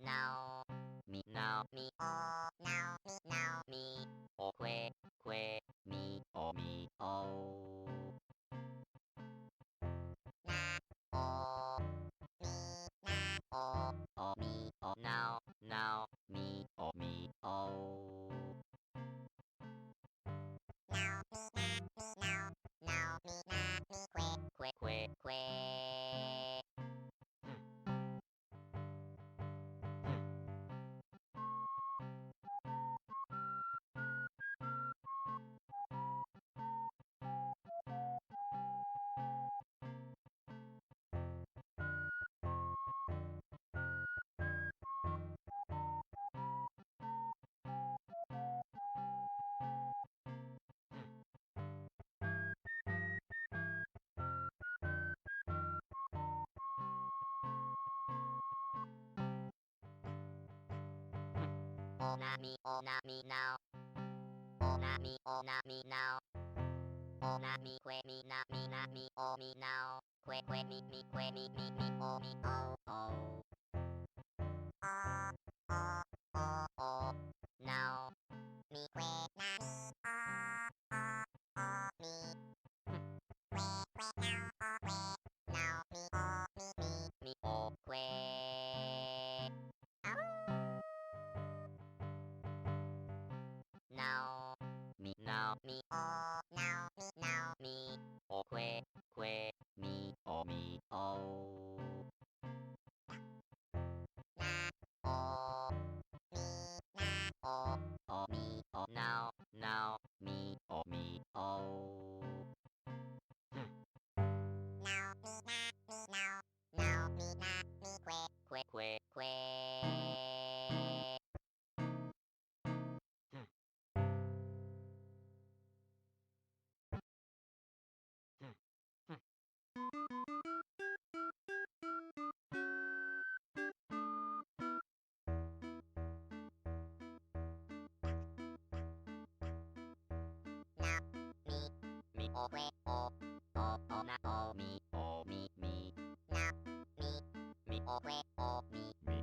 Now, me, oh, now, me, oh, me, oh, na, oh, me, oh, now, me, oh, now, me, que. Oh, na, me, now. Oh, na, me, now. Oh, na, me, oh, me, now. Me, oh, oh. Oh, oh, now. Me, na, me, me. Now, me, oh, Now, me, oh, now, me, oh, me, oh, na, oh, me, oh, now, me, oh, now, me, que. Me, oh, na, oh, me, na,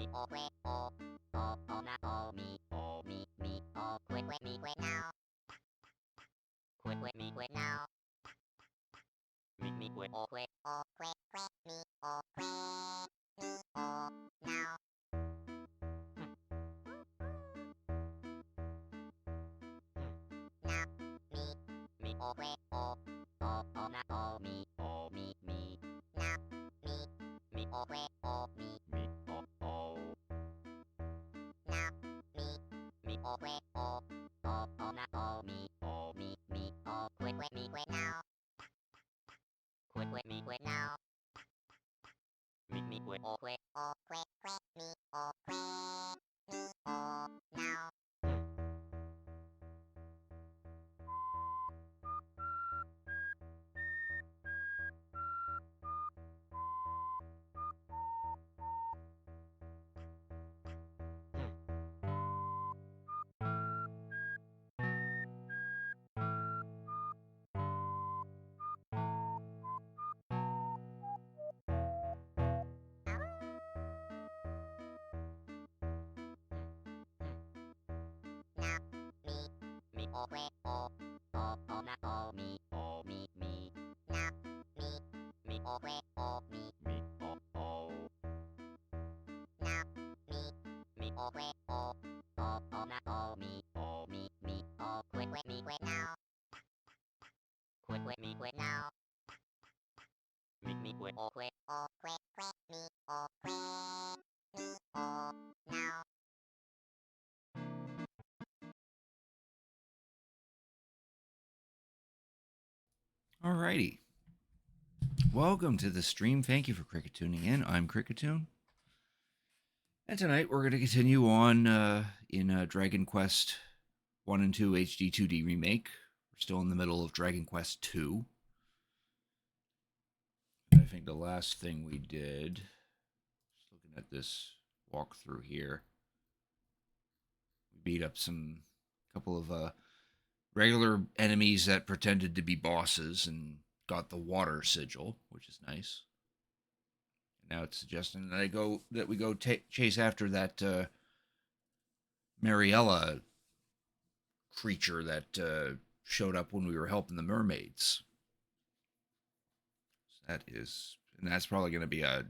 me, oh, na, me, oh, na, oh, me, oh, me, now, me, now, me, oh, me, oh, now, now, me, oh, na, oh, me, now, me, oh, now, me, oh, na, oh, me, oh, me, now, me, now, me, oh, me, oh, now. Alrighty. Welcome to the stream. Thank you for Cricket tuning in. I'm Cricketoon. And tonight we're going to continue on in Dragon Quest 1 and 2 HD-2D Remake. We're still in the middle of Dragon Quest 2. I think the last thing we did, just looking at this walkthrough here, we beat up couple of regular enemies that pretended to be bosses and got the water sigil, which is nice. Now it's suggesting that we go chase after that Mariella creature that showed up when we were helping the mermaids. So that's probably going to be a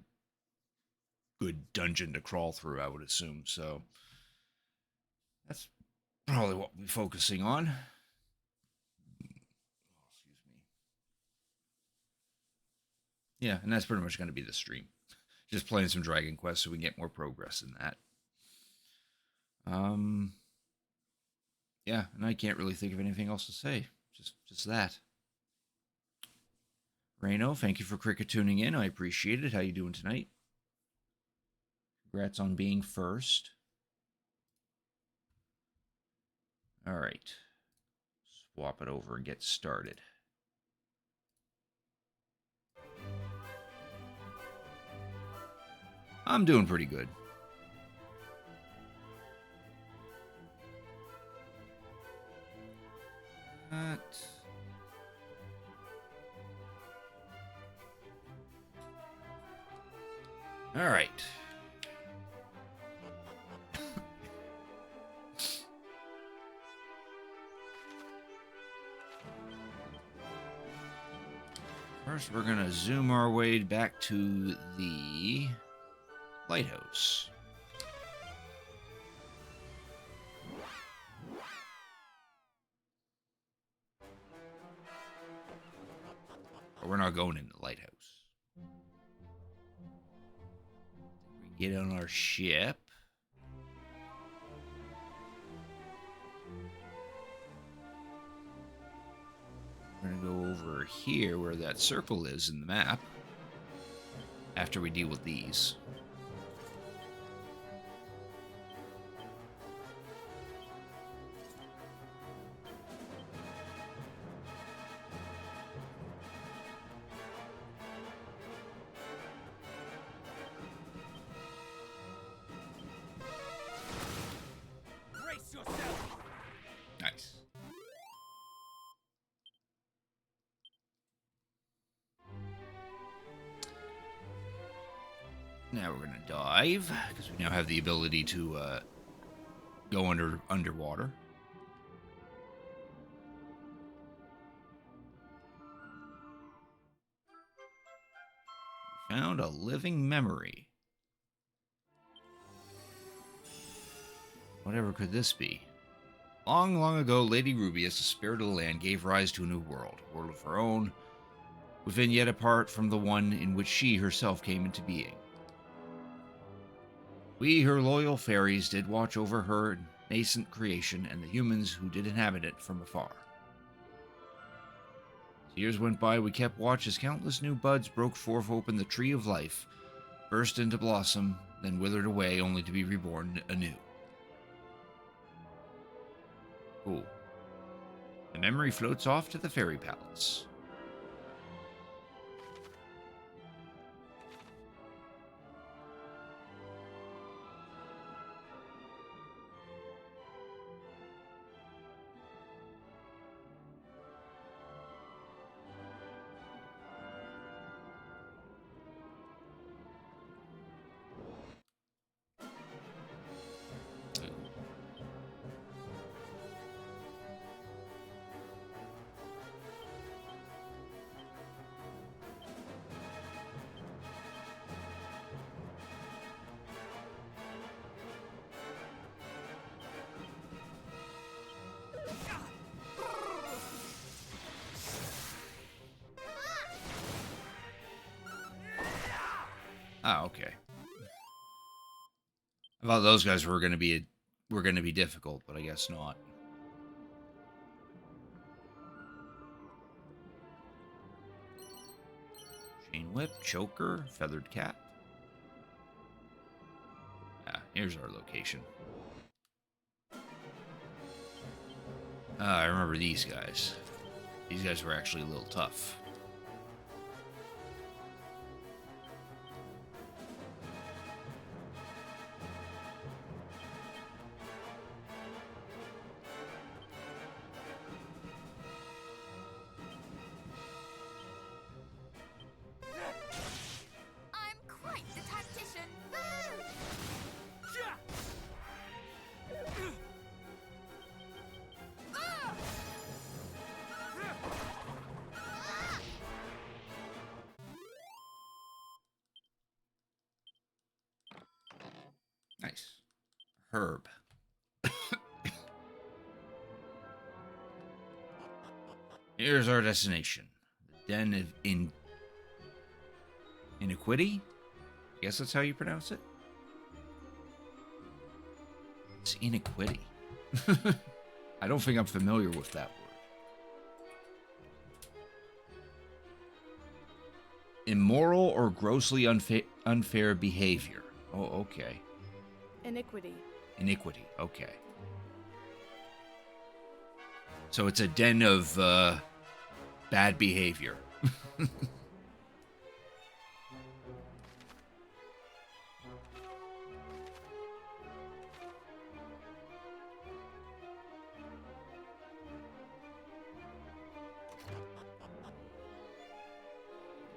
good dungeon to crawl through, I would assume. So that's probably what we'll be focusing on. Oh, excuse me. Yeah, and that's pretty much going to be the stream. Just playing some Dragon Quest so we can get more progress in that. Yeah, and I can't really think of anything else to say. Just that. Reno, thank you for Cricket tuning in. I appreciate it. How you doing tonight? Congrats on being first. All right. Swap it over and get started. I'm doing pretty good. All right. First, we're going to zoom our way back to the lighthouse. But we're not going in the lighthouse. We get on our ship. We're going to go over here where that circle is in the map after we deal with these. Brace yourself. Nice. Now we're going to dive, because we now have the ability to go underwater. We found a living memory. Whatever could this be? Long, long ago, Lady Ruby, as the spirit of the land, gave rise to a new world, a world of her own, within yet apart from the one in which she herself came into being. We, her loyal fairies, did watch over her nascent creation and the humans who did inhabit it from afar. As years went by, we kept watch as countless new buds broke forth open the tree of life, burst into blossom, then withered away only to be reborn anew. Cool. The memory floats off to the fairy palace. Oh, okay. I thought those guys were gonna be difficult, but I guess not. Chain whip, choker, feathered cap. Ah, here's our location. I remember these guys. These guys were actually a little tough. I'm quite the tactician. Nice. Herb. Here's our destination. The Den of Iniquity? I guess that's how you pronounce it. It's Iniquity. I don't think I'm familiar with that word. Immoral or grossly unfair behavior. Oh, okay. Iniquity. Iniquity, okay. So it's a den of bad behavior.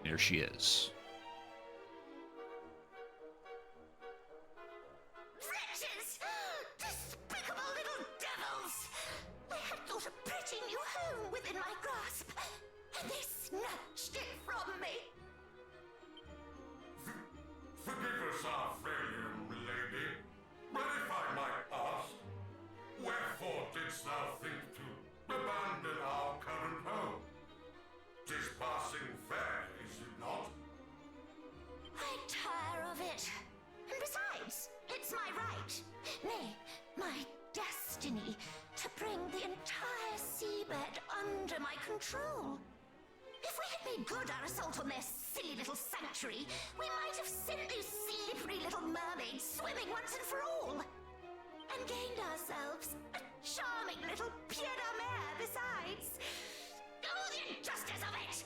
There she is. Wretches! Despicable little devils! I had thought a pretty new home within my grasp, and they snatched it from me. Forgive us our failure, milady, but if I might ask, wherefore didst thou think to abandon our current home? 'Tis passing fair, is it not? I tire of it. And besides, it's my right, nay, my destiny, to bring the entire seabed under my control. If we had made good our assault on their silly little sanctuary, we might have sent those slippery little mermaids swimming once and for all. And gained ourselves a charming little pied-à-mer besides. Oh, the injustice of it!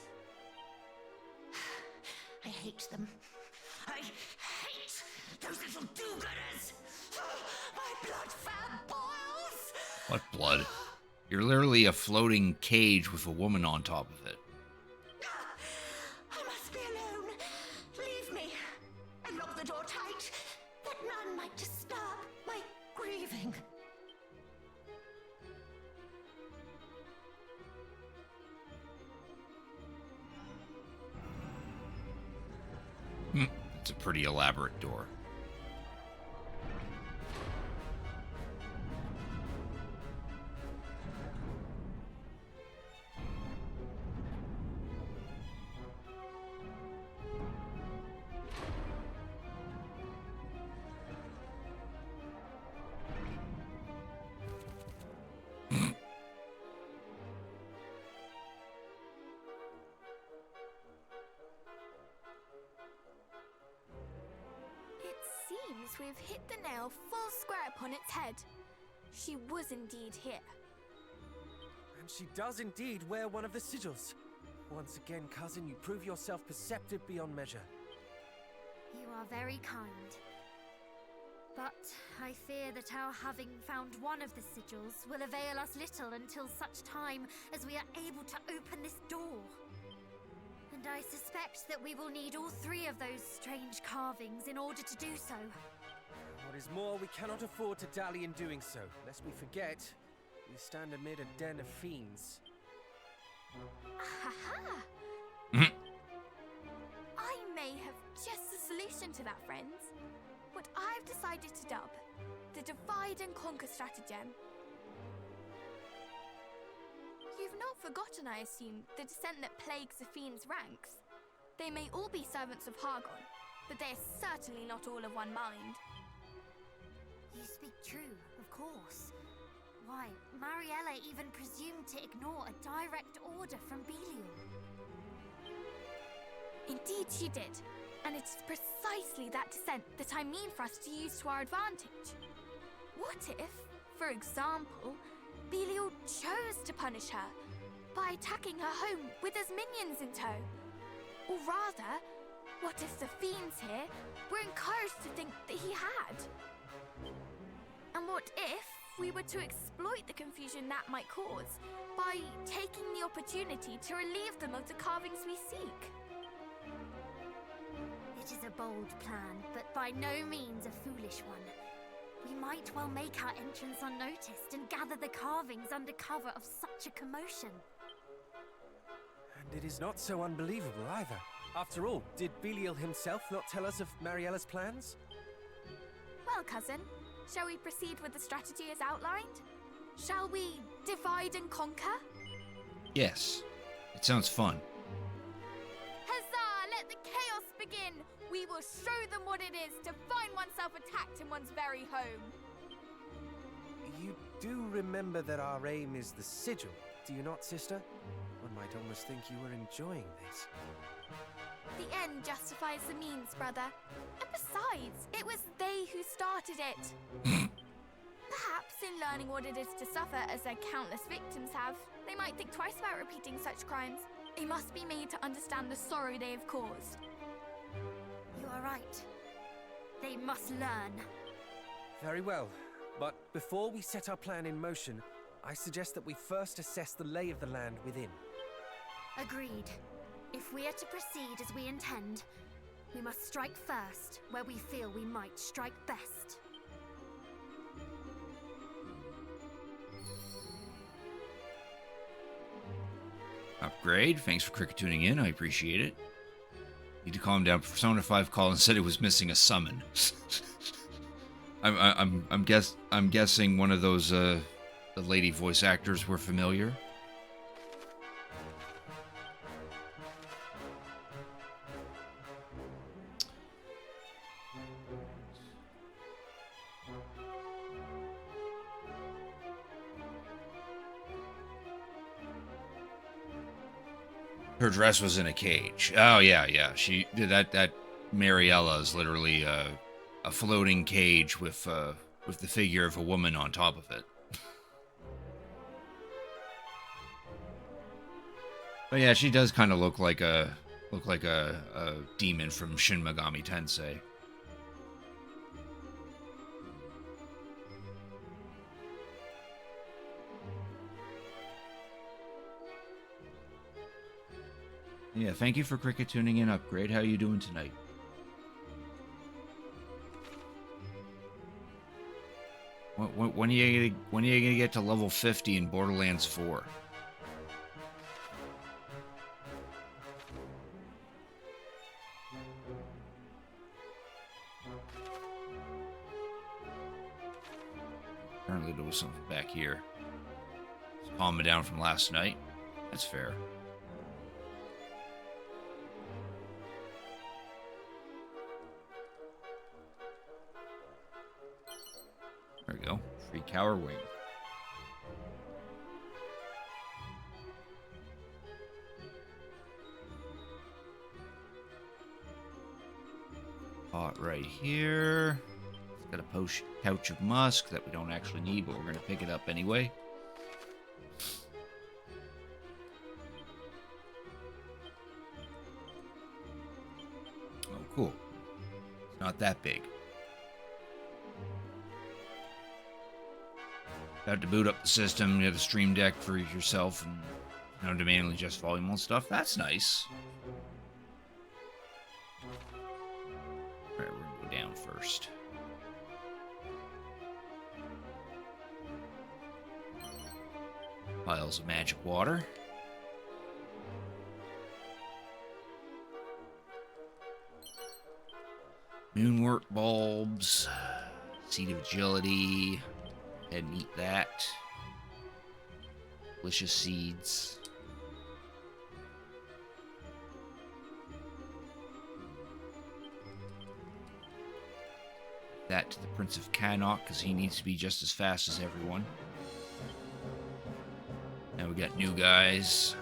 I hate them. I hate those little do-gooders. My blood fan boils. What blood? You're literally a floating cage with a woman on top of it. I must be alone. Leave me. And lock the door tight, that none might disturb my grieving. It's a pretty elaborate door. We've hit the nail full square upon its head. She was indeed here. And she does indeed wear one of the sigils. Once again, cousin, you prove yourself perceptive beyond measure. You are very kind. But I fear that our having found one of the sigils will avail us little until such time as we are able to open this door. And I suspect that we will need all three of those strange carvings in order to do so. What is more, we cannot afford to dally in doing so, lest we forget we stand amid a den of fiends. Ha! I may have just the solution to that, friends. What I've decided to dub the Divide and Conquer stratagem. You've not forgotten, I assume, the descent that plagues the fiends' ranks. They may all be servants of Hargon, but they are certainly not all of one mind. You speak true, of course. Why, Mariella even presumed to ignore a direct order from Belial. Indeed she did, and it's precisely that dissent that I mean for us to use to our advantage. What if, for example, Belial chose to punish her by attacking her home with his minions in tow? Or rather, what if the fiends here were encouraged to think that he had? And what if we were to exploit the confusion that might cause by taking the opportunity to relieve them of the carvings we seek? It is a bold plan, but by no means a foolish one. We might well make our entrance unnoticed and gather the carvings under cover of such a commotion. And it is not so unbelievable either. After all, did Belial himself not tell us of Mariella's plans? Well, cousin, shall we proceed with the strategy as outlined? Shall we divide and conquer? Yes. It sounds fun. Huzzah! Let the chaos begin! We will show them what it is to find oneself attacked in one's very home. You do remember that our aim is the sigil, do you not, sister? One might almost think you were enjoying this. The end justifies the means, brother. And besides, it was they who started it. Perhaps in learning what it is to suffer as their countless victims have, they might think twice about repeating such crimes. They must be made to understand the sorrow they have caused. You are right. They must learn. Very well, but before we set our plan in motion, I suggest that we first assess the lay of the land within. Agreed. If we are to proceed as we intend, we must strike first where we feel we might strike best. Upgrade. Thanks for cricket tuning in. I appreciate it. Need to calm down. Persona 5 called and said it was missing a summon. I'm guessing one of those the lady voice actors were familiar. Her dress was in a cage. Oh yeah. She did that. Mariella is literally a floating cage with the figure of a woman on top of it. But yeah, she does kind of look like a demon from Shin Megami Tensei. Yeah, thank you for cricket tuning in. Upgrade. How you doing tonight? When are you gonna get to level 50 in Borderlands 4? Apparently there was something back here. Just calming down from last night. That's fair. There we go. Free Cower Wing. Pot right here. It's got a pouch of musk that we don't actually need, but we're going to pick it up anyway. Oh, cool. It's not that big. About to boot up the system, you have a stream deck for yourself and demanding just volume and stuff. That's nice. Alright, we're gonna go down first. Piles of magic water. Moonwort bulbs. Seed of agility. Head and eat that. Delicious seeds. that to the Prince of Cannock, because he needs to be just as fast as everyone. Now we got new guys.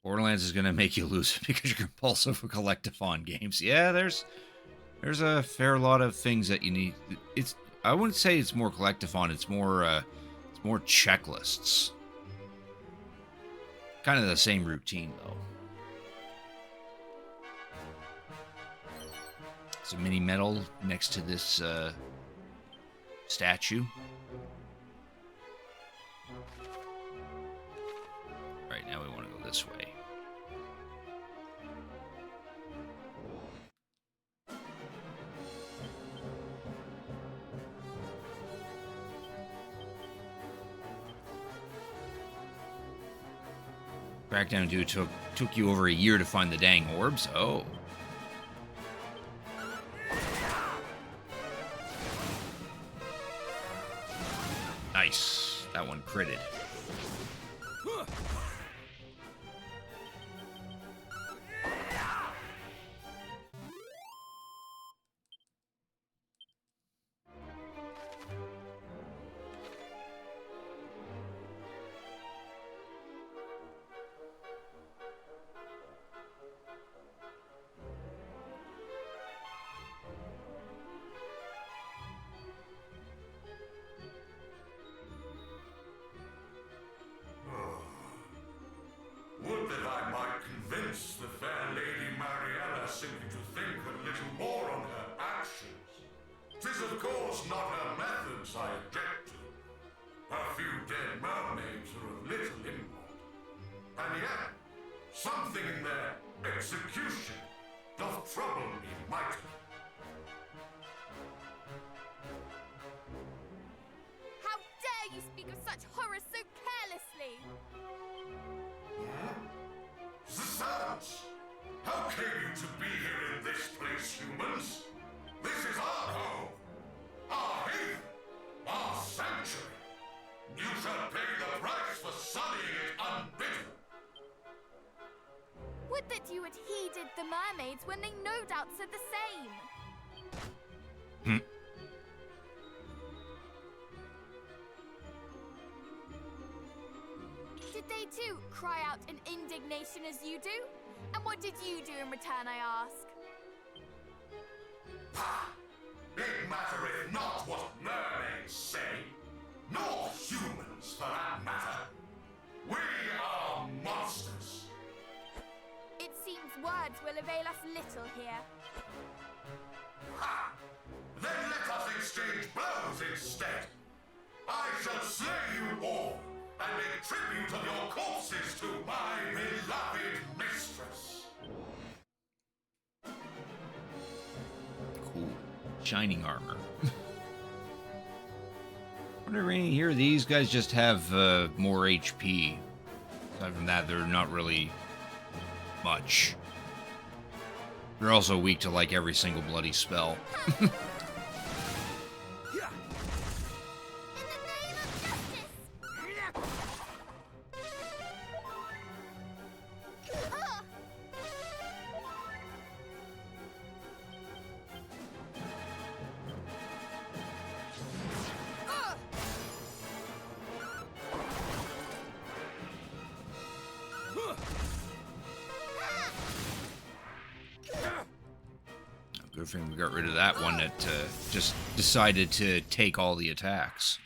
Borderlands is going to make you lose it because you're compulsive with Collect-a-Thon games. Yeah, there's a fair lot of things that you need. I wouldn't say it's more Collect-a-Thon, it's more checklists. Kind of the same routine, though. It's a mini medal next to this statue. Right, now we want to go this way. Crackdown 2 took you over a year to find the dang orbs? Oh. Nice. That one critted. Would that I might convince the fair Lady Mariella simply to think a little more on her actions. 'Tis of course not her methods I object to. A few dead mermaids are of little import. And yet, something in their execution doth trouble me mightily. How dare you speak of such horrors so carelessly? The servants! How came you to be here in this place, humans? This is our home, our haven, our sanctuary. You shall pay the price for sullying it unbidden. Would that you had heeded the mermaids when they no doubt said the same. Did they too cry out in indignation as you do? And what did you do in return, I ask? Pah! It mattereth not what mermaids say, nor humans for that matter. We are monsters. It seems words will avail us little here. Ha! Then let us exchange blows instead. I shall slay you all and make tribute of your corpses to my beloved mistress. Cool. Shining armor. Wonder any here, these guys just have more HP. Aside from that, they're not really much. They're also weak to like every single bloody spell. Good thing we got rid of that one that just decided to take all the attacks.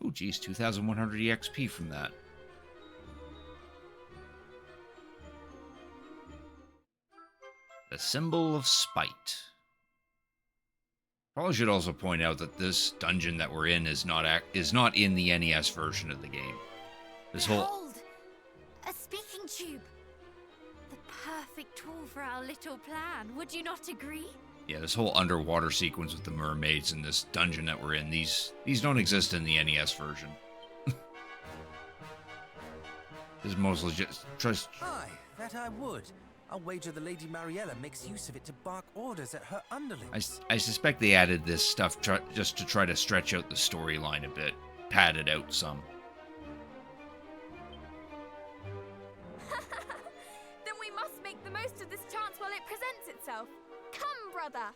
Oh, geez, 2,100 EXP from that. The Symbol of Spite. Probably should also point out that this dungeon that we're in is not in the NES version of the game. This whole Behold! A speaking tube! The perfect tool for our little plan, would you not agree? yeah, this whole underwater sequence with the mermaids and this dungeon that we're in, these don't exist in the NES version. This is mostly just Hi, That I would. I'll wager the Lady Mariella makes use of it to bark orders at her underlings. I suspect they added this stuff just to try to stretch out the storyline a bit, pad it out some. Then we must make the most of this chance while it presents itself. Come, brother!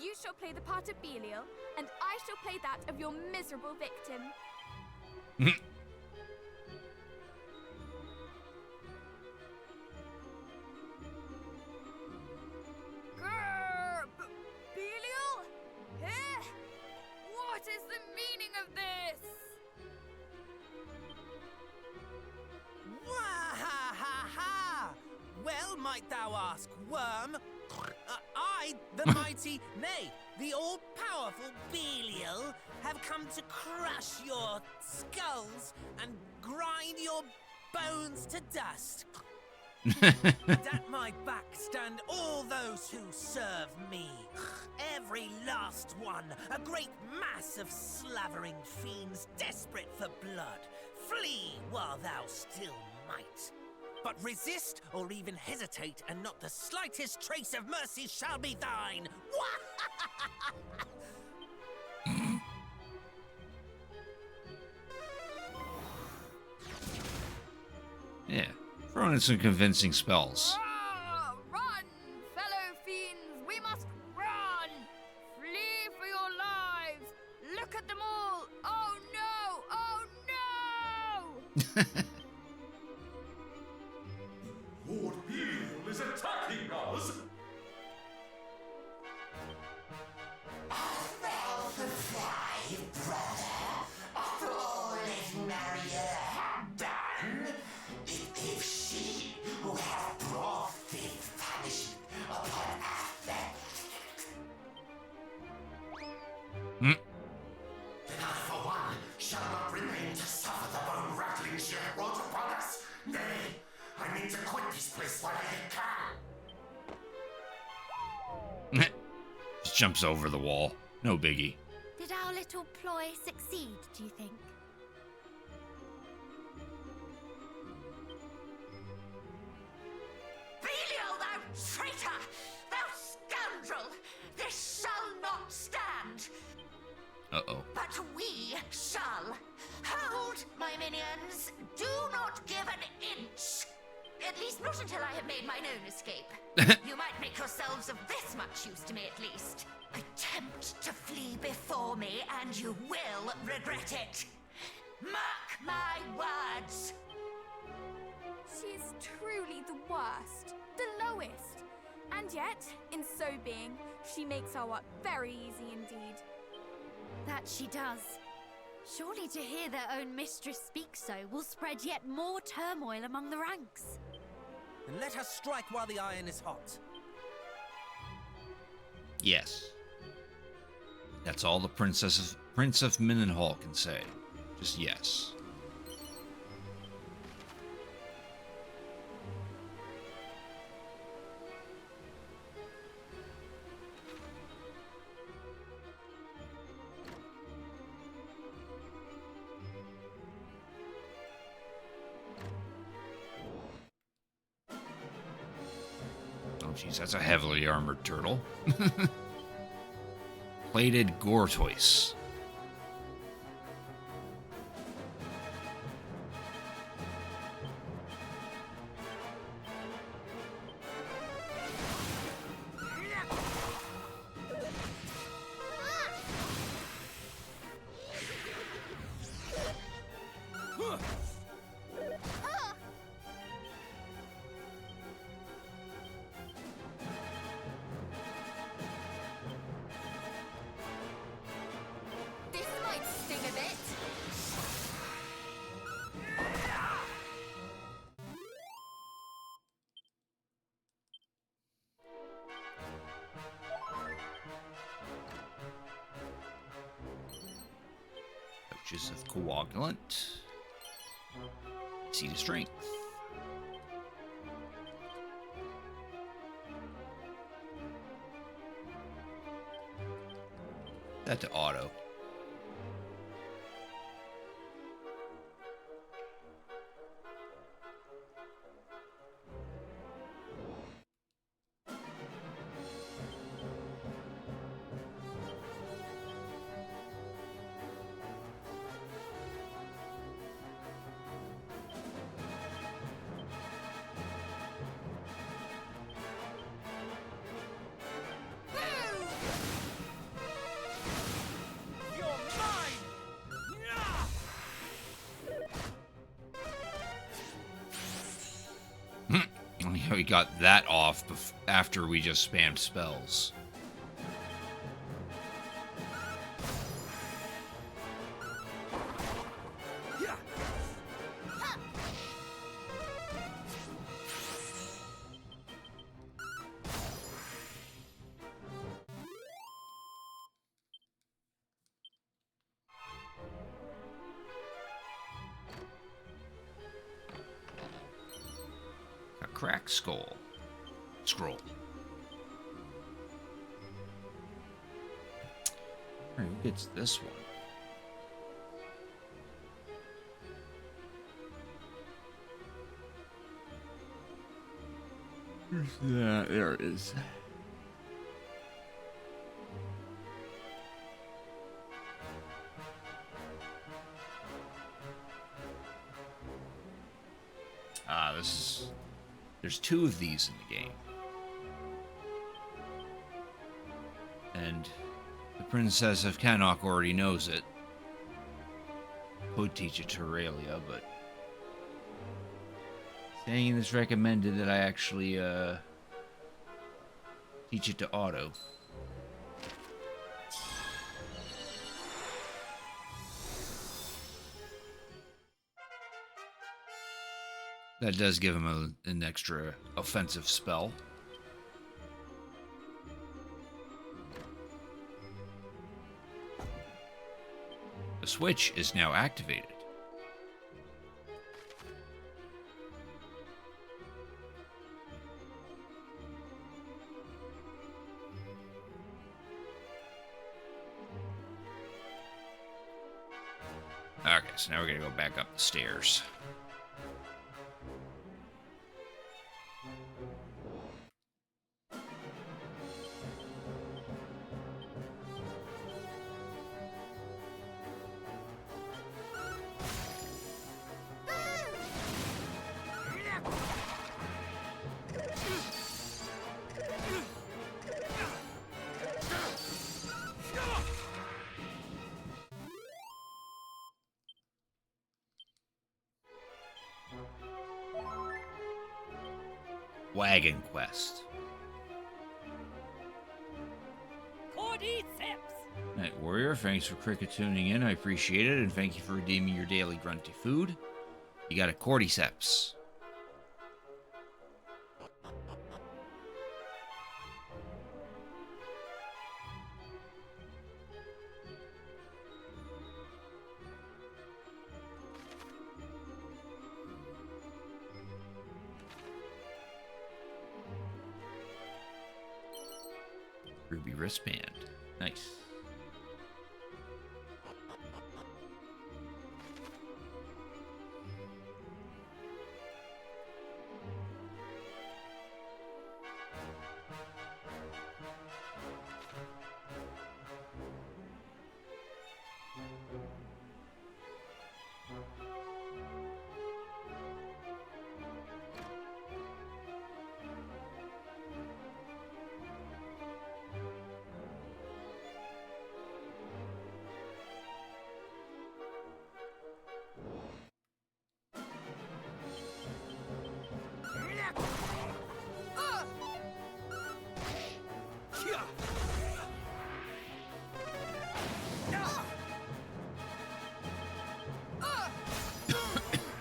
You shall play the part of Belial, and I shall play that of your miserable victim. Belial? Eh? What is the meaning of this? Wah-ha-ha-ha! Well, might thou ask, worm? I, the mighty, nay, the all-powerful Belial, have come to crush your skulls and grind your bones to dust. And at my back stand all those who serve me. Every last one, a great mass of slavering fiends desperate for blood. Flee while thou still might. But resist or even hesitate, and not the slightest trace of mercy shall be thine. Yeah, throwing in some convincing spells. Run, fellow fiends! We must run! Flee for your lives! Look at them all! Oh no! Oh no! Lord Belial is attacking us! Well, the five, brother. After all Lady Mariella had done, if she who hath brought this punishment upon us, then I, for one, shall not remain to suffer the bone-rattling she hath brought upon us. Nay, I mean to quit this place while I can. Just jumps over the wall. No biggie. Did our little ploy succeed, do you think? Belial, thou traitor! Thou scoundrel! This shall not stand! Uh-oh. But we shall. Hold, my minions! Do not give an inch! At least not until I have made mine own escape. You might make yourselves of this much use to me at least. Attempt to flee before me and you will regret it. Mark my words! She's truly the worst, the lowest. And yet, in so being, she makes our work very easy indeed. That she does. Surely to hear their own mistress speak so will spread yet more turmoil among the ranks. Then let us strike while the iron is hot. Yes. That's all the Prince of Mendenhall can say. Just yes. Oh jeez, that's a heavily armored turtle. Plated Gortois. This might sting a bit. Pouches of coagulant. Seed of strength. That to auto. we got that off after we just spammed spells. A cracked skull. Scroll. Alright, who gets this one? Yeah, there it is. There's two of these in the game. And the Princess of Cannock already knows it. Could teach it to Aurelia, but saying it's recommended that I actually teach it to Otto. That does give him an extra offensive spell. The switch is now activated. Okay, so now we're gonna go back up the stairs. Wagon Quest. Night Warrior, thanks for cricket tuning in. I appreciate it, and thank you for redeeming your daily grunty food. You got a cordyceps. Ruby wristband. Nice.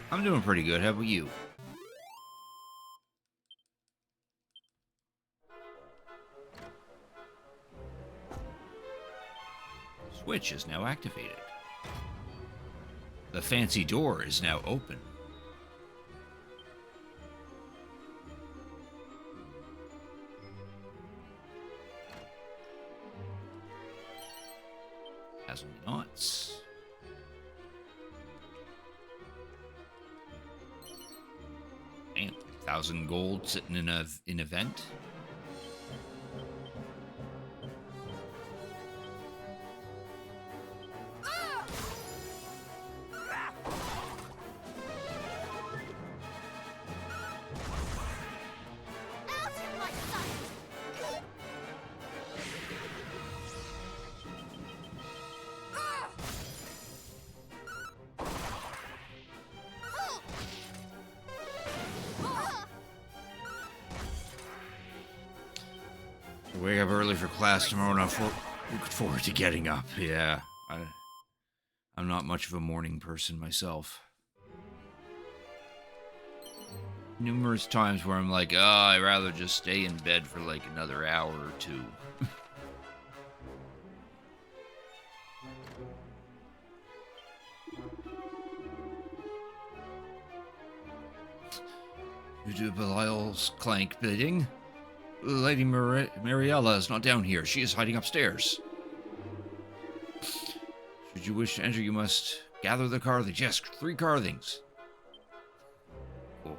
I'm doing pretty good. How about you? Switch is now activated. The fancy door is now open. Hazelnuts. Damn, 1,000 gold sitting in an event. wake up early for class tomorrow, and I'm looking forward to getting up. Yeah, I'm not much of a morning person myself. Numerous times where I'm like, oh, I'd rather just stay in bed for like another hour or two. You do Belial's clank bidding? Lady Mariella is not down here. She is hiding upstairs. Should you wish to enter, you must gather the carthings. Yes, 3 carthings. Cool.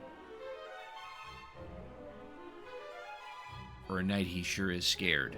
For a night, he sure is scared.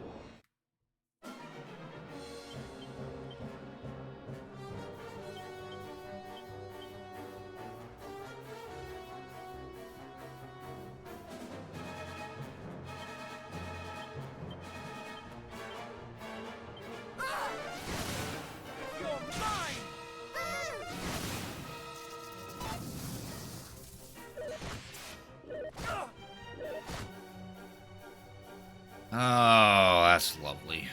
Oh, that's lovely.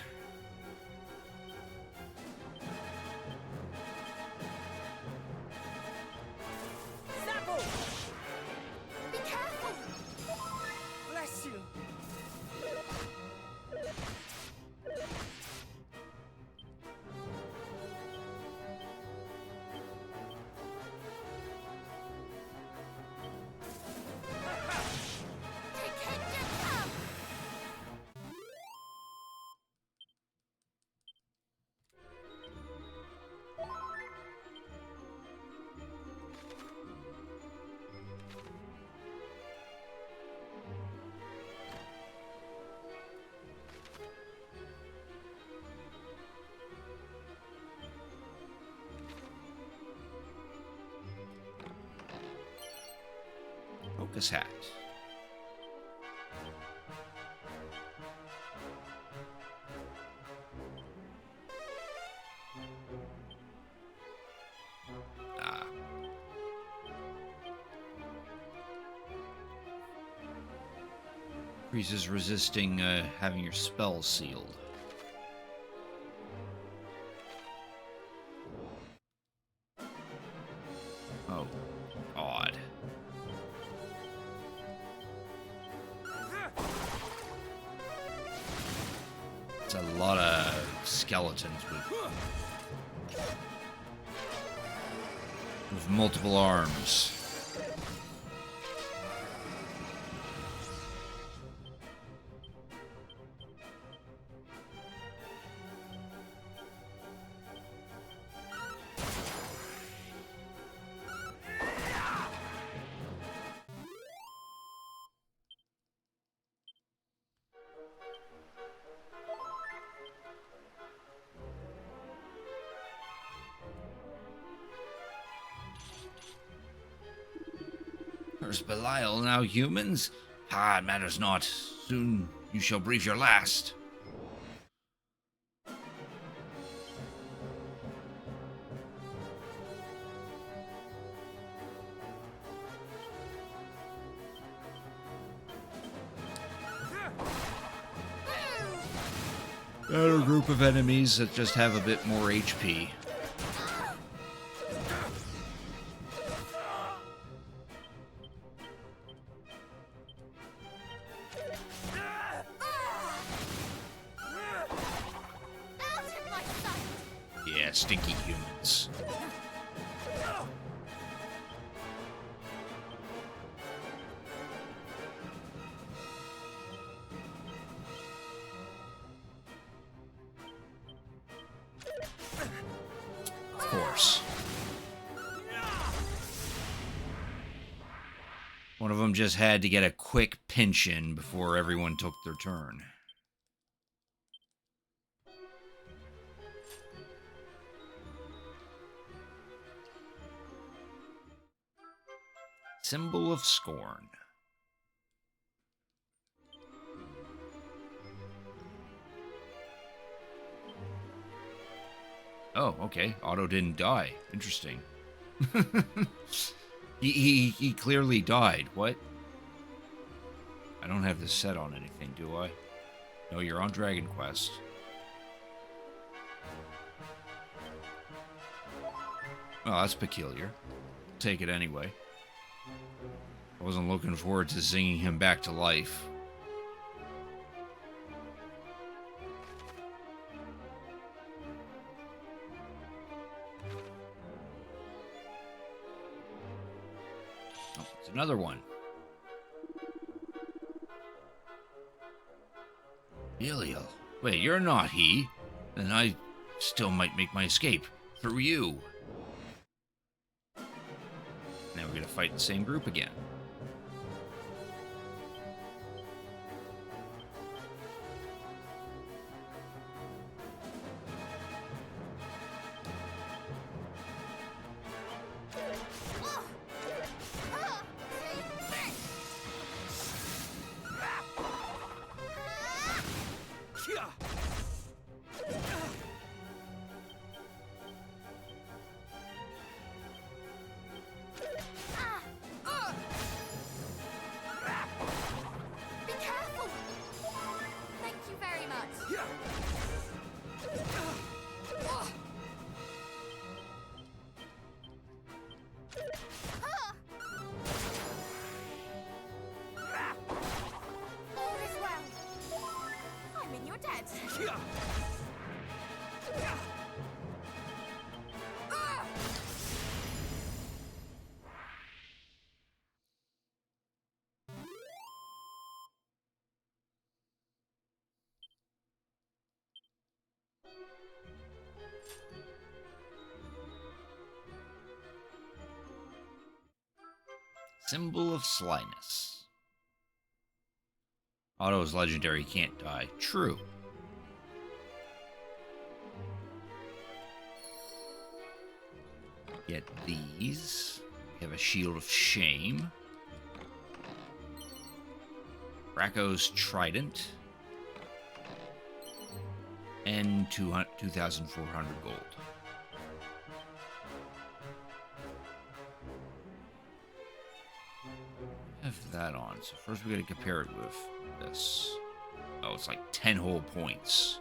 Be careful! Bless you. Focus hat. Increases resisting having your spells sealed. Oh, odd. It's a lot of skeletons with multiple arms. There's Belial, now humans? Ah, it matters not. Soon you shall breathe your last. Another group of enemies that just have a bit more HP. Yeah, stinky humans. Of course. One of them just had to get a quick pinch in before everyone took their turn. Symbol of Scorn. Oh, okay. Otto didn't die. Interesting. he clearly died. What? I don't have this set on anything, do I? No, you're on Dragon Quest. Well, that's peculiar. Take it anyway. I wasn't looking forward to zinging him back to life. Oh, it's another one. Belial. Wait, you're not he. Then I still might make my escape. Through you. Now we're gonna fight the same group again. Be careful! Thank you very much. All is well. I'm in your debt. Symbol of slyness. Otto is legendary, he can't die. True. Get these. We have a shield of shame. Bracco's trident. And 2,400 gold. Have that on. So first we gotta compare it with this. Oh, it's like 10 whole points.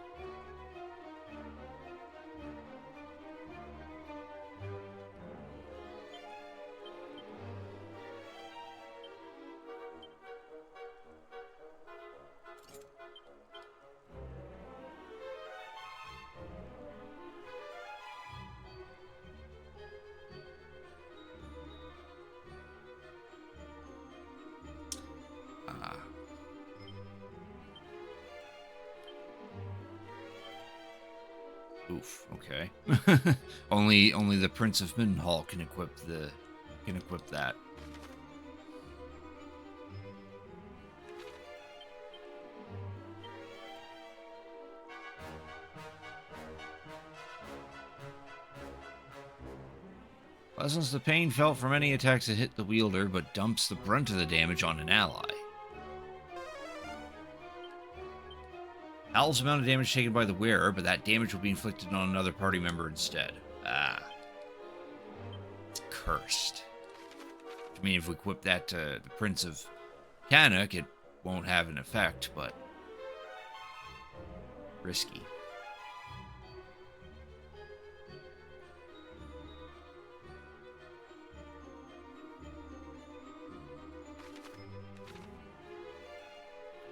Oof, okay. only the Prince of Middenhall can equip that. Lessens the pain felt from any attacks that hit the wielder, but dumps the brunt of the damage on an ally. Halves the amount of damage taken by the wearer, but that damage will be inflicted on another party member instead. Ah. It's cursed. I mean, if we equip that to the Prince of Canuck, it won't have an effect, but risky.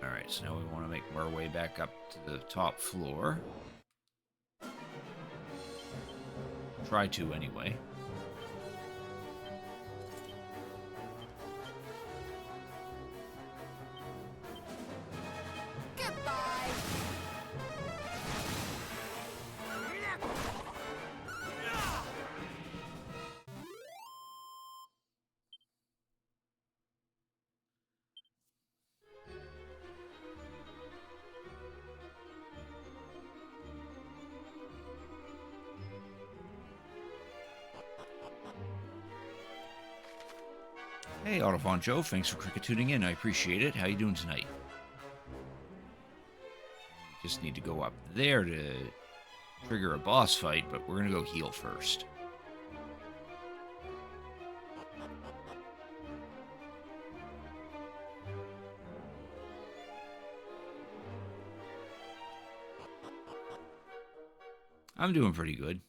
Alright, so now we want to make our way back up to the top floor. Try to, anyway. Goodbye. Hey, Autofon Joe, thanks for cricket tuning in. I appreciate it. How you doing tonight? Just need to go up there to trigger a boss fight, but we're gonna go heal first. I'm doing pretty good.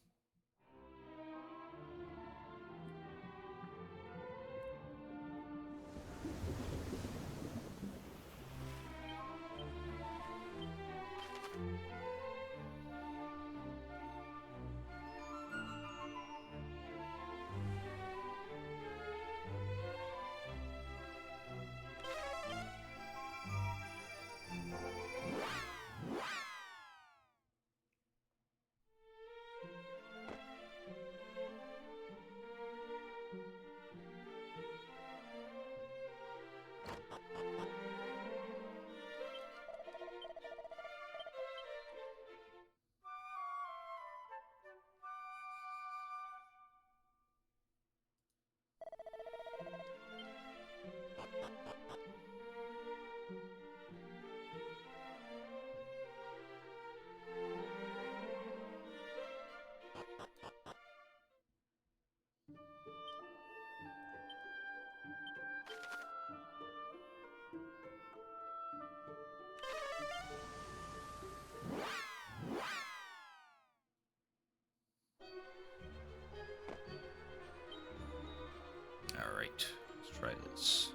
All right, let's try this.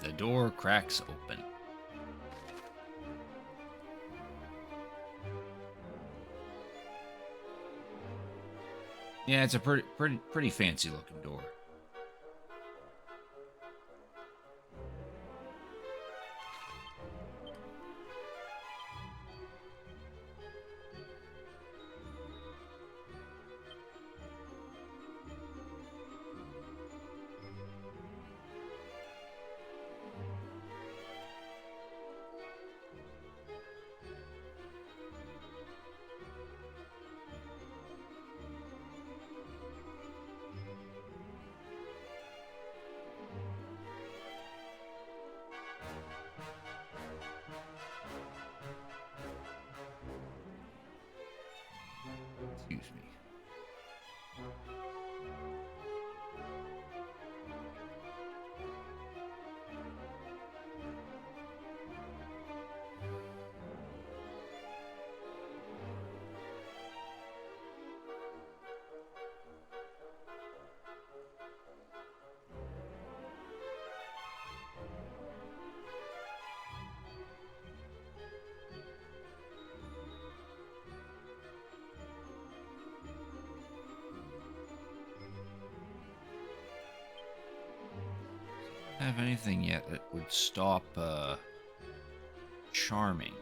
The door cracks open. Yeah, it's a pretty fancy looking door. Excuse me. Have anything yet that would stop charming?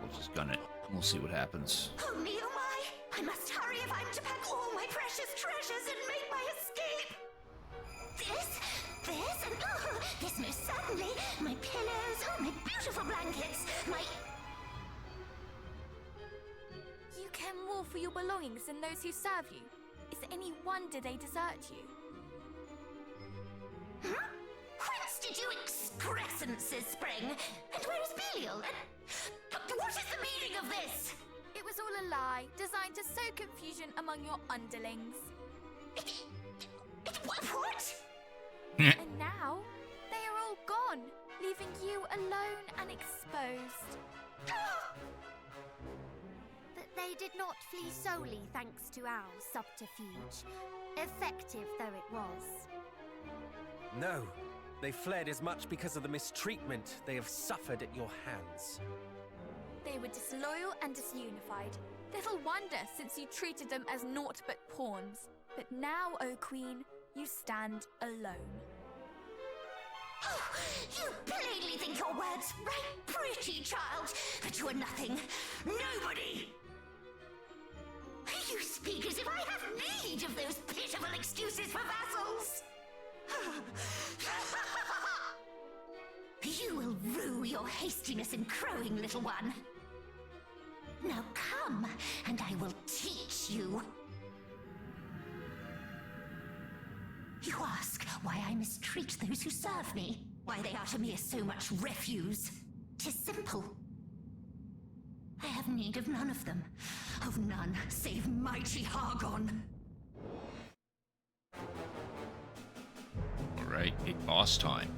We'll just gun it. We'll see what happens. Oh me, oh my! I must hurry if I'm to pack all my precious treasures and make my escape! This, and this most certainly! My pillows, oh, my beautiful blankets, my... You care more for your belongings than those who serve you. Is it any wonder they desert you? Huh? Whence did you excrescences spring? And where is Belial? And what is the meaning of this? It was all a lie, designed to sow confusion among your underlings. What? And now, they are all gone, leaving you alone and exposed. But they did not flee solely thanks to our subterfuge, effective though it was. No, they fled as much because of the mistreatment they have suffered at your hands. They were disloyal and disunified. Little wonder, since you treated them as naught but pawns. But now, O Queen, you stand alone. Oh, you plainly think your words right pretty, child, but you are nothing. Nobody! You speak as if I have need of those pitiful excuses for vassals! You will rue your hastiness in crowing, little one. Now come, and I will teach you. You ask why I mistreat those who serve me, why they are to me as so much refuse. 'Tis simple. I have need of none of them, of none save mighty Hargon. Alright, big boss time.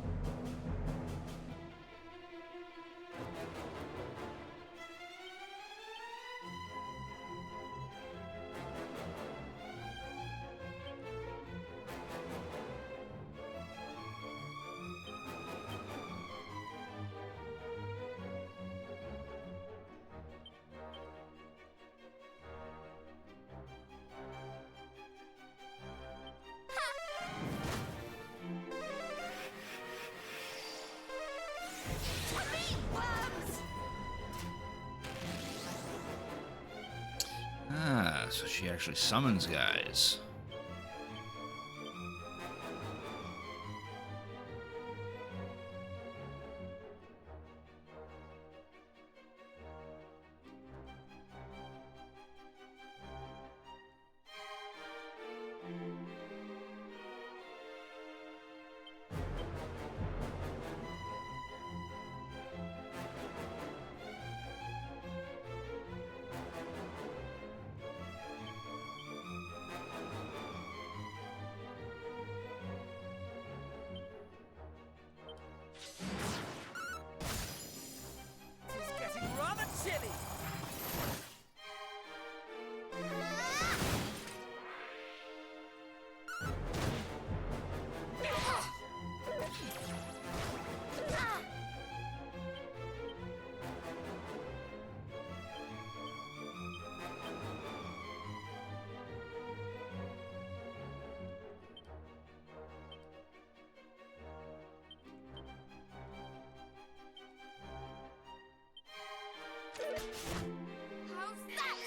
Ah, so she actually summons guys. It's getting rather chilly. How's that?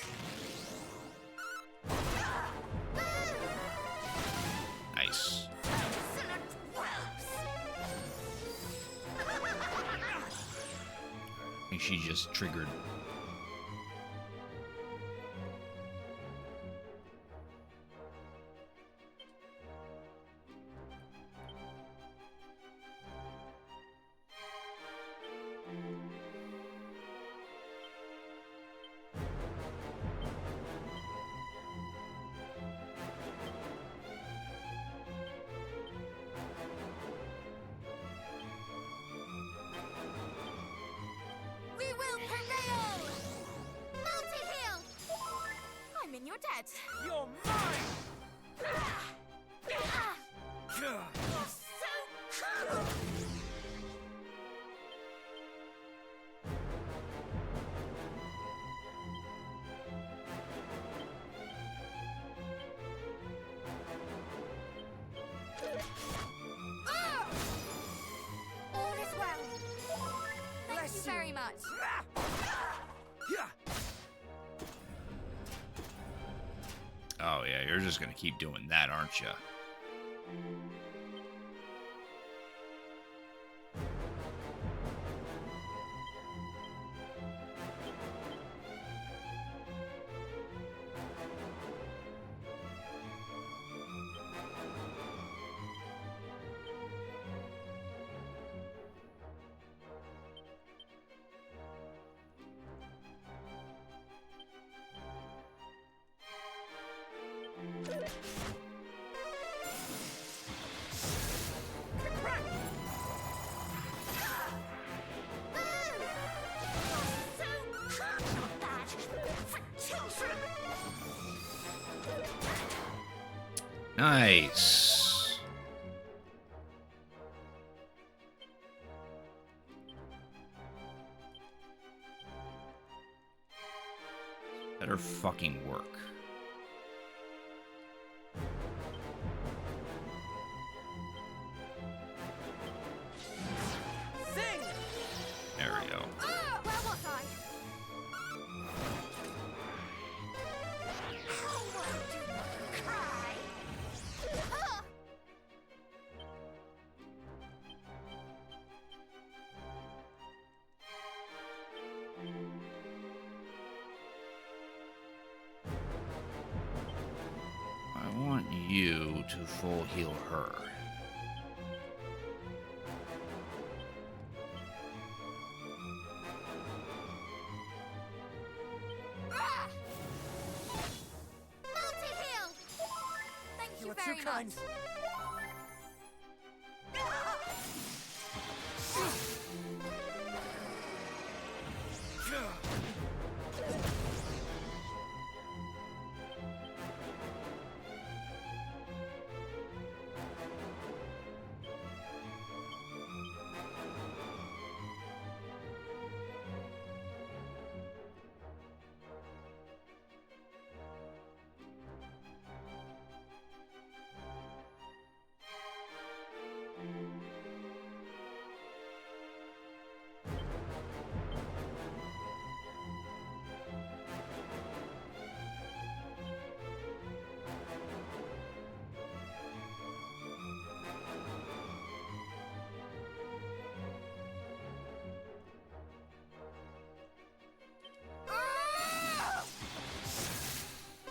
Nice. Excellent whelps! I think she just triggered. We will prevail! Multi-heal! I'm in your debt. You're mine! All is well. Thank Bless you you. very much. Oh yeah, you're just gonna keep doing that, aren't you? Not bad for children! Nice. Better fucking work. you to full heal her. Multi-heal! Thank you You are very too much. kind.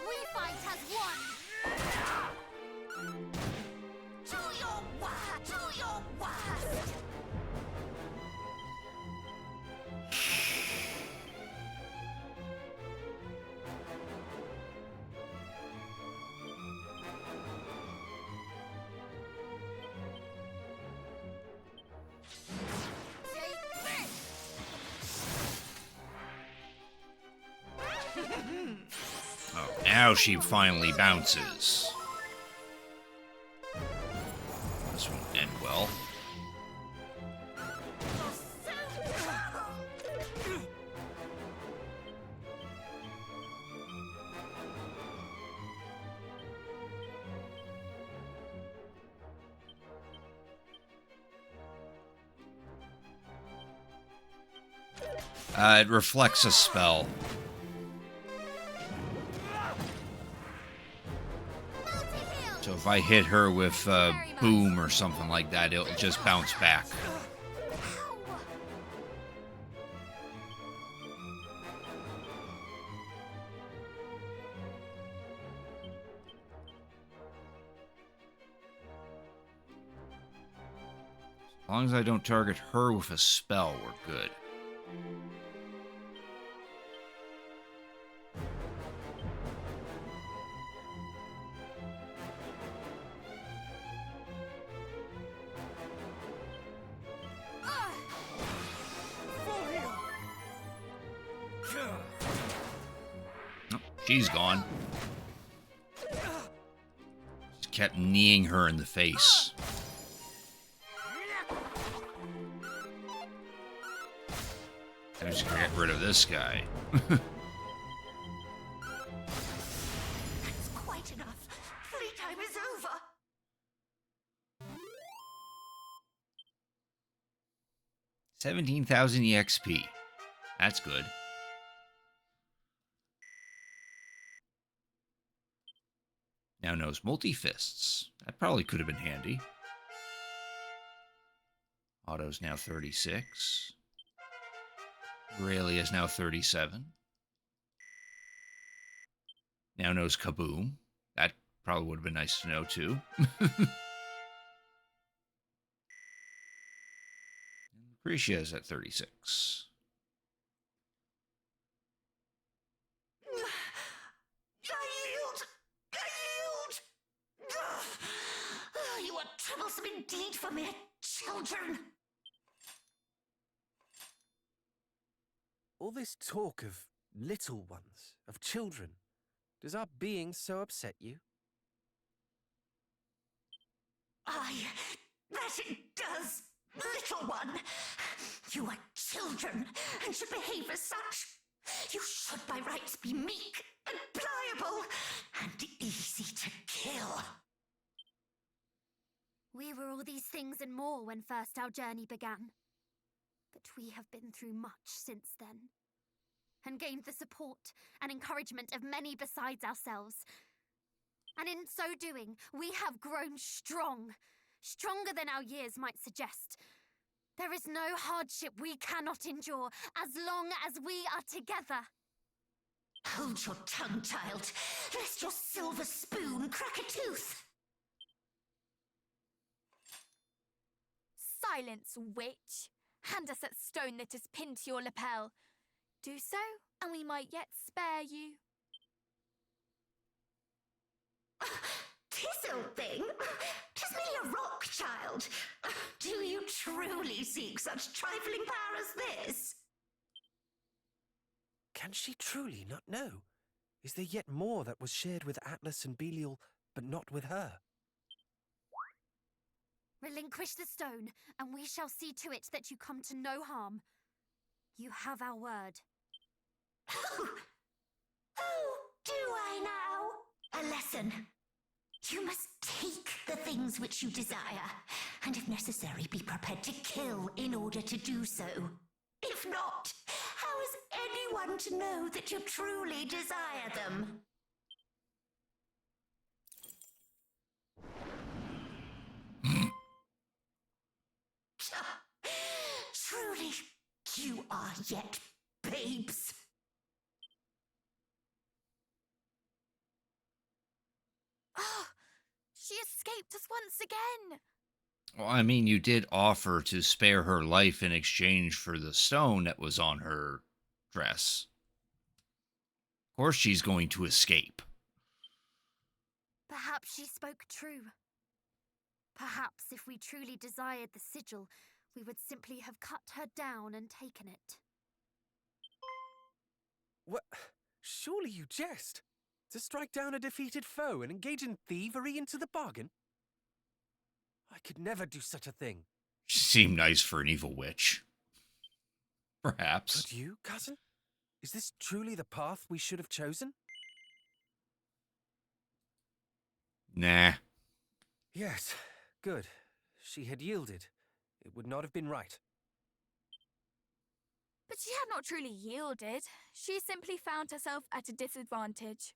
We fight as one! Do your worst! Do your worst! Take this! Oh, now she finally bounces. This won't end well. It reflects a spell. Multi-heal! So if I hit her with boom or something like that, it'll just bounce back. As long as I don't target her with a spell, we're good. Full heal. Oh, she's gone. Just kept kneeing her in the face. I'm just gonna get rid of this guy. That's quite enough. Playtime is over. 17,000 EXP. That's good. Now knows multi-fists. That probably could have been handy. Otto's now 36. Aurelia's now 37. Now knows Kaboom. That probably would have been nice to know, too. Lucretia's at 36. I yield! I yield! You are troublesome indeed for mere children. All this talk of little ones, of children, does our being so upset you? Aye, that it does, little one. You are children and should behave as such. You should by rights be meek and pliable and easy to kill. We were all these things and more when first our journey began. But we have been through much since then, and gained the support and encouragement of many besides ourselves. And in so doing, we have grown strong, stronger than our years might suggest. There is no hardship we cannot endure as long as we are together. Hold your tongue, child, lest your silver spoon crack a tooth. Silence, witch! Hand us that stone that is pinned to your lapel. Do so, and we might yet spare you. This old thing? 'Tis merely a rock, child. Do you truly seek such trifling power as this? Can she truly not know? Is there yet more that was shared with Atlas and Belial, but not with her? Relinquish the stone, and we shall see to it that you come to no harm. You have our word. Oh, do I now? A lesson. You must take the things which you desire, and if necessary, be prepared to kill in order to do so. If not, how is anyone to know that you truly desire them? Truly, you are yet babes. Oh, she escaped us once again. Well, I mean, you did offer to spare her life in exchange for the stone that was on her dress. Of course she's going to escape. Perhaps she spoke true. Perhaps if we truly desired the sigil, we would simply have cut her down and taken it. What? Surely you jest. To strike down a defeated foe and engage in thievery into the bargain? I could never do such a thing. She seemed nice for an evil witch. Perhaps. But you, cousin? Is this truly the path we should have chosen? Nah. Yes, good. She had yielded. It would not have been right. But she had not truly yielded. She simply found herself at a disadvantage.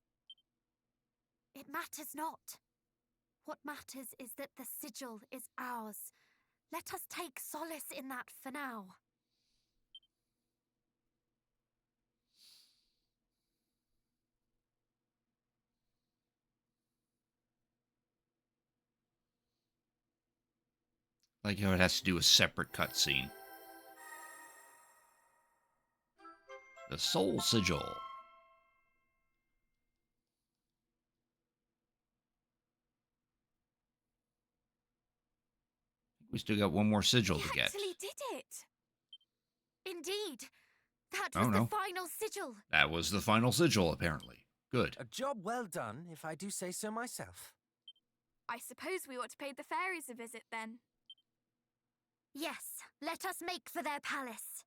It matters not. What matters is that the sigil is ours. Let us take solace in that for now. Like how it has to do a separate cutscene. The Soul Sigil. We still got one more sigil to We get. actually did it. Indeed. That Oh, was no. the final sigil. That was the final sigil, apparently. Good. A job well done, if I do say so myself. I suppose we ought to pay the fairies a visit then. Yes, let us make for their palace.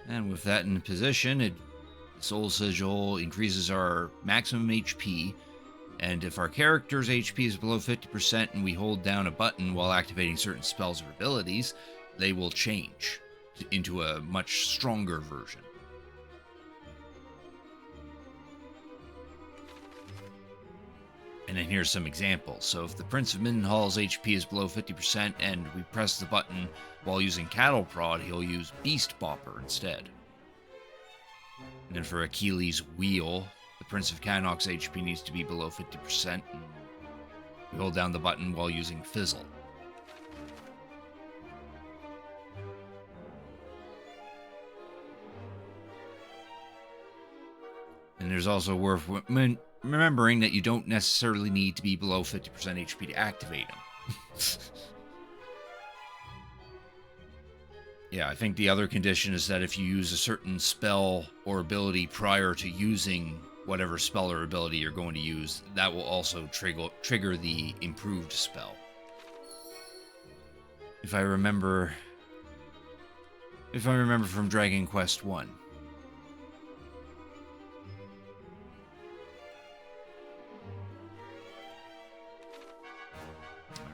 And with that in position, the Soul Sigil increases our maximum HP. And if our character's HP is below 50% and we hold down a button while activating certain spells or abilities, they will change into a much stronger version. And then here's some examples. So if the Prince of Mindenhall's HP is below 50% and we press the button while using Cattle Prod, he'll use Beast Bopper instead. And then for Achilles' Wheel, the Prince of Cannock's HP needs to be below 50%, and we hold down the button while using Fizzle. And there's also worth remembering that you don't necessarily need to be below 50% HP to activate them. Yeah, I think the other condition is that if you use a certain spell or ability prior to using whatever spell or ability you're going to use, that will also trigger the improved spell. If I remember from Dragon Quest 1.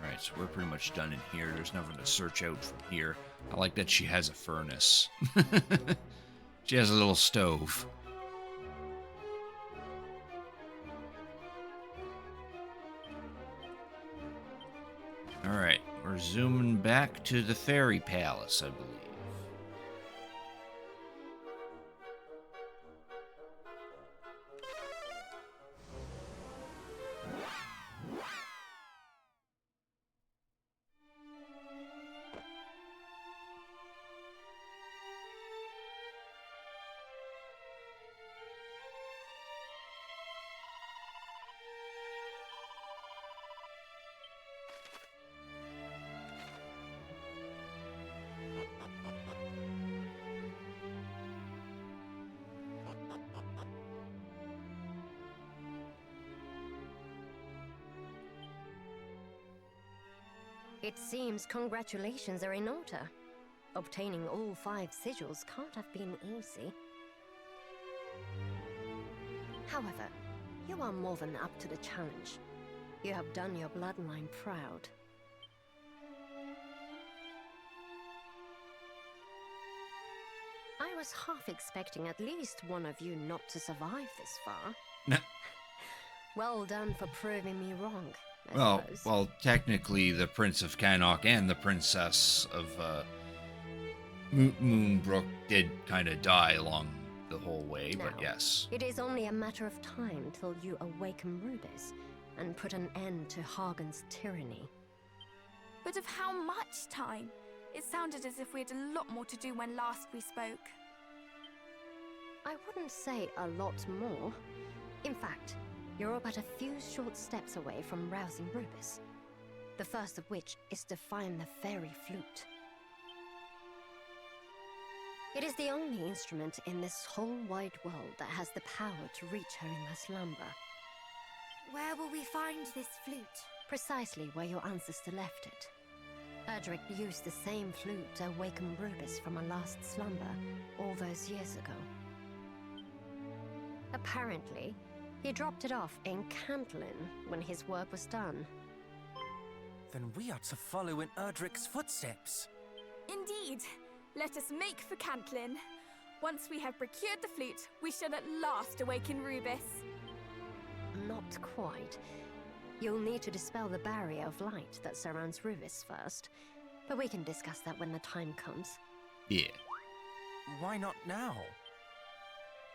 Alright, so we're pretty much done in here. There's nothing to search out from here. I like that she has a furnace. She has a little stove. Alright, we're zooming back to the fairy palace, I believe. It seems congratulations are in order. Obtaining all 5 sigils can't have been easy. However, you are more than up to the challenge. You have done your bloodline proud. I was half expecting at least one of you not to survive this far. No. Well done for proving me wrong, I suppose. Well, technically the Prince of Cannock and the Princess of Moonbrook did kind of die along the whole way, but Now, yes. It is only a matter of time till you awaken Rubis and put an end to Hagen's tyranny. But of how much time? It sounded as if we had a lot more to do when last we spoke. I wouldn't say a lot more. In fact, you're but a few short steps away from rousing Rubis. The first of which is to find the fairy flute. It is the only instrument in this whole wide world that has the power to reach her in her slumber. Where will we find this flute? Precisely where your ancestor left it. Erdrick used the same flute to awaken Rubis from her last slumber all those years ago. Apparently, he dropped it off in Cantlin when his work was done. Then we are to follow in Erdrick's footsteps. Indeed. Let us make for Cantlin. Once we have procured the flute, we shall at last awaken Rubis. Not quite. You'll need to dispel the barrier of light that surrounds Rubis first. But we can discuss that when the time comes. Yeah. Why not now?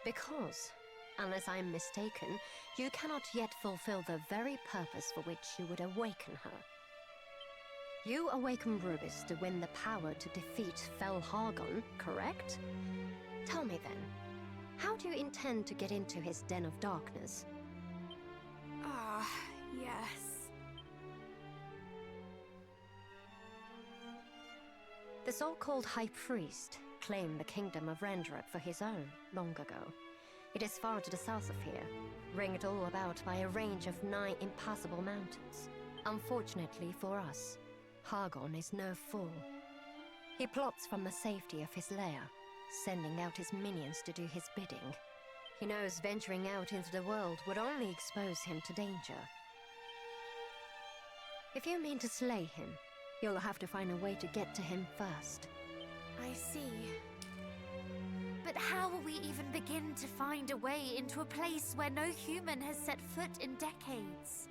Because, unless I'm mistaken, you cannot yet fulfill the very purpose for which you would awaken her. You awaken Rubis to win the power to defeat Fel Hargon, correct? Tell me then, how do you intend to get into his den of darkness? Ah, yes. The so-called High Priest claimed the kingdom of Rendrep for his own long ago. It is far to the south of here, ringed all about by a range of 9 impassable mountains. Unfortunately for us, Hargon is no fool. He plots from the safety of his lair, sending out his minions to do his bidding. He knows venturing out into the world would only expose him to danger. If you mean to slay him, you'll have to find a way to get to him first. I see. But how will we even begin to find a way into a place where no human has set foot in decades?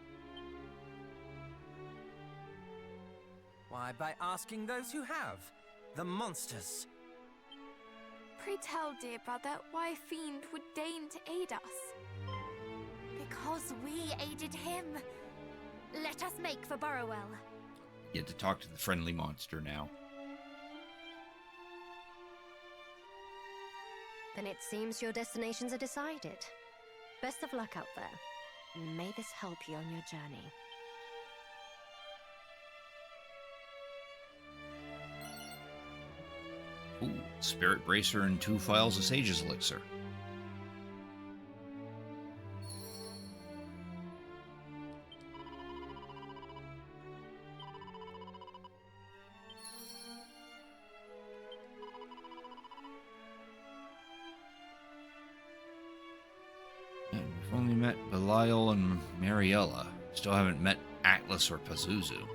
Why, by asking those who have. The monsters. Pray tell, dear brother, why a fiend would deign to aid us. Because we aided him. Let us make for Burrowell. You get to talk to the friendly monster now. Then it seems your destinations are decided. Best of luck out there. May this help you on your journey. Ooh, Spirit Bracer and 2 vials of Sage's Elixir. And we've only met Belial and Mariella. Still haven't met Atlas or Pazuzu.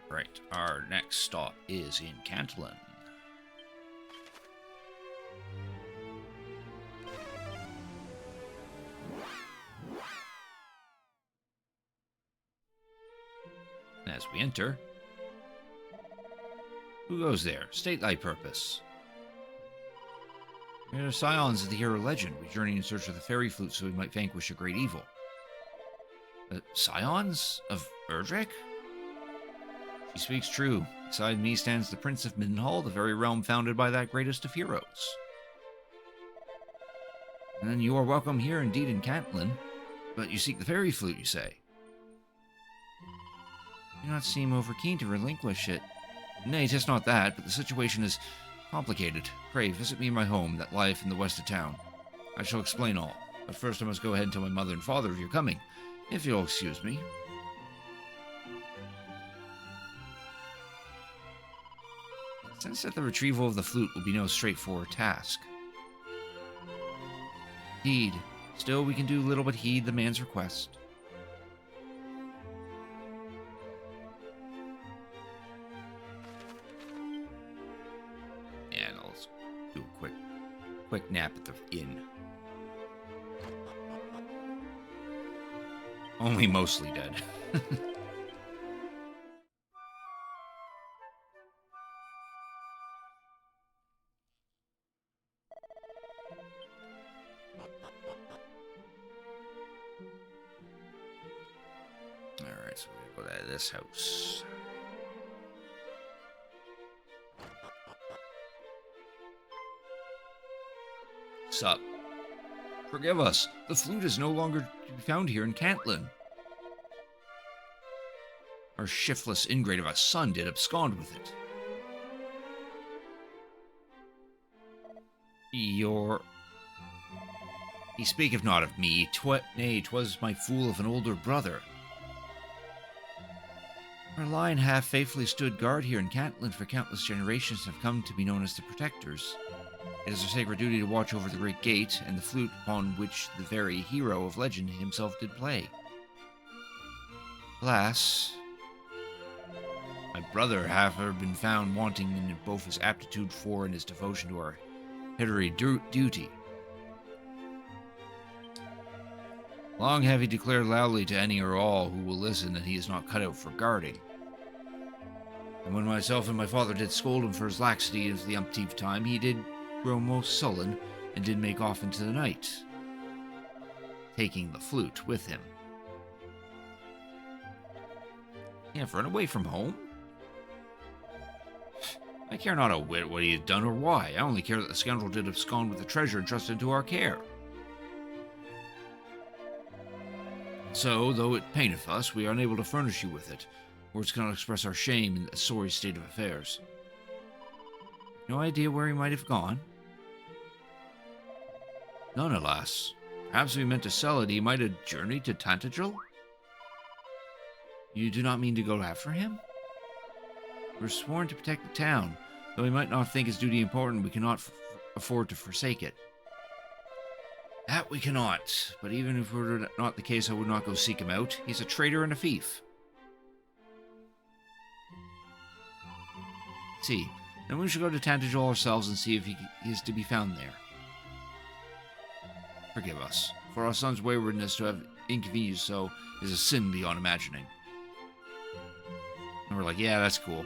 Right, our next stop is in Cantlin. As we enter, who goes there? State thy purpose. We are scions of the hero legend. We journey in search of the fairy flute so we might vanquish a great evil. Scions of Erdrick? She speaks true. Beside me stands the Prince of Middenhall, the very realm founded by that greatest of heroes. And then you are welcome here indeed in Cantlin, but you seek the fairy flute, you say? You do not seem over keen to relinquish it. Nay, 'tis not that, but the situation is complicated. Pray, visit me in my home that lieth in the west of town. I shall explain all, but first I must go ahead and tell my mother and father of your coming, if you'll excuse me. Since that the retrieval of the flute will be no straightforward task. Indeed, still we can do little but heed the man's request. And I'll do a quick nap at the inn. Only mostly dead. Alright, so we go to this house. Sup? Forgive us. The flute is no longer to be found here in Cantlin. Our shiftless ingrate of a son did abscond with it. He speaketh not of me, nay, 'twas my fool of an older brother. Our line have faithfully stood guard here in Cantlin for countless generations and have come to be known as the Protectors. It is our sacred duty to watch over the great gate and the flute upon which the very hero of legend himself did play. Alas, my brother hath been found wanting in both his aptitude for and his devotion to our hereditary duty. Long have he declared loudly to any or all who will listen that he is not cut out for guarding. And when myself and my father did scold him for his laxity of the umpteenth time, he did grow most sullen and did make off into the night, taking the flute with him. He have run away from home? I care not a whit what he had done or why. I only care that the scoundrel did abscond with the treasure entrusted into our care. So, though it paineth us, we are unable to furnish you with it. Words cannot express our shame in the sorry state of affairs. No idea where he might have gone? None, alas. Perhaps we meant to sell it. He might have journeyed to Tantagel? You do not mean to go after him? We're sworn to protect the town. Though he might not think his duty important, we cannot afford to forsake it. That we cannot, but even if it were not the case, I would not go seek him out. He's a traitor and a thief. See, then we should go to Tantagel ourselves and see if he is to be found there. Forgive us, for our son's waywardness to have inconvenienced so is a sin beyond imagining. And we're like, yeah, that's cool.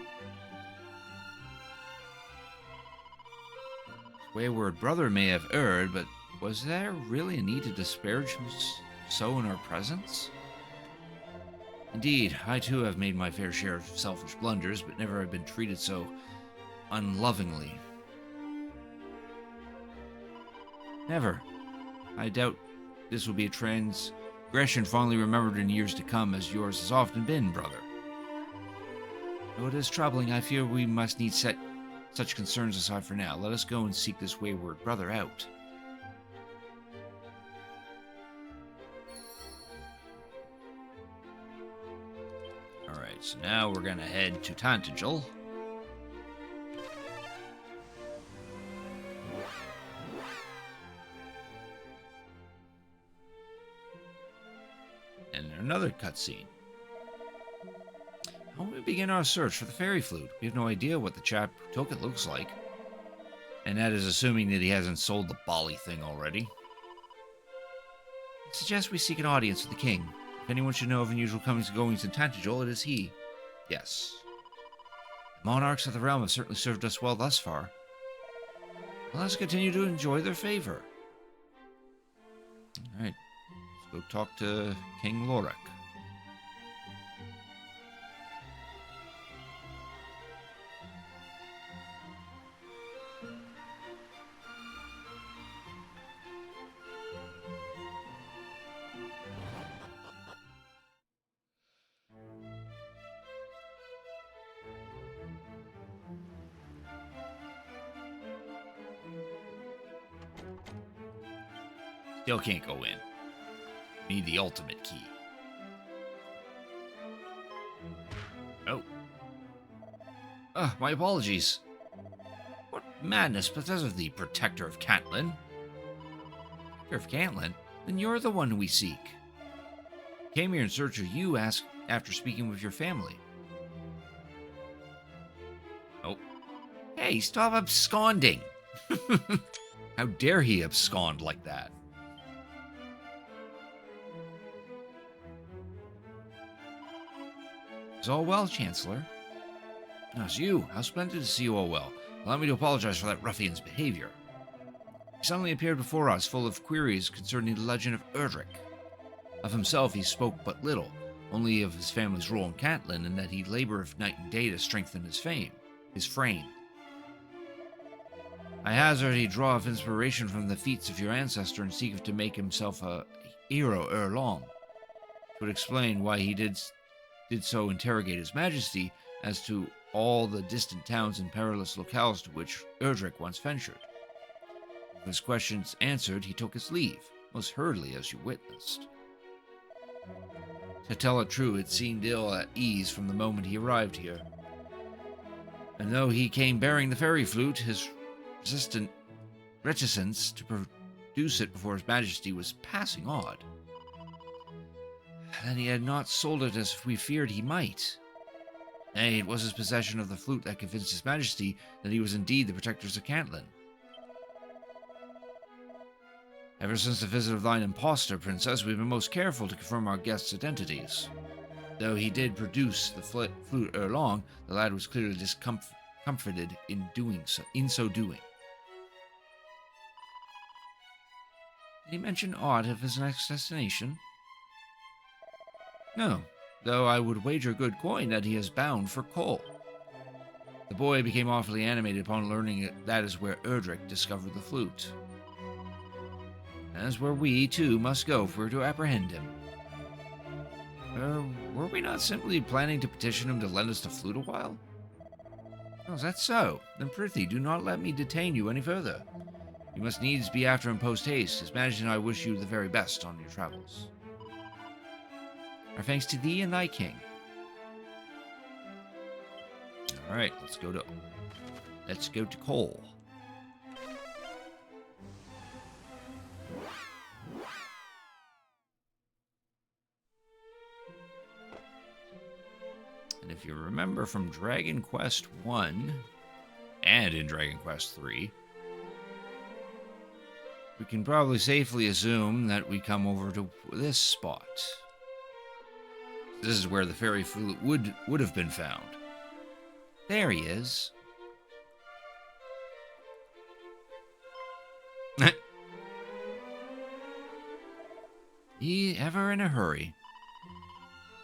Wayward brother may have erred, but was there really a need to disparage him so in our presence? Indeed, I too have made my fair share of selfish blunders, but never have been treated so unlovingly. Never. I doubt this will be a transgression fondly remembered in years to come, as yours has often been, brother. Though it is troubling, I fear we must need set such concerns aside for now. Let us go and seek this wayward brother out. Alright, so now we're gonna head to Tantagel. And another cutscene. How will we begin our search for the fairy flute? We have no idea what the chap who took it looks like. And that is assuming that he hasn't sold the bally thing already. I suggest we seek an audience with the king. If anyone should know of unusual comings and goings in Tantagel, it is he. Yes. The monarchs of the realm have certainly served us well thus far. Well, let's continue to enjoy their favor. Alright. Let's go talk to King Lorik. Still can't go in. Need the ultimate key. Oh. My apologies. What madness, Bethesda, the protector of Catelyn? Protector of Catelyn? Then you're the one we seek. Came here in search of you after speaking with your family. Oh. Hey, stop absconding! How dare he abscond like that? Is all well, Chancellor? No, it's you. How splendid to see you all well. Allow me to apologize for that ruffian's behavior. He suddenly appeared before us, full of queries concerning the legend of Erdrick. Of himself he spoke but little, only of his family's role in Catelyn, and that he labored night and day to strengthen his frame. I hazard he draw of inspiration from the feats of your ancestor and seeketh to make himself a hero ere long. It would explain why he did so interrogate his majesty as to all the distant towns and perilous locales to which Erdrick once ventured. With his questions answered, he took his leave, most hurriedly as you witnessed. To tell it true, it seemed ill at ease from the moment he arrived here. And though he came bearing the fairy flute, his reticence to produce it before his majesty was passing odd. And he had not sold it as we feared he might. Nay, it was his possession of the flute that convinced his majesty that he was indeed the protectors of Catelyn. Ever since the visit of thine impostor, princess, we've been most careful to confirm our guests' identities. Though he did produce the flute ere long, the lad was clearly discomfited in so doing. Did he mention aught of his next destination? No, though I would wager good coin that he is bound for Cole. The boy became awfully animated upon learning that is where Erdrick discovered the flute. As where we, too, must go if we're to apprehend him. Were we not simply planning to petition him to lend us the flute a while? Oh, is that so? Then prithee, do not let me detain you any further. You must needs be after him post-haste. His Majesty and I wish you the very best on your travels. Our thanks to thee and thy king. Alright, let's go to Cole. And if you remember from Dragon Quest 1 and in Dragon Quest 3, we can probably safely assume that we come over to this spot. This is where the fairy flute would have been found. There he is. He ever in a hurry?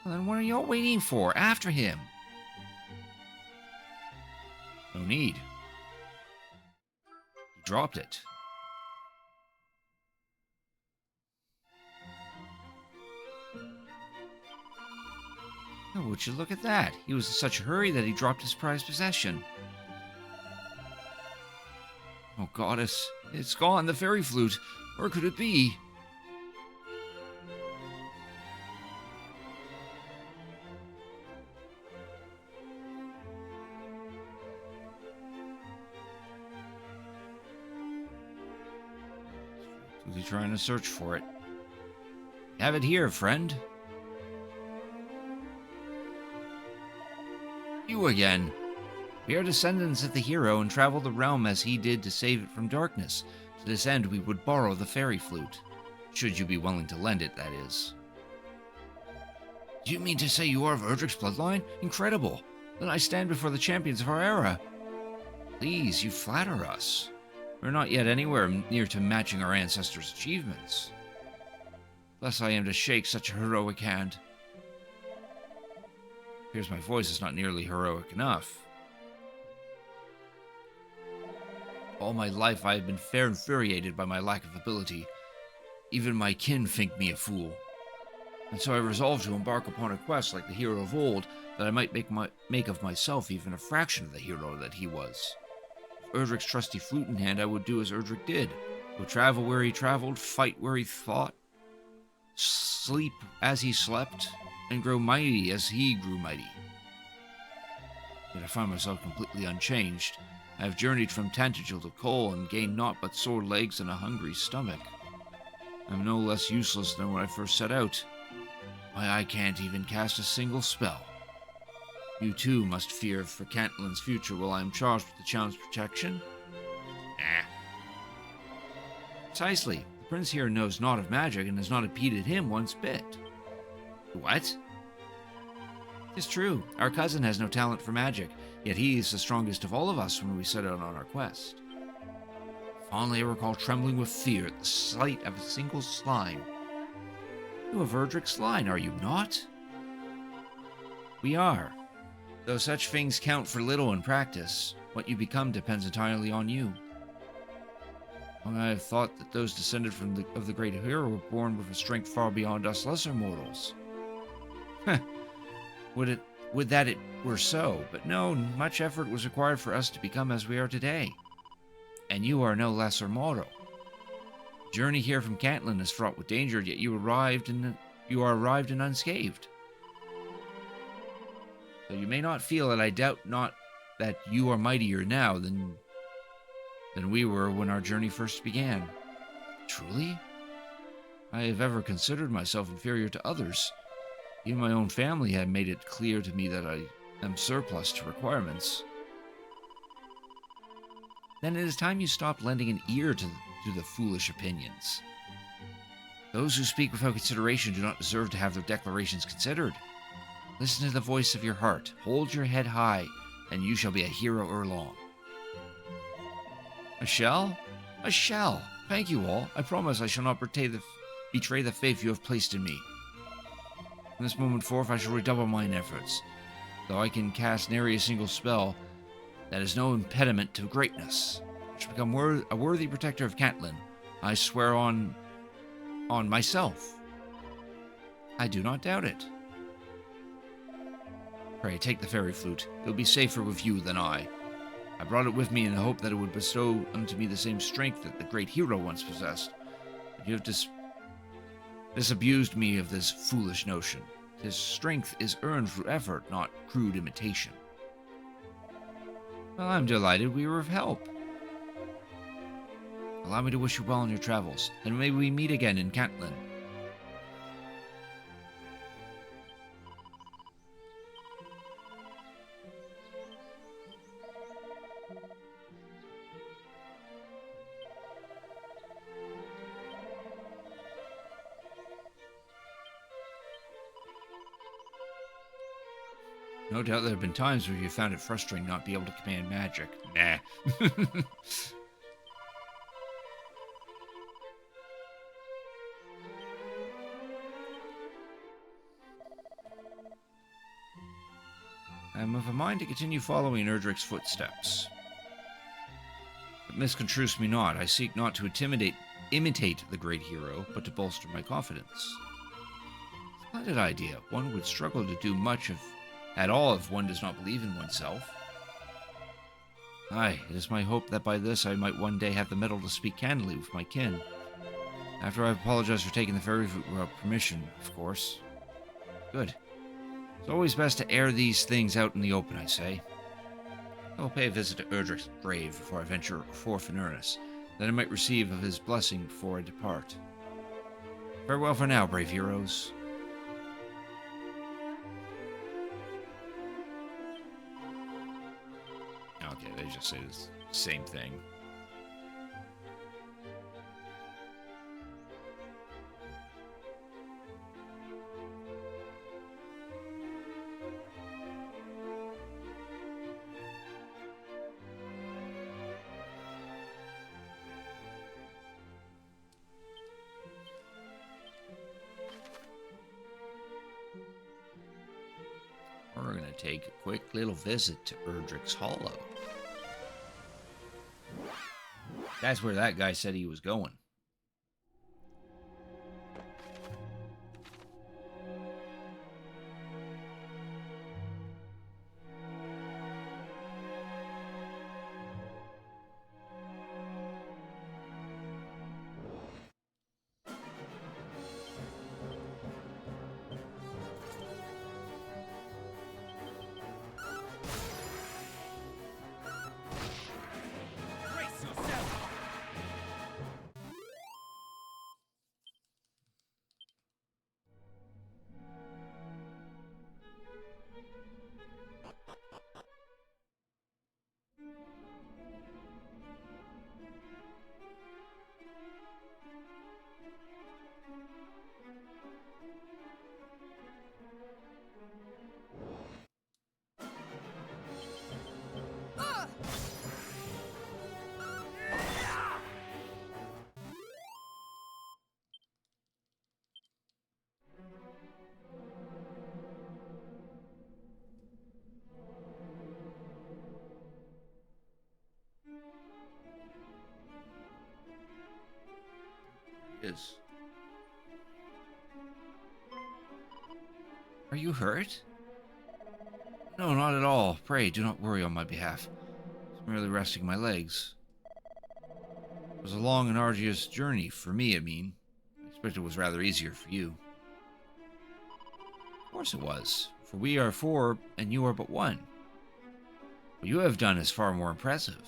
Well, then what are y'all waiting for? After him. No need. He dropped it. Oh, would you look at that? He was in such a hurry that he dropped his prized possession. Oh, goddess. It's gone, the fairy flute. Where could it be? Was he trying to search for it? Have it here, friend. You again. We are descendants of the hero and travel the realm as he did to save it from darkness. To this end, we would borrow the fairy flute. Should you be willing to lend it, that is. Do you mean to say you are of Erdrick's bloodline? Incredible. Then I stand before the champions of our era. Please, you flatter us. We're not yet anywhere near to matching our ancestors' achievements. Thus I am to shake such a heroic hand. Appears my voice is not nearly heroic enough. All my life I have been fair infuriated by my lack of ability. Even my kin think me a fool. And so I resolved to embark upon a quest like the hero of old, that I might make of myself even a fraction of the hero that he was. With Erdrick's trusty flute in hand, I would do as Erdrick did. Go travel where he traveled, fight where he fought, sleep as he slept, and grow mighty as he grew mighty. Yet I find myself completely unchanged. I have journeyed from Tantagel to Cole and gained naught but sore legs and a hungry stomach. I am no less useless than when I first set out. Why, I can't even cast a single spell. You too must fear for Cantlin's future while I am charged with the challenge protection? Nah. Precisely. The prince here knows naught of magic and has not impeded him one bit. What? It's true. Our cousin has no talent for magic, yet he is the strongest of all of us when we set out on our quest. Fondly I recall trembling with fear at the sight of a single slime. You are Erdric's line, are you not? We are. Though such things count for little in practice, what you become depends entirely on you. Long I have thought that those descended from the great hero were born with a strength far beyond us lesser mortals. Heh. Would that it were so, but no, much effort was required for us to become as we are today. And you are no lesser mortal. The journey here from Cantlin is fraught with danger, yet you are arrived and unscathed. So you may not feel it, I doubt not that you are mightier now than we were when our journey first began. Truly? I have ever considered myself inferior to others. Even my own family had made it clear to me that I am surplus to requirements. Then it is time you stopped lending an ear to the foolish opinions. Those who speak without consideration do not deserve to have their declarations considered. Listen to the voice of your heart, hold your head high, and you shall be a hero ere long. I shall? I shall. Thank you all. I promise I shall not betray the faith you have placed in me. From this moment forth I shall redouble mine efforts. Though I can cast nary a single spell, that is no impediment to greatness. I shall become a worthy protector of Cantlin. I swear on myself. I do not doubt it. Pray, take the fairy flute. It will be safer with you than I. I brought it with me in the hope that it would bestow unto me the same strength that the great hero once possessed. But you have disabused me of this foolish notion. His strength is earned through effort, not crude imitation. Well, I'm delighted we were of help. Allow me to wish you well on your travels, and may we meet again in Cantlin. No doubt there have been times where you found it frustrating not being able to command magic. Nah. I am of a mind to continue following Erdric's footsteps. But misconstrue me not, I seek not to imitate the great hero, but to bolster my confidence. Splendid idea. One would struggle to do much at all if one does not believe in oneself. Aye, it is my hope that by this I might one day have the mettle to speak candidly with my kin. After I apologize for taking the fairy flute without permission, of course. Good. It's always best to air these things out in the open, I say. I will pay a visit to Erdric's grave before I venture forth in earnest, that I might receive of his blessing before I depart. Farewell for now, brave heroes. Okay, they just say the same thing. We're going to take a quick little visit to Erdric's Hollow. That's where that guy said he was going. clutches. Are you hurt? No, not at all. Pray, do not worry on my behalf. It's merely resting my legs. It was a long and arduous journey, for me, I mean. I expect it was rather easier for you. Of course it was, for we are 4 and you are but 1. What you have done is far more impressive.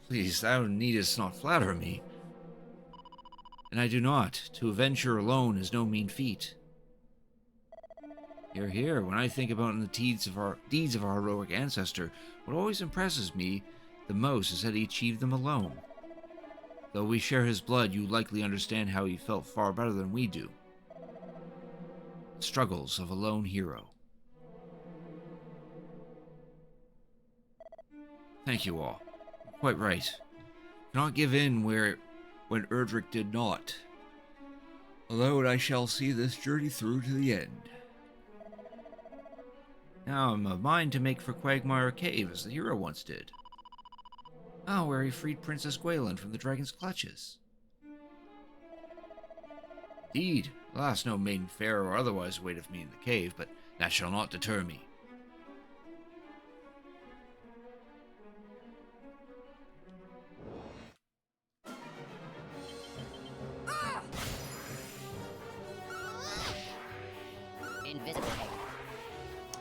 Please, thou needest not flatter me. And I do not. To adventure alone is no mean feat. Hear, hear. When I think about the deeds of our heroic ancestor, what always impresses me the most is that he achieved them alone. Though we share his blood, you likely understand how he felt far better than we do. The struggles of a lone hero. Thank you all. You're quite right. Cannot give in when Erdrick did not. Alone I shall see this journey through to the end. Now I'm of mind to make for Quagmire Cave, as the hero once did. Ah, where he freed Princess Gwaelin from the dragon's clutches. Indeed, alas, no maiden fair or otherwise waiteth me in the cave, but that shall not deter me. Invisible egg.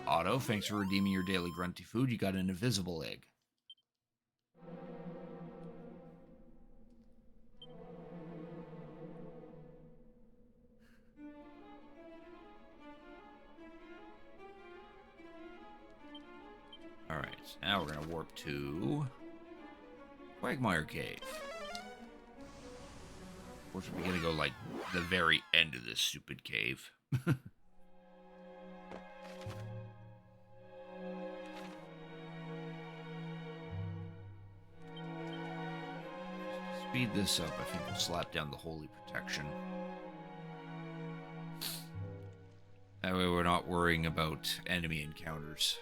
Otto, thanks for redeeming your daily grunty food. You got an invisible egg. Alright, now we're gonna warp to Quagmire Cave. Of course, we're gonna go like the very end of this stupid cave. Speed this up, I think we'll slap down the holy protection. That way we're not worrying about enemy encounters.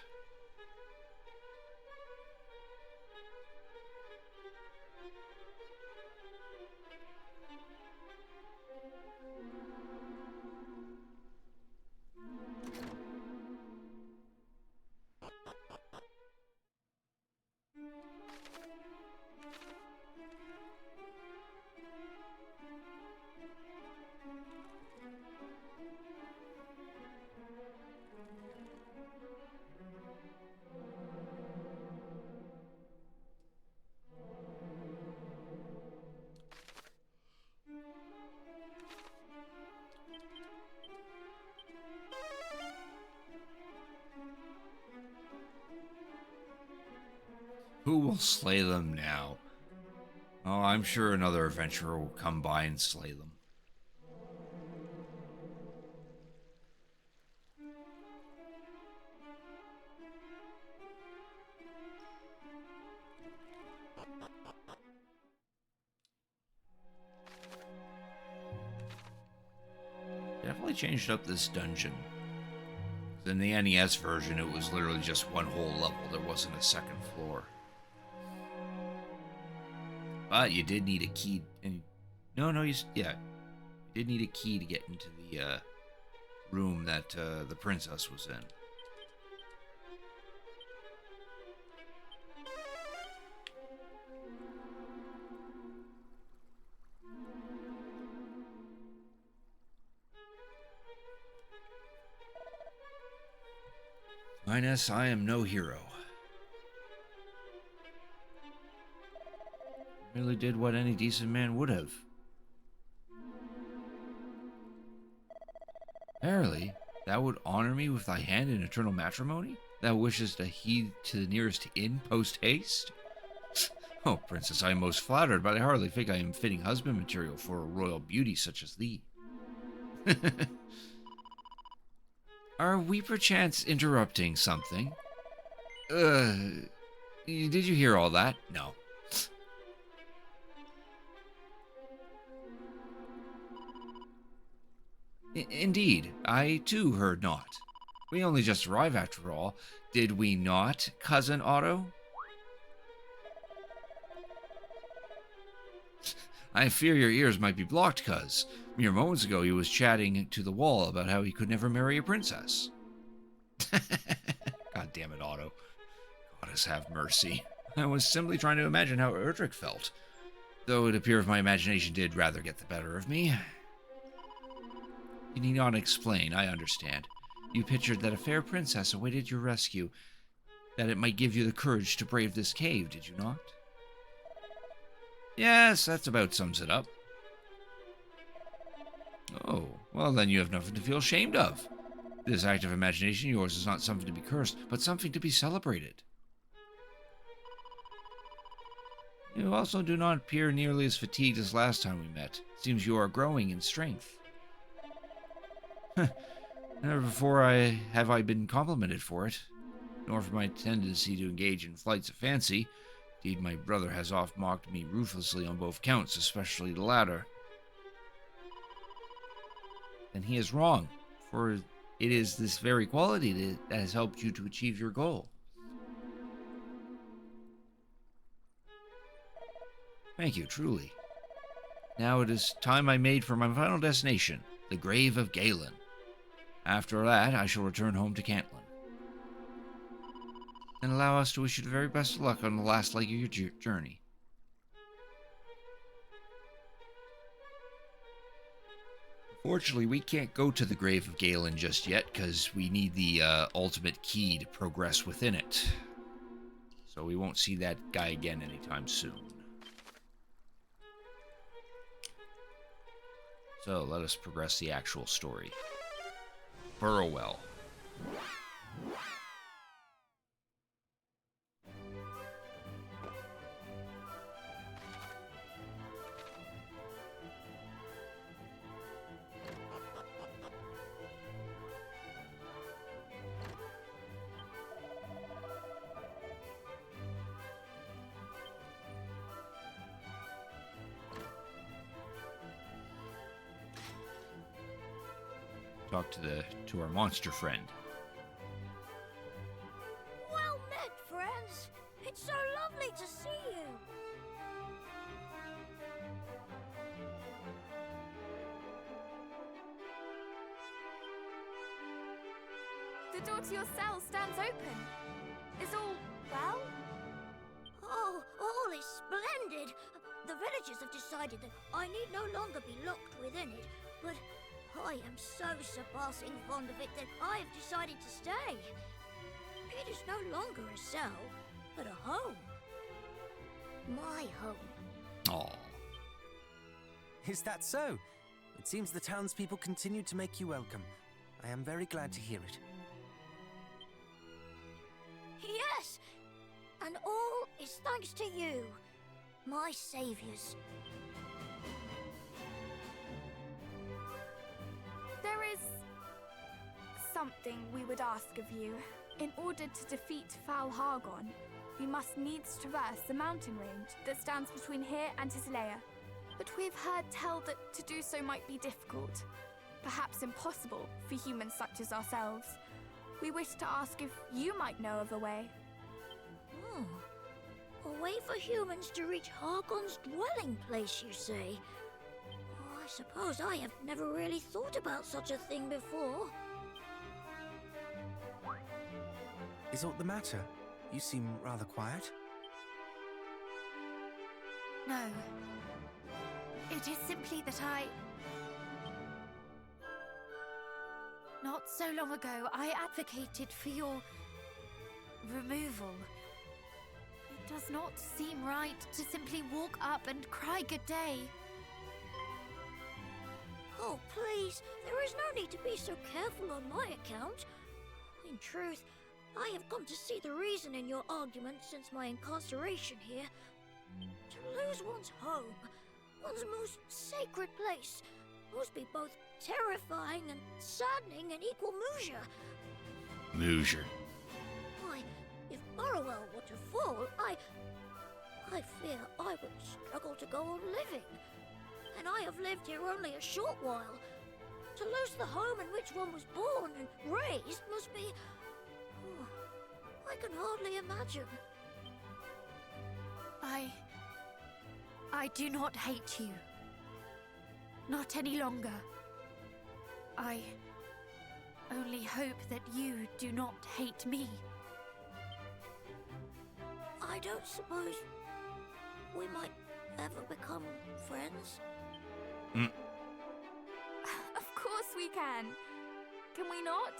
Who will slay them now? Oh, I'm sure another adventurer will come by and slay them. Definitely changed up this dungeon. In the NES version, it was literally just one whole level. There wasn't a second floor. But you did need a key. And you did need a key to get into the room that the princess was in. Minus, I am no hero. Merely did what any decent man would have. Verily, thou would honor me with thy hand in eternal matrimony? Thou wishest to heed to the nearest inn post-haste? Oh, princess, I am most flattered, but I hardly think I am fitting husband material for a royal beauty such as thee. Are we perchance interrupting something? Did you hear all that? No. Indeed, I too heard not. We only just arrived after all. Did we not, Cousin Otto? I fear your ears might be blocked, cuz. Mere moments ago he was chatting to the wall about how he could never marry a princess. God damn it, Otto. Goddess have mercy. I was simply trying to imagine how Erdrick felt. Though it appears my imagination did rather get the better of me. You need not explain, I understand. You pictured that a fair princess awaited your rescue, that it might give you the courage to brave this cave, did you not? Yes, that's about sums it up. Oh, well then you have nothing to feel ashamed of. This act of imagination of yours is not something to be cursed, but something to be celebrated. You also do not appear nearly as fatigued as last time we met. Seems you are growing in strength. Never before have I been complimented for it, nor for my tendency to engage in flights of fancy. Indeed, my brother has oft mocked me ruthlessly on both counts, especially the latter. Then he is wrong, for it is this very quality that has helped you to achieve your goal. Thank you, truly. Now it is time I made for my final destination, the grave of Galen. After that, I shall return home to Cantlin. And allow us to wish you the very best of luck on the last leg of your journey. Fortunately, we can't go to the grave of Galen just yet, because we need the ultimate key to progress within it. So we won't see that guy again anytime soon. So let us progress the actual story. Burrowell. Talk to our monster friend. Well met, friends. It's so lovely to see you. The door to your cell stands open. Is all well? Oh, all is splendid. The villagers have decided that I need no longer be locked within it, but I am so surpassing fond of it that I have decided to stay. It is no longer a cell, but a home. My home. Aww. Is that so? It seems the townspeople continue to make you welcome. I am very glad to hear it. Yes, and all is thanks to you, my saviors. There is something we would ask of you. In order to defeat Foul Hargon, we must needs traverse the mountain range that stands between here and Tislea. But we've heard tell that to do so might be difficult, perhaps impossible for humans such as ourselves. We wish to ask if you might know of a way. A way for humans to reach Hargon's dwelling place, you say? Oh, I suppose I have never really thought about such a thing before. Is aught the matter? You seem rather quiet. No. It is simply that Not so long ago, I advocated for your removal. It does not seem right to simply walk up and cry good day. Oh, please, there is no need to be so careful on my account. In truth, I have come to see the reason in your argument since my incarceration here. To lose one's home, one's most sacred place, must be both terrifying and saddening in equal measure. Measure. Why, if Burrowell were to fall, I fear I would struggle to go on living. And I have lived here only a short while. To lose the home in which one was born and raised must be... Oh, I can hardly imagine. I do not hate you. Not any longer. I only hope that you do not hate me. I don't suppose we might ever become friends. Of course we can. Can we not?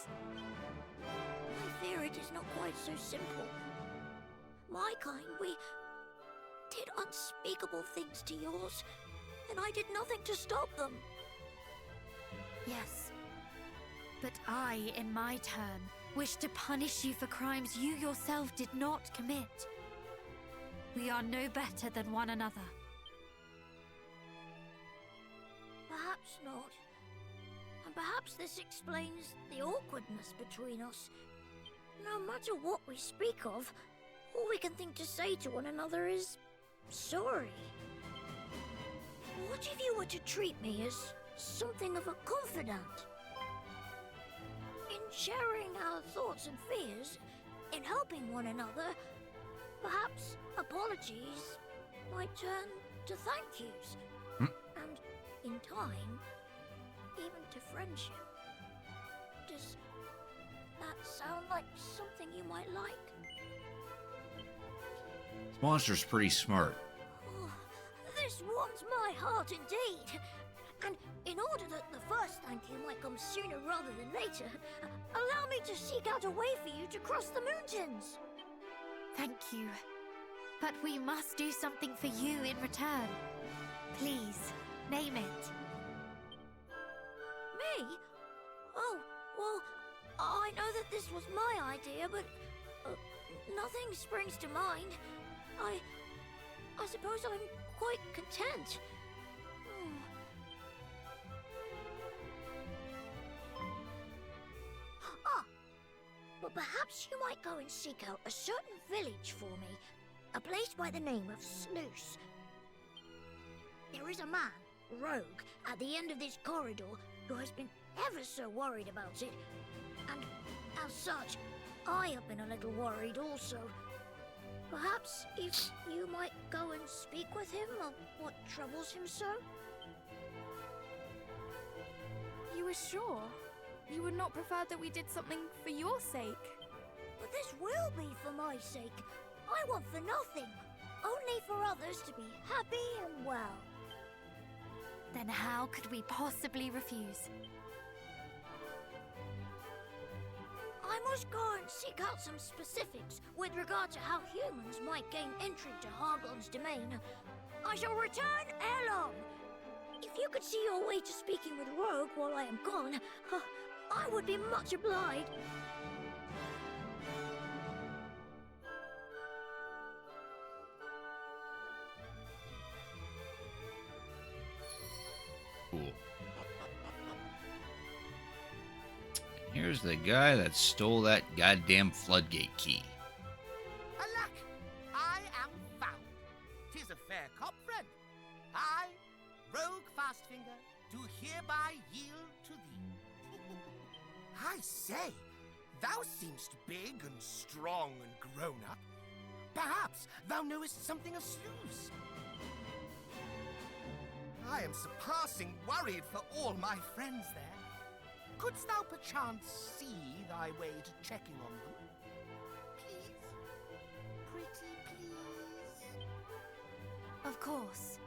I fear it is not quite so simple. My kind, we did unspeakable things to yours, and I did nothing to stop them. Yes. But I, in my turn, wish to punish you for crimes you yourself did not commit. We are no better than one another. Perhaps not. And perhaps this explains the awkwardness between us. No matter what we speak of, all we can think to say to one another is sorry. What if you were to treat me as something of a confidant? In sharing our thoughts and fears, in helping one another, perhaps apologies might turn to thank yous. And in time, even to friendship. Does that sound like something you might like? This monster's pretty smart. Oh, this warms my heart indeed. And in order that the first thank you might come sooner rather than later, allow me to seek out a way for you to cross the mountains. Thank you. But we must do something for you in return. Please, name it. Me? Oh, well, I know that this was my idea, but nothing springs to mind. I suppose I'm quite content. But perhaps you might go and seek out a certain village for me, a place by the name of Sluice. There is a man, Rogue, at the end of this corridor who has been ever so worried about it, and as such, I have been a little worried also. Perhaps if you might go and speak with him of what troubles him so? You were sure? You would not prefer that we did something for your sake? But this will be for my sake. I want for nothing, only for others to be happy and well. Then how could we possibly refuse? I must go and seek out some specifics with regard to how humans might gain entry to Hargon's domain. I shall return ere long. If you could see your way to speaking with Rogue while I am gone, I would be much obliged. Cool. Here's the guy that stole that goddamn floodgate key. Alack, I am found. 'Tis a fair cop, friend. I, Rogue Fastfinger, do hereby yield to thee. I say, thou seemst big and strong and grown up. Perhaps thou knowest something of Sluice. I am surpassing worried for all my friends there. Couldst thou perchance see thy way to checking on them? Please? Pretty please? Of course.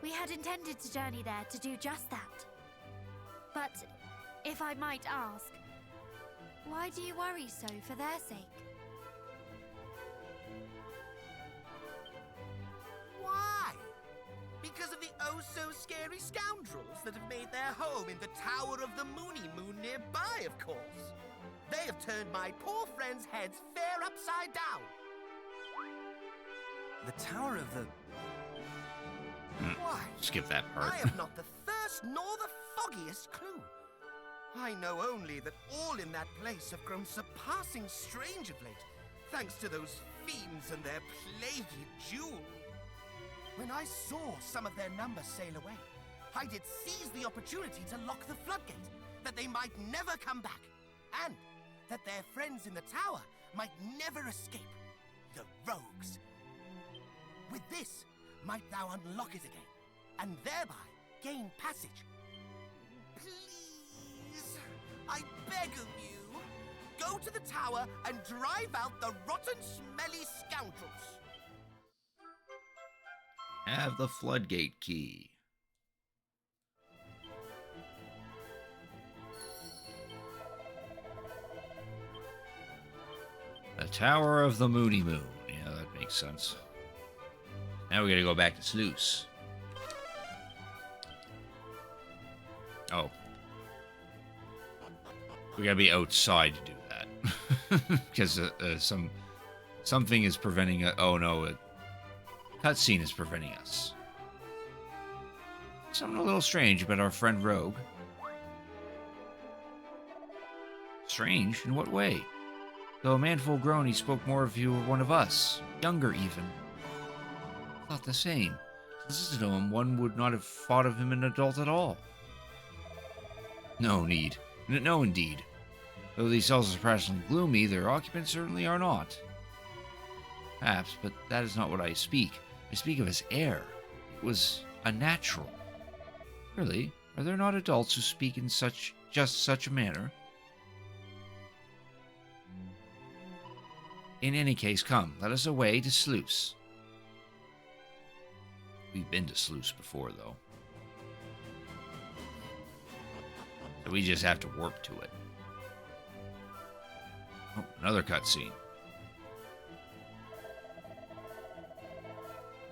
We had intended to journey there to do just that. But, if I might ask, why do you worry so for their sake? Why? Because of the oh-so-scary scoundrels that have made their home in the Tower of the Moony Moon nearby, of course. They have turned my poor friends' heads fair upside down. The Tower of the... Why? Skip that part. I have not the first nor the foggiest clue. I know only that all in that place have grown surpassing strange of late, thanks to those fiends and their plaguey jewel. When I saw some of their numbers sail away, I did seize the opportunity to lock the floodgate, that they might never come back, and that their friends in the tower might never escape. The rogues. With this, might thou unlock it again, and thereby gain passage. Please, I beg of you, go to the tower and drive out the rotten, smelly scoundrels. Have the floodgate key. The Tower of the Moony Moon. Yeah, that makes sense. Now we gotta go back to Sluice. Oh. We gotta be outside to do that. Because something is preventing us. Oh no, a cutscene is preventing us. Something a little strange about our friend Rogue. Strange? In what way? Though a man full grown, he spoke more if he were one of us. Younger, even. Thought the same. To listen to him, one would not have thought of him an adult at all. No need. No, indeed. Though these cells are surprisingly gloomy, their occupants certainly are not. Perhaps, but that is not what I speak. I speak of his air. It was unnatural. Really? Are there not adults who speak in just such a manner? In any case, come, let us away to Sluice. We've been to Sluice before, though. So we just have to warp to it. Oh, another cutscene.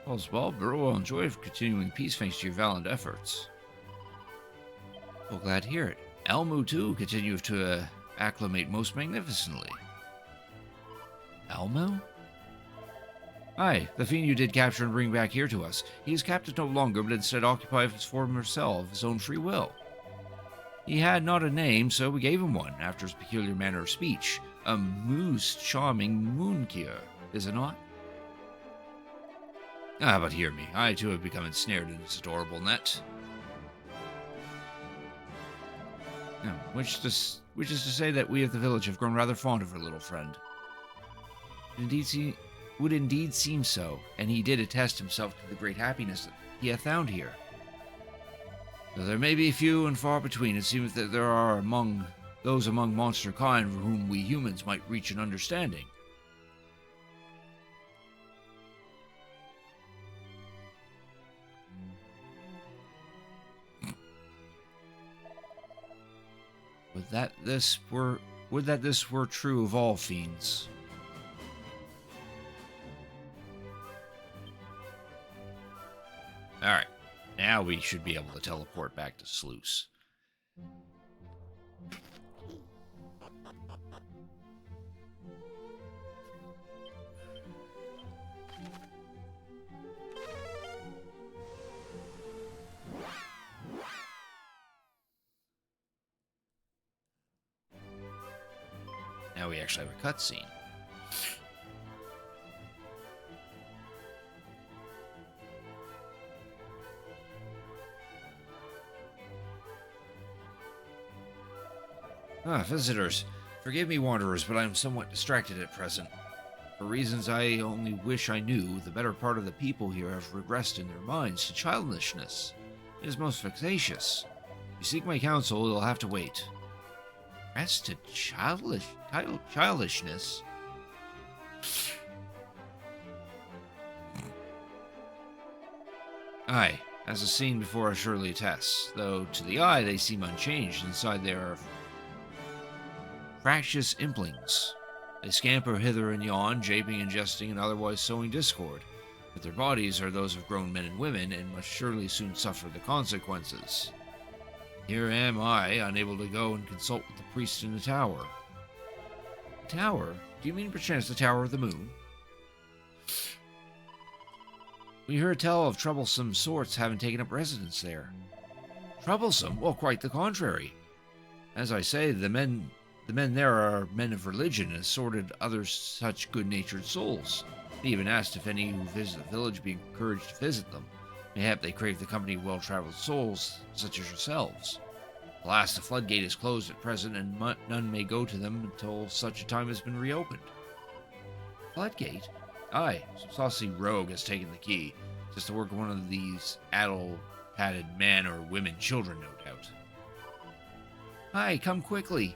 All's well, Burrow will enjoy continuing peace thanks to your valiant efforts. Well, glad to hear it. Elmu, too, continues to acclimate most magnificently. Elmo? Aye, the fiend you did capture and bring back here to us. He is captive no longer, but instead occupies his former self of his own free will. He had not a name, so we gave him one, after his peculiar manner of speech. A most charming moonkir, is it not? Ah, but hear me, I too have become ensnared in this adorable net. No, which is to say that we of the village have grown rather fond of our little friend. Would indeed seem so, and he did attest himself to the great happiness that he hath found here. Though there may be few and far between, it seems that there are among monster kind for whom we humans might reach an understanding. Would that this were true of all fiends. Alright, now we should be able to teleport back to Sluice. Now we actually have a cutscene. Visitors. Forgive me, wanderers, but I am somewhat distracted at present. For reasons I only wish I knew, the better part of the people here have regressed in their minds to childishness. It is most vexatious. If you seek my counsel, you'll have to wait. Regress to childishness? Aye, as the scene before us surely attests, though to the eye they seem unchanged. Inside they are fractious implings. They scamper hither and yon, japing and jesting and otherwise sowing discord, but their bodies are those of grown men and women, and must surely soon suffer the consequences. Here am I, unable to go and consult with the priest in the tower. The tower? Do you mean perchance the Tower of the Moon? We heard tell of troublesome sorts having taken up residence there. Troublesome? Well, quite the contrary. As I say, the men there are men of religion and assorted other such good-natured souls. They even asked if any who visit the village be encouraged to visit them. Mayhap they crave the company of well-traveled souls, such as yourselves. Alas, the floodgate is closed at present, and none may go to them until such a time has been reopened. Floodgate? Aye, some saucy rogue has taken the key. Just to work with one of these addle-padded men or women, children, no doubt. Hi, come quickly.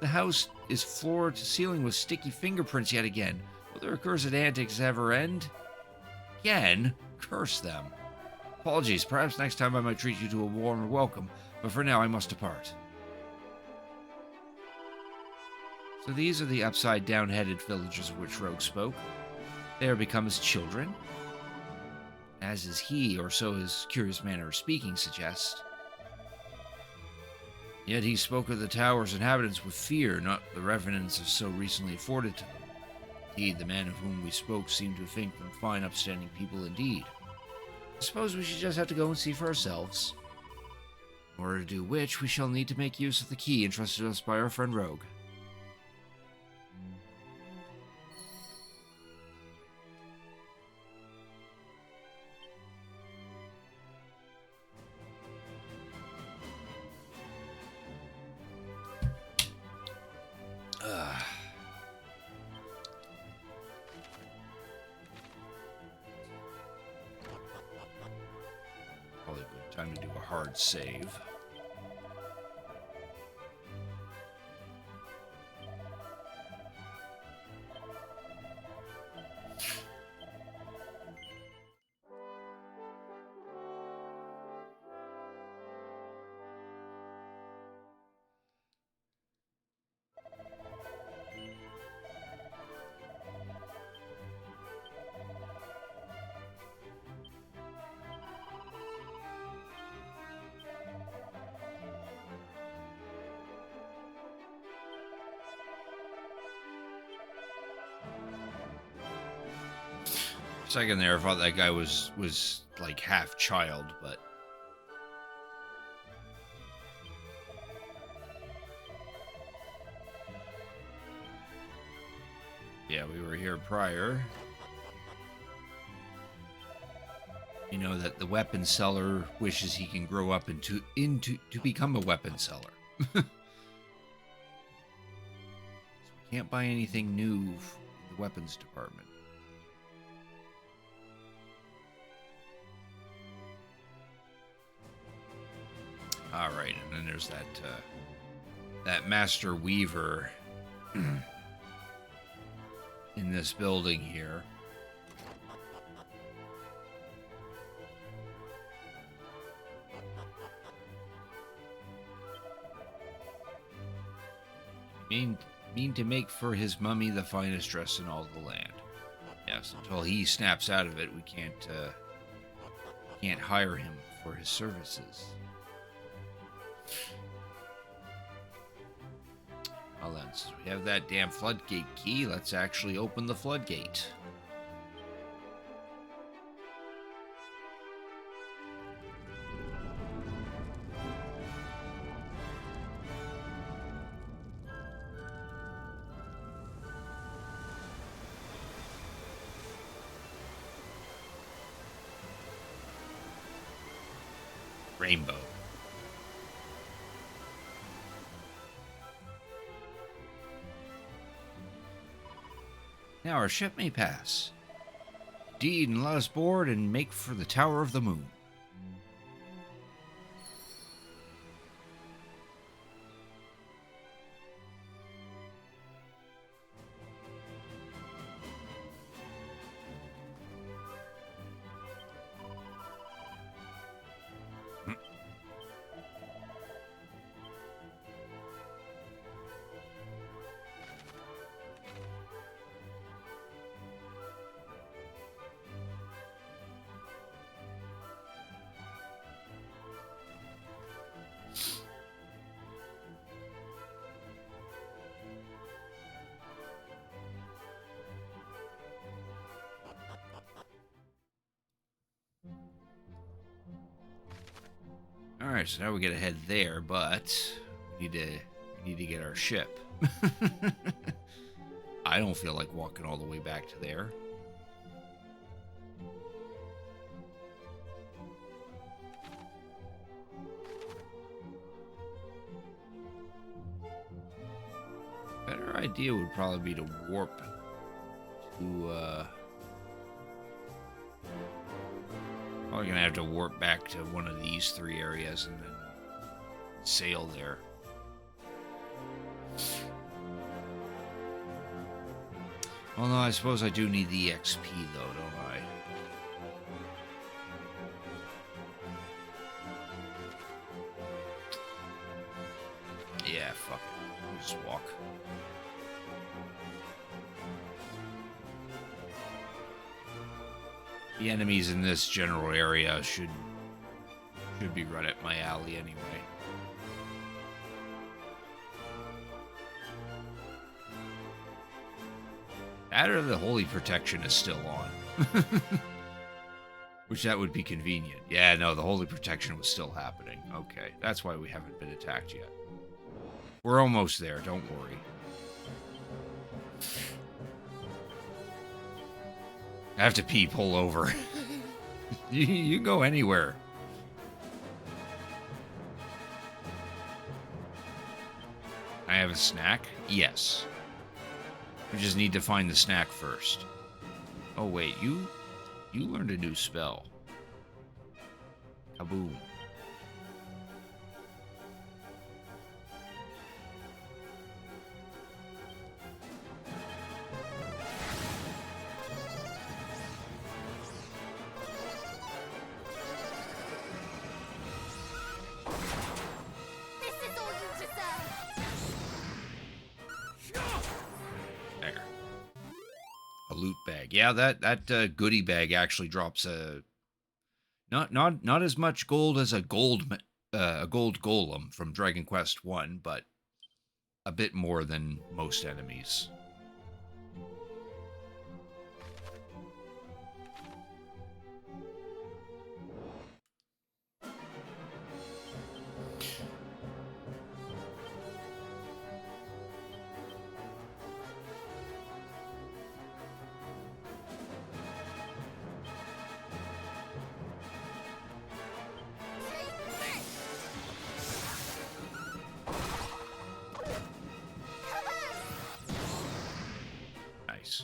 The house is floor to ceiling with sticky fingerprints yet again. Will their accursed antics ever end? Again? Curse them. Apologies, perhaps next time I might treat you to a warmer welcome, but for now I must depart. So these are the upside-down headed villagers of which Rogue spoke. They are become his children, as is he, or so his curious manner of speaking suggests. Yet he spoke of the tower's inhabitants with fear, not the reverence of so recently afforded to them. Indeed, the man of whom we spoke seemed to think them fine, upstanding people indeed. I suppose we should just have to go and see for ourselves. In order to do which, we shall need to make use of the key entrusted us by our friend Rogue. Probably a good time to do a hard save. For a second there, I thought that guy was like half child, but yeah, we were here prior. You know that the weapon seller wishes he can grow up to become a weapon seller. So we can't buy anything new in the weapons department. All right, and then there's that master weaver in this building here. Mean to make for his mummy the finest dress in all the land. Yes, until he snaps out of it, we can't hire him for his services. Well then, since we have that damn floodgate key, let's actually open the floodgate. Rainbow. Now our ship may pass. Indeed, and let us board and make for the Tower of the Moon. Alright, so now we get to head there, but we need to get our ship. I don't feel like walking all the way back to there. Better idea would probably be to warp to Probably gonna have to warp back to one of these 3 areas and then sail there. Well, no, I suppose I do need the XP, though, don't I? Yeah, fuck it. I'll just walk. The enemies in this general area should be right up my alley anyway. That or the holy protection is still on. Which that would be convenient. Yeah, no, the holy protection was still happening. Okay, that's why we haven't been attacked yet. We're almost there, don't worry. I have to pee, pull over. you go anywhere. I have a snack? Yes. We just need to find the snack first. Oh wait, you learned a new spell. Kaboom. This is all you deserve. There. A loot bag. Yeah, that goodie bag actually drops a not as much gold as a gold golem from Dragon Quest 1, but a bit more than most enemies. Nice.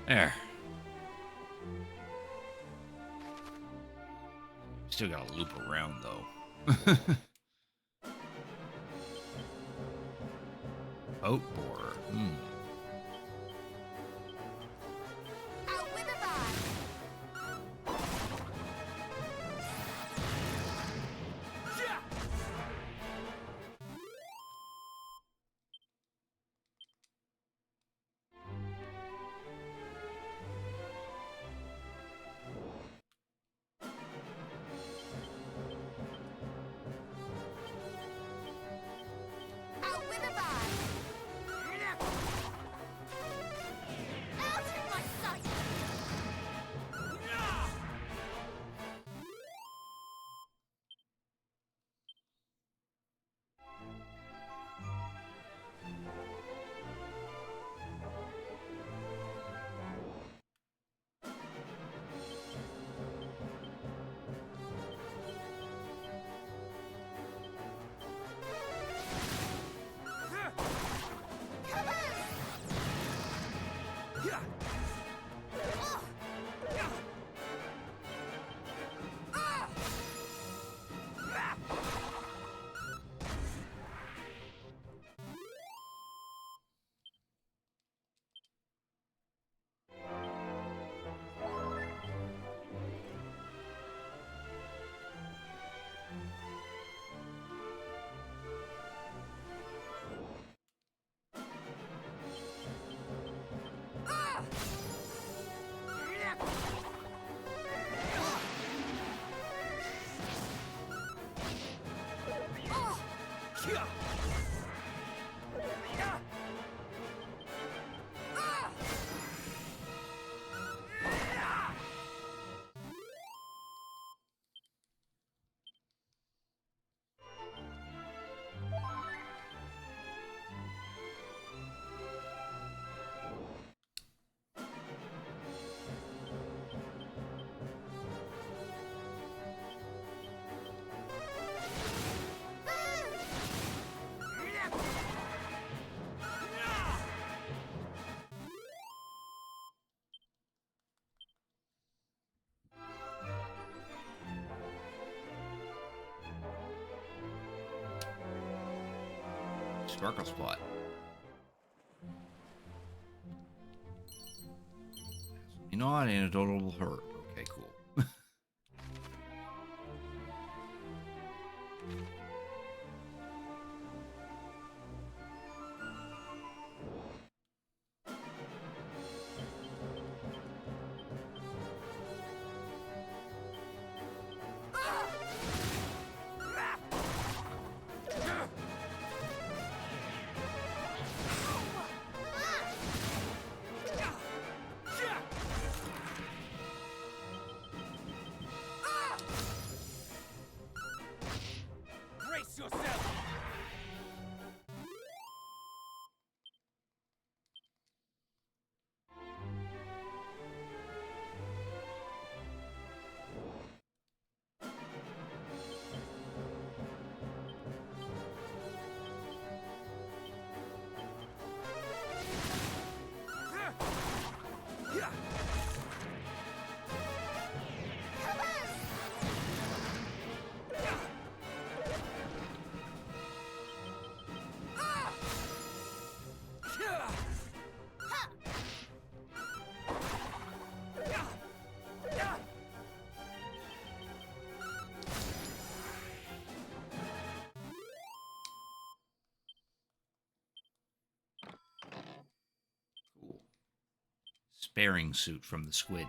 There. Still gotta loop around, though. Boat borer. Out with a bang. Out with a bang. Sparkle Spot. You're not an adorable herb. Okay, cool. Brace yourself! Cool. Sparing suit from the squid.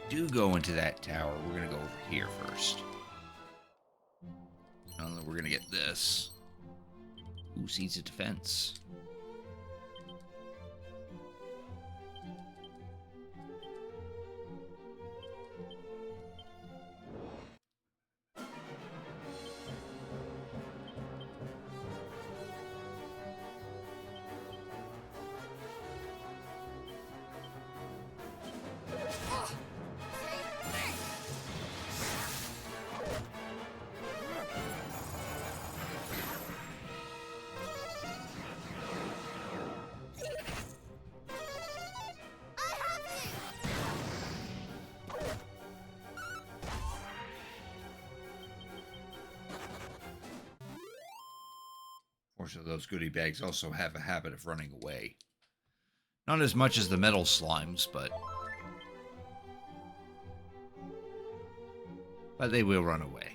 Do go into that tower. We're gonna go over here first. And then we're gonna get this. Ooh, Seeds of Defense. Unfortunately, those goodie bags also have a habit of running away. Not as much as the metal slimes, but they will run away.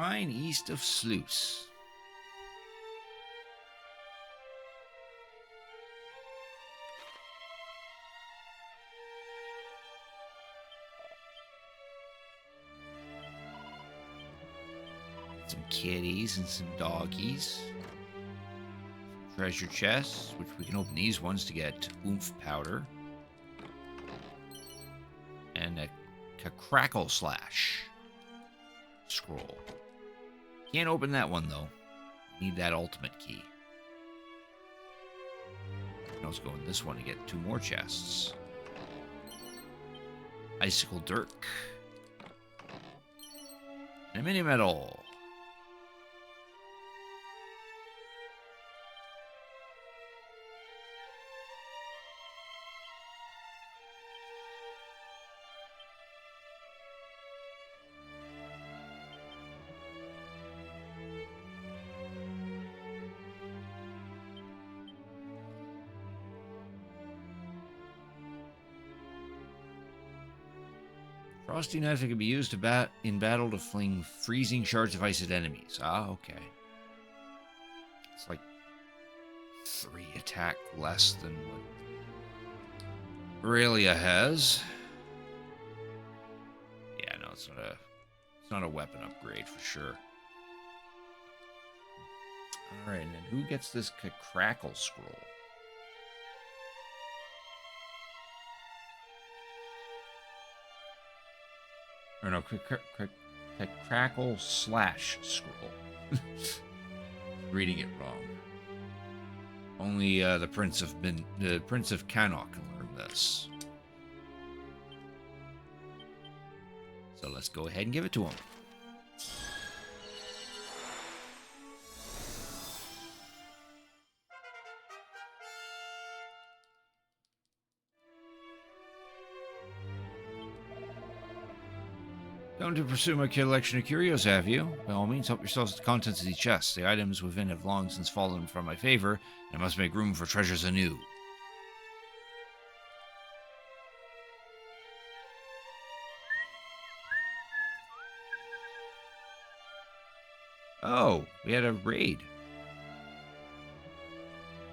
Shrine east of Sluice. Some kitties and some doggies. Treasure chests, which we can open these ones to get oomph powder. And a crackle slash scroll. Can't open that one though. Need that ultimate key. And also go in this one to get 2 more chests. Icicle Dirk. And a mini medal. Frosty knife that can be used in battle to fling freezing shards of ice at enemies. Ah, okay. It's like 3 attack less than what Aurelia has. Yeah, no, it's not a weapon upgrade for sure. All right, and then who gets this crackle scroll? Or no, crackle slash scroll. Reading it wrong. Only the Prince of Cannock can learn this. So let's go ahead and give it to him. Come to pursue my collection of curios, have you? By all means, help yourselves to the contents of these chests. The items within have long since fallen from my favor, and I must make room for treasures anew. Oh, we had a raid.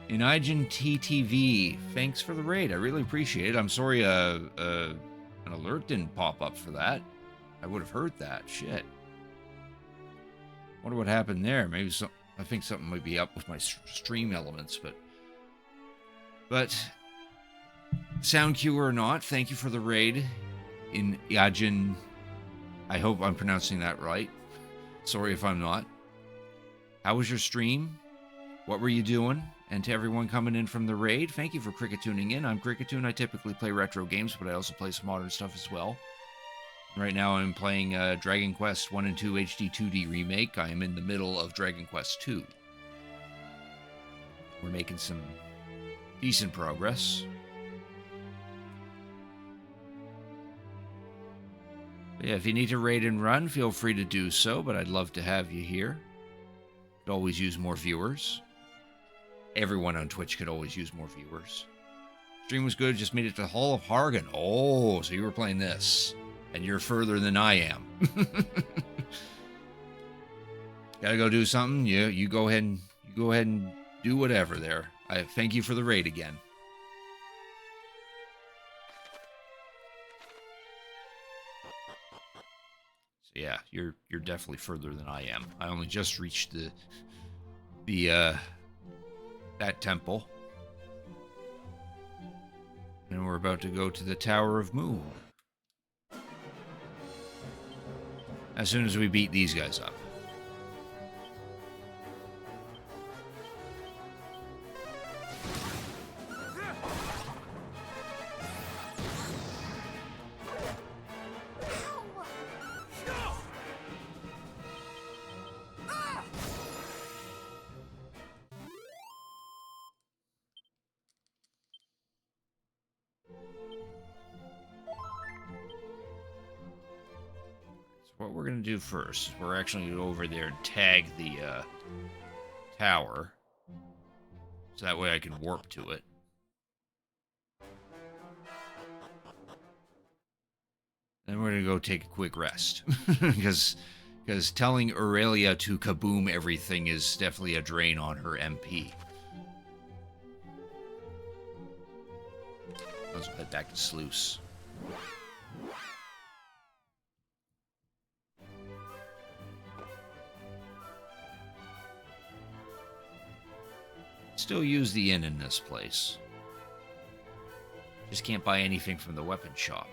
Inigen TTV, thanks for the raid. I really appreciate it. I'm sorry an alert didn't pop up for that. I would have heard that. Shit. Wonder what happened there. Maybe I think something might be up with my stream elements, but sound cue or not, thank you for the raid in Yajin. I hope I'm pronouncing that right. Sorry if I'm not. How was your stream? What were you doing? And to everyone coming in from the raid, thank you for cricket tuning in. I'm Cricketune. I typically play retro games, but I also play some modern stuff as well. Right now I'm playing Dragon Quest 1 and 2 HD-2D Remake. I am in the middle of Dragon Quest 2. We're making some decent progress. But yeah, if you need to raid and run, feel free to do so, but I'd love to have you here. Could always use more viewers. Everyone on Twitch could always use more viewers. Stream was good, just made it to the Hall of Hargan. Oh, so you were playing this. And you're further than I am. Gotta go do something. You go ahead and do whatever there. I thank you for the raid again. So yeah, you're definitely further than I am. I only just reached that temple. And we're about to go to the Tower of Moon. As soon as we beat these guys up. What we're going to do first is we're actually going to go over there and tag the tower. So that way I can warp to it. Then we're going to go take a quick rest. Because Because telling Aurelia to kaboom everything is definitely a drain on her MP. Let's head back to Sluice. Still use the inn in this place. Just can't buy anything from the weapon shop.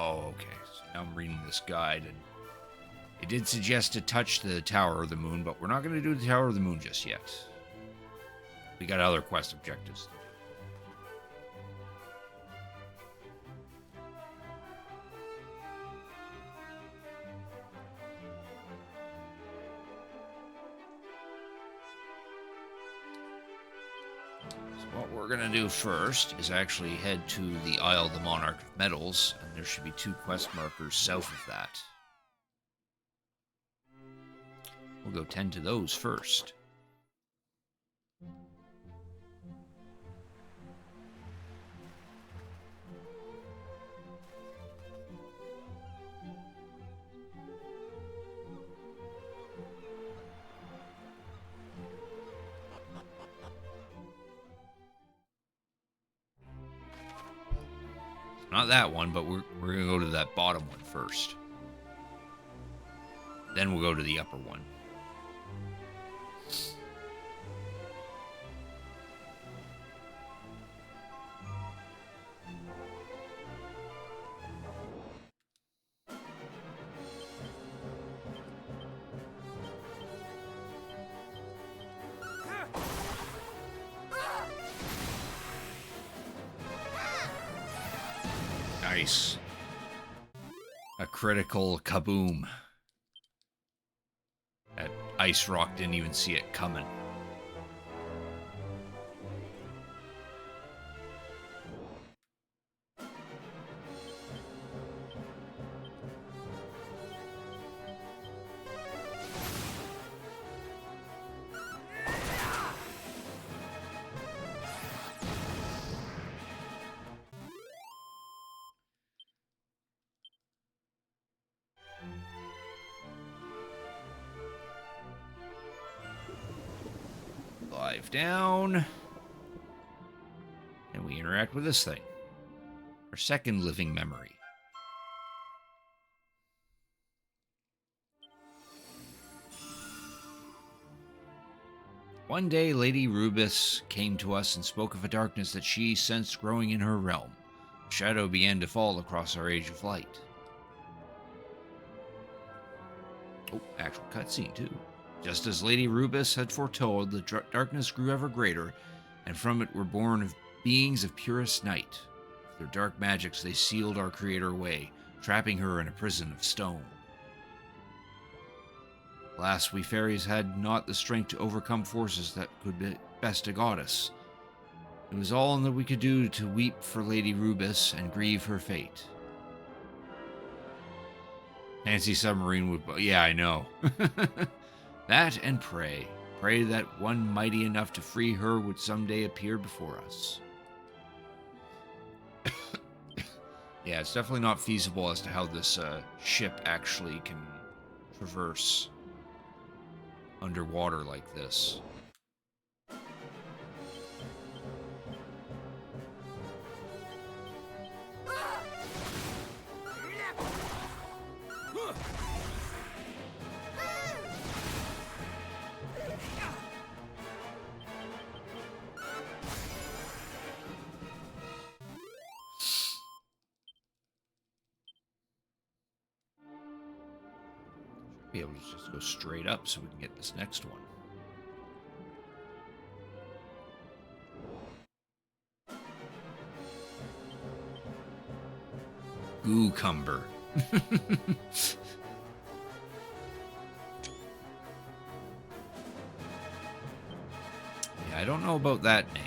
Oh, okay. So now I'm reading this guide, and it did suggest to touch the Tower of the Moon, but we're not going to do the Tower of the Moon just yet. We got other quest objectives to do. What we're going to do first is actually head to the Isle of the Monarch of Metals, and there should be 2 quest markers south of that. We'll go tend to those first. Not that one, but we're going to go to that bottom one first. Then we'll go to the upper one. Nice. A critical kaboom. That Ice Rock didn't even see it coming. Down, and we interact with this thing, our second living memory. One day, Lady Rubis came to us and spoke of a darkness that she sensed growing in her realm. A shadow began to fall across our age of light. Oh, actual cutscene too. Just as Lady Rubis had foretold, the darkness grew ever greater, and from it were born beings of purest night. With their dark magics, they sealed our Creator away, trapping her in a prison of stone. Alas, we fairies had not the strength to overcome forces that could best a goddess. It was all that we could do to weep for Lady Rubis and grieve her fate. Fancy submarine would... Yeah, I know. That and pray. Pray that one mighty enough to free her would someday appear before us. Yeah, it's definitely not feasible as to how this ship actually can traverse underwater like this. Be able to just go straight up so we can get this next one. Goocumber. Yeah, I don't know about that name.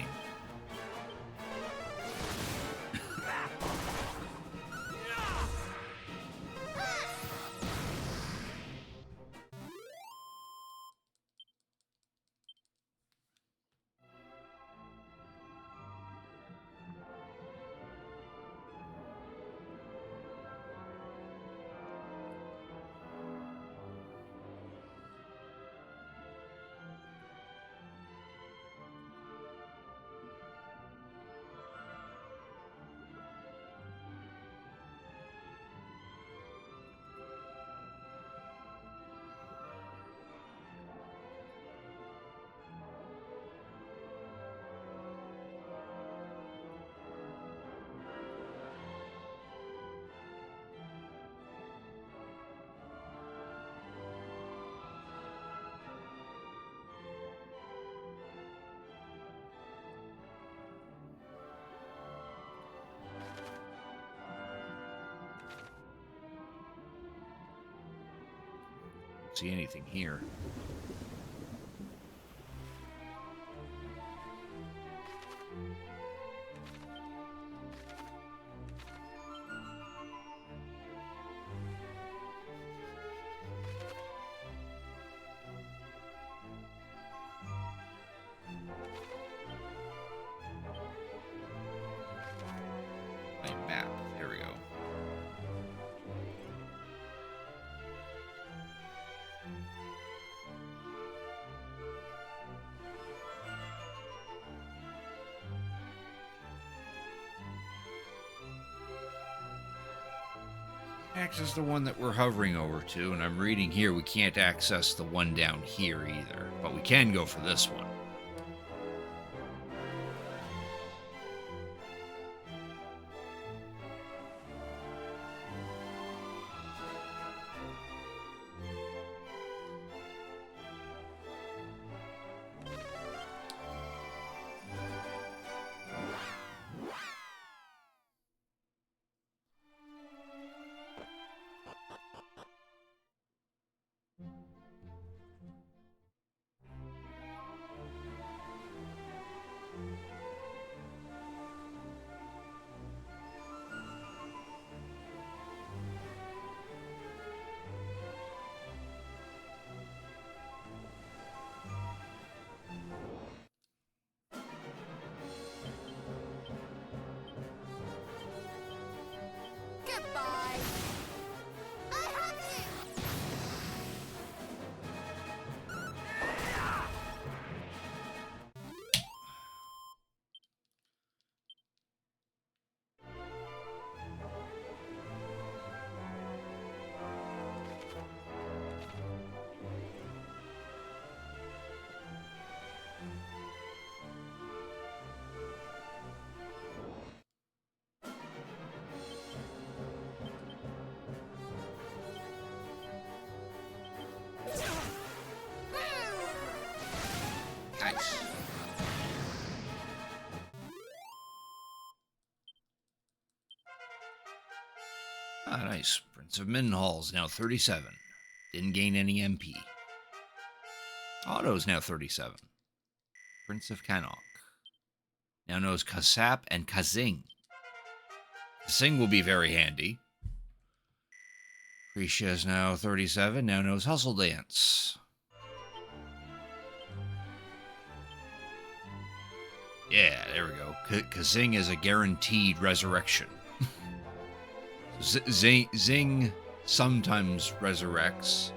See anything here? My map. There we go. Access the one that we're hovering over to, and I'm reading here we can't access the one down here either, but we can go for this one. Goodbye. I have you. Nice. Ah, nice. Prince of Mendenhall's now 37. Didn't gain any MP. Otto's now 37. Prince of Canok. Now knows Kasap and Kazing. Kazing will be very handy. Krisha is now 37. Now knows Hustle Dance. Yeah, there we go. Kazing is a guaranteed resurrection. Zing sometimes resurrects.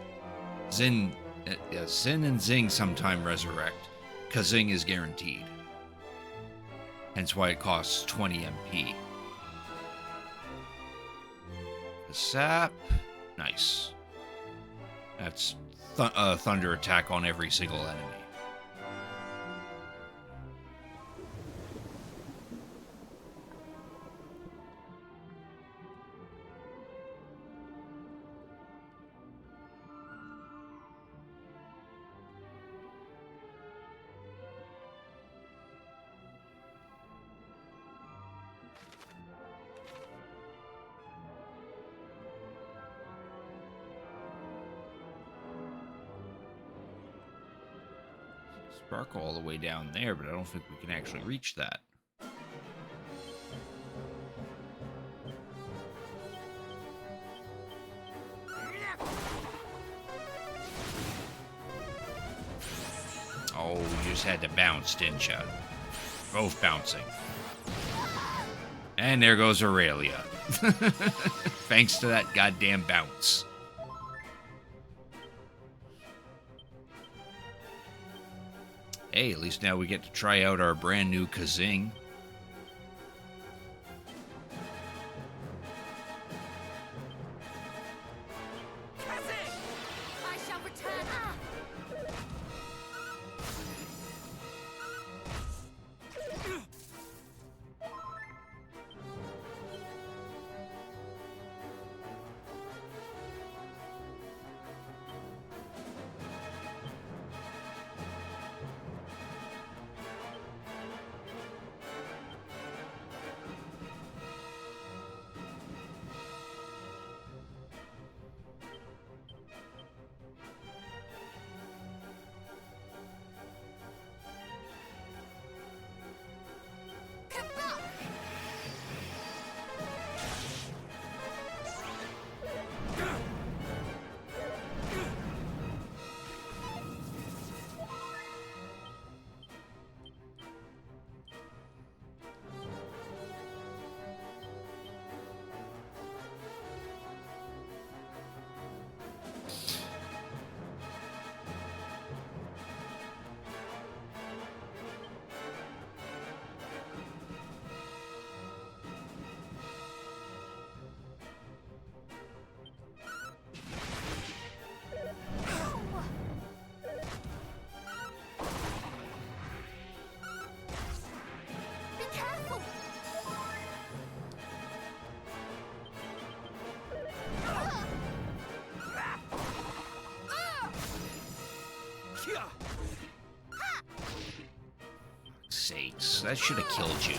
Sin and Zing sometimes resurrect. Kazing is guaranteed. Hence why it costs 20 MP. Sap. Nice. That's thunder attack on every single enemy. sparkle all the way down there, but I don't think we can actually reach that. Oh, you just had to bounce, didn't you? Both bouncing. And there goes Aurelia. Thanks to that goddamn bounce. Hey, at least now we get to try out our brand new Kazing. I shall return. Sakes, that should have killed you.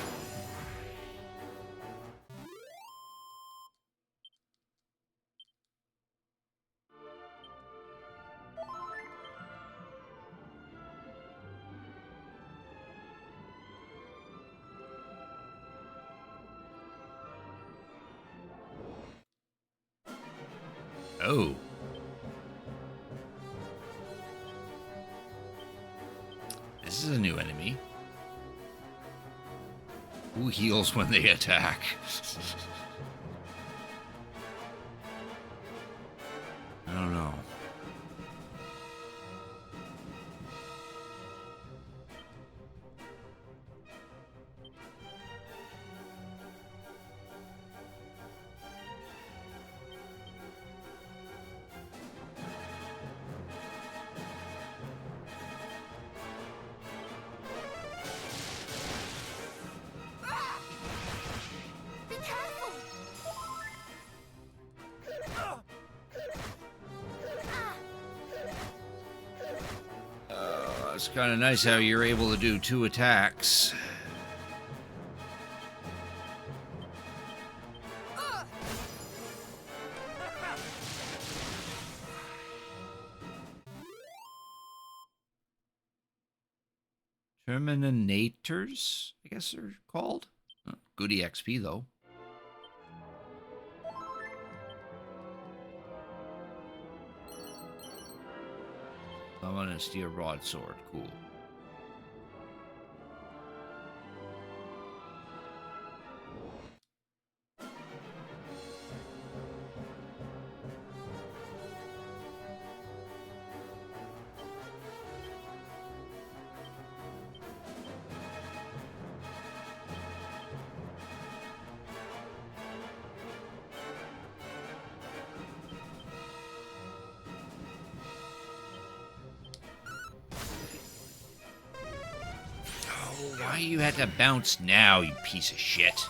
Oh. This is a new enemy. Who heals when they attack? I don't know. It's kind of nice how you're able to do 2 attacks. Terminators, I guess they're called. Good EXP, though. I'm on a steel broadsword. Cool. Why you had to bounce now, you piece of shit?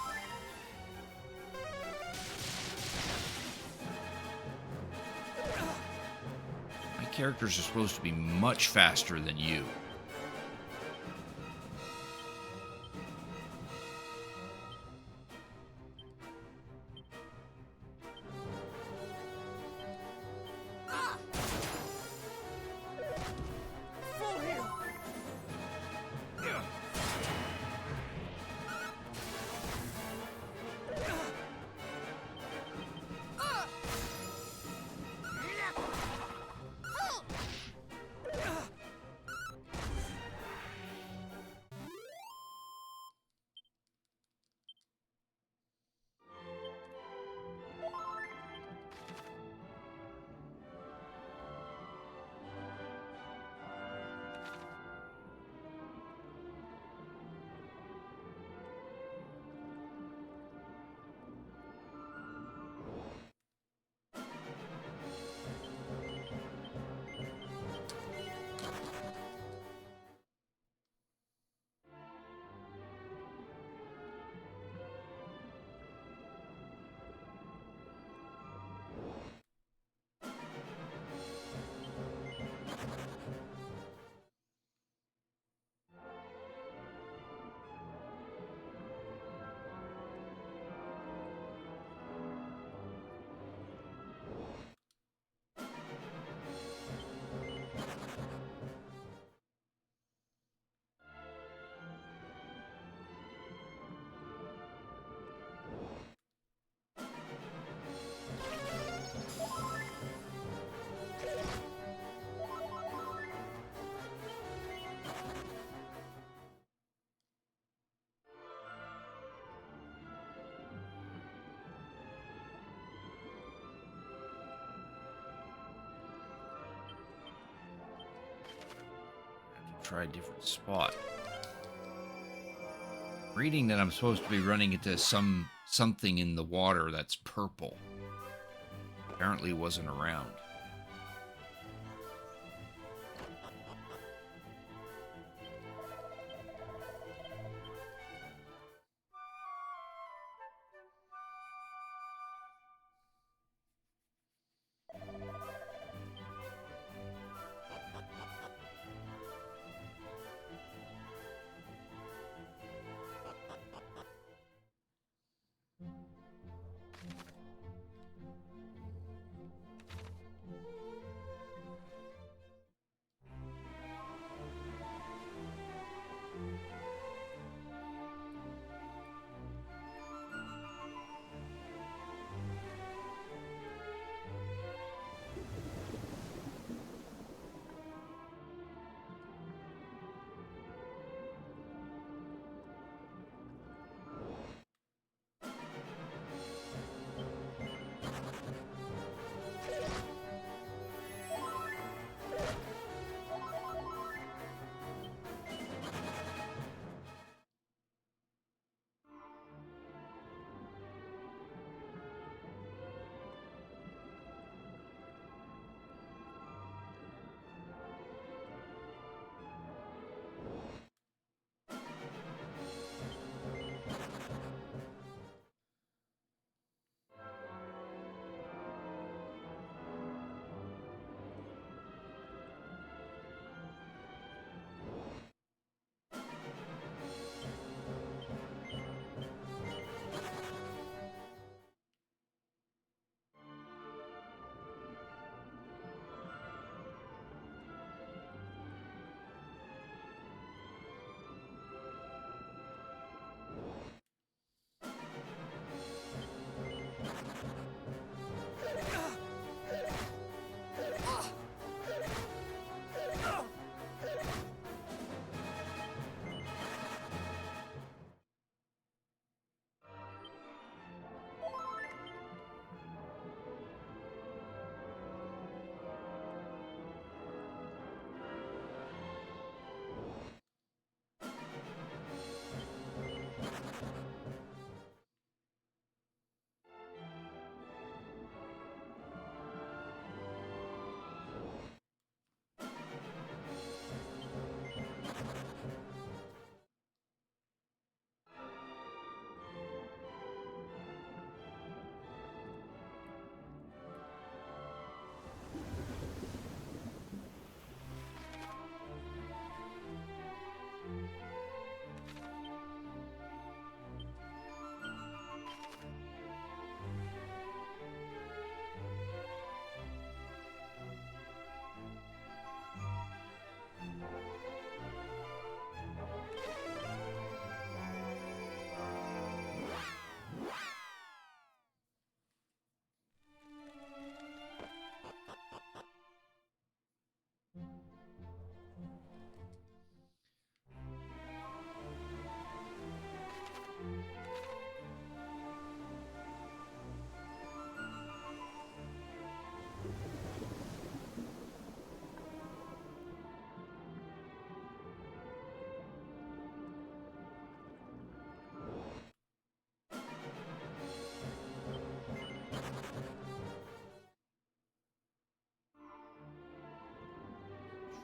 My characters are supposed to be much faster than you. try a different spot. Reading that I'm supposed to be running into something in the water that's purple. Apparently wasn't around.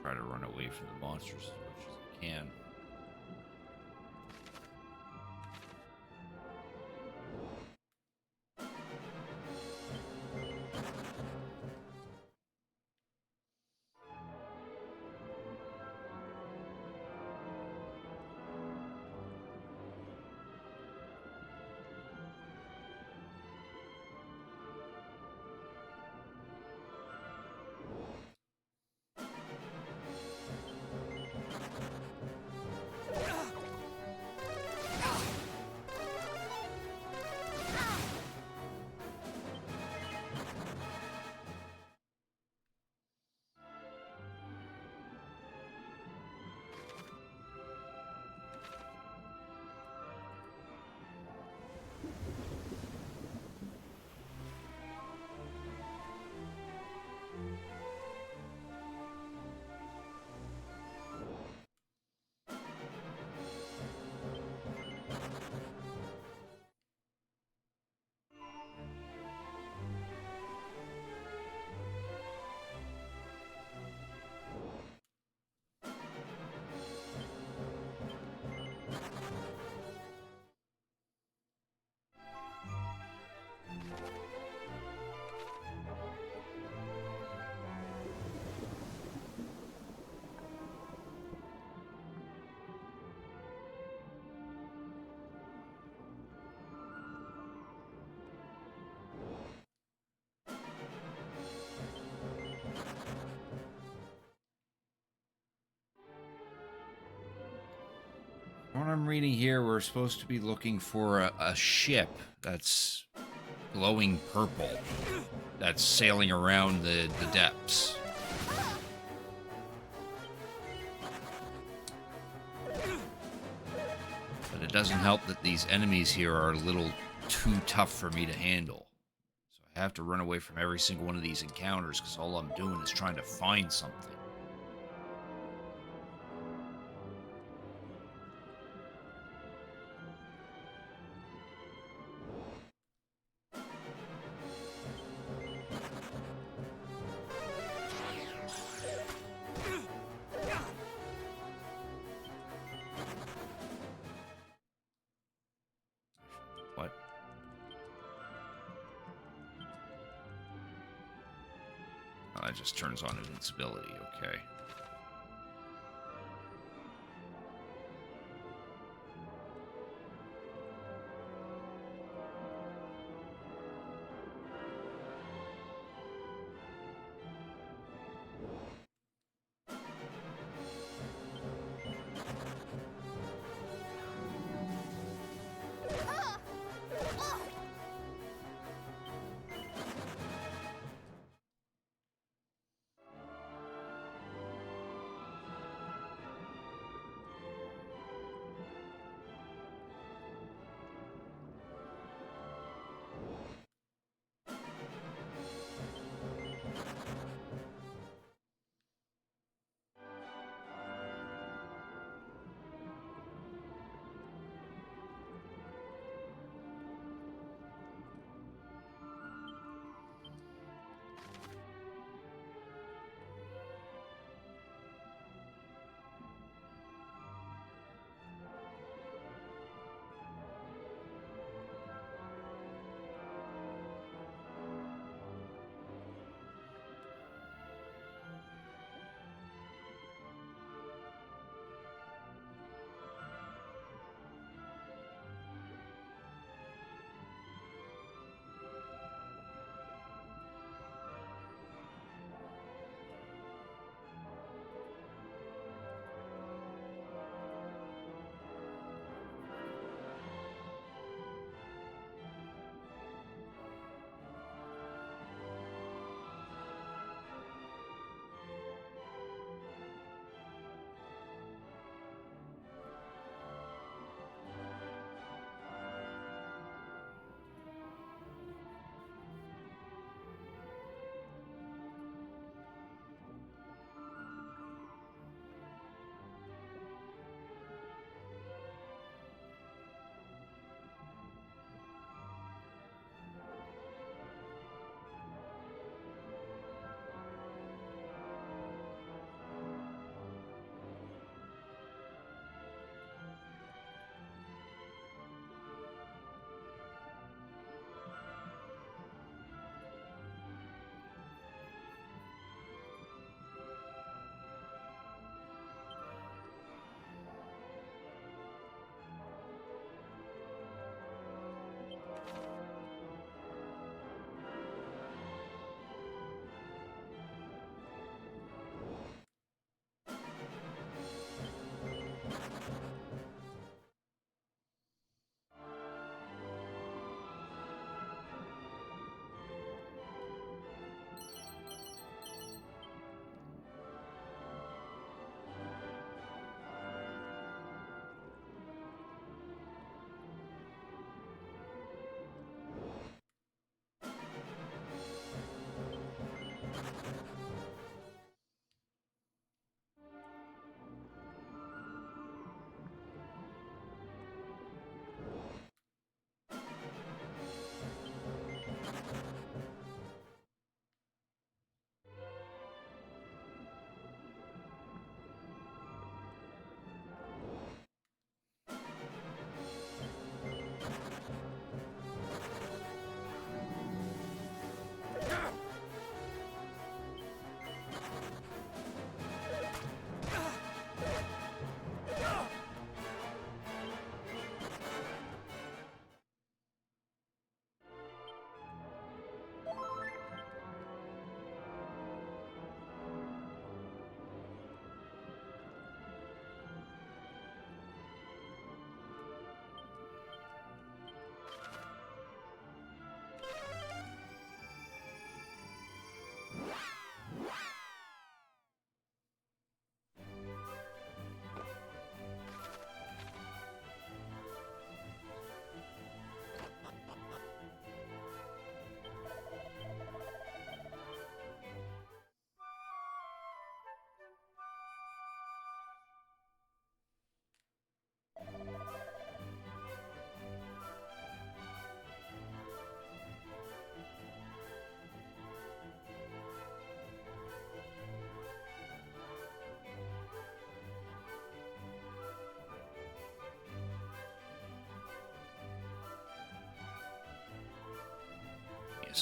Try to run away from the monsters as much as I can. I'm reading here, we're supposed to be looking for a ship that's glowing purple that's sailing around the depths. But it doesn't help that these enemies here are a little too tough for me to handle. So I have to run away from every single one of these encounters because all I'm doing is trying to find something. What? Oh, that just turns on invincibility, okay.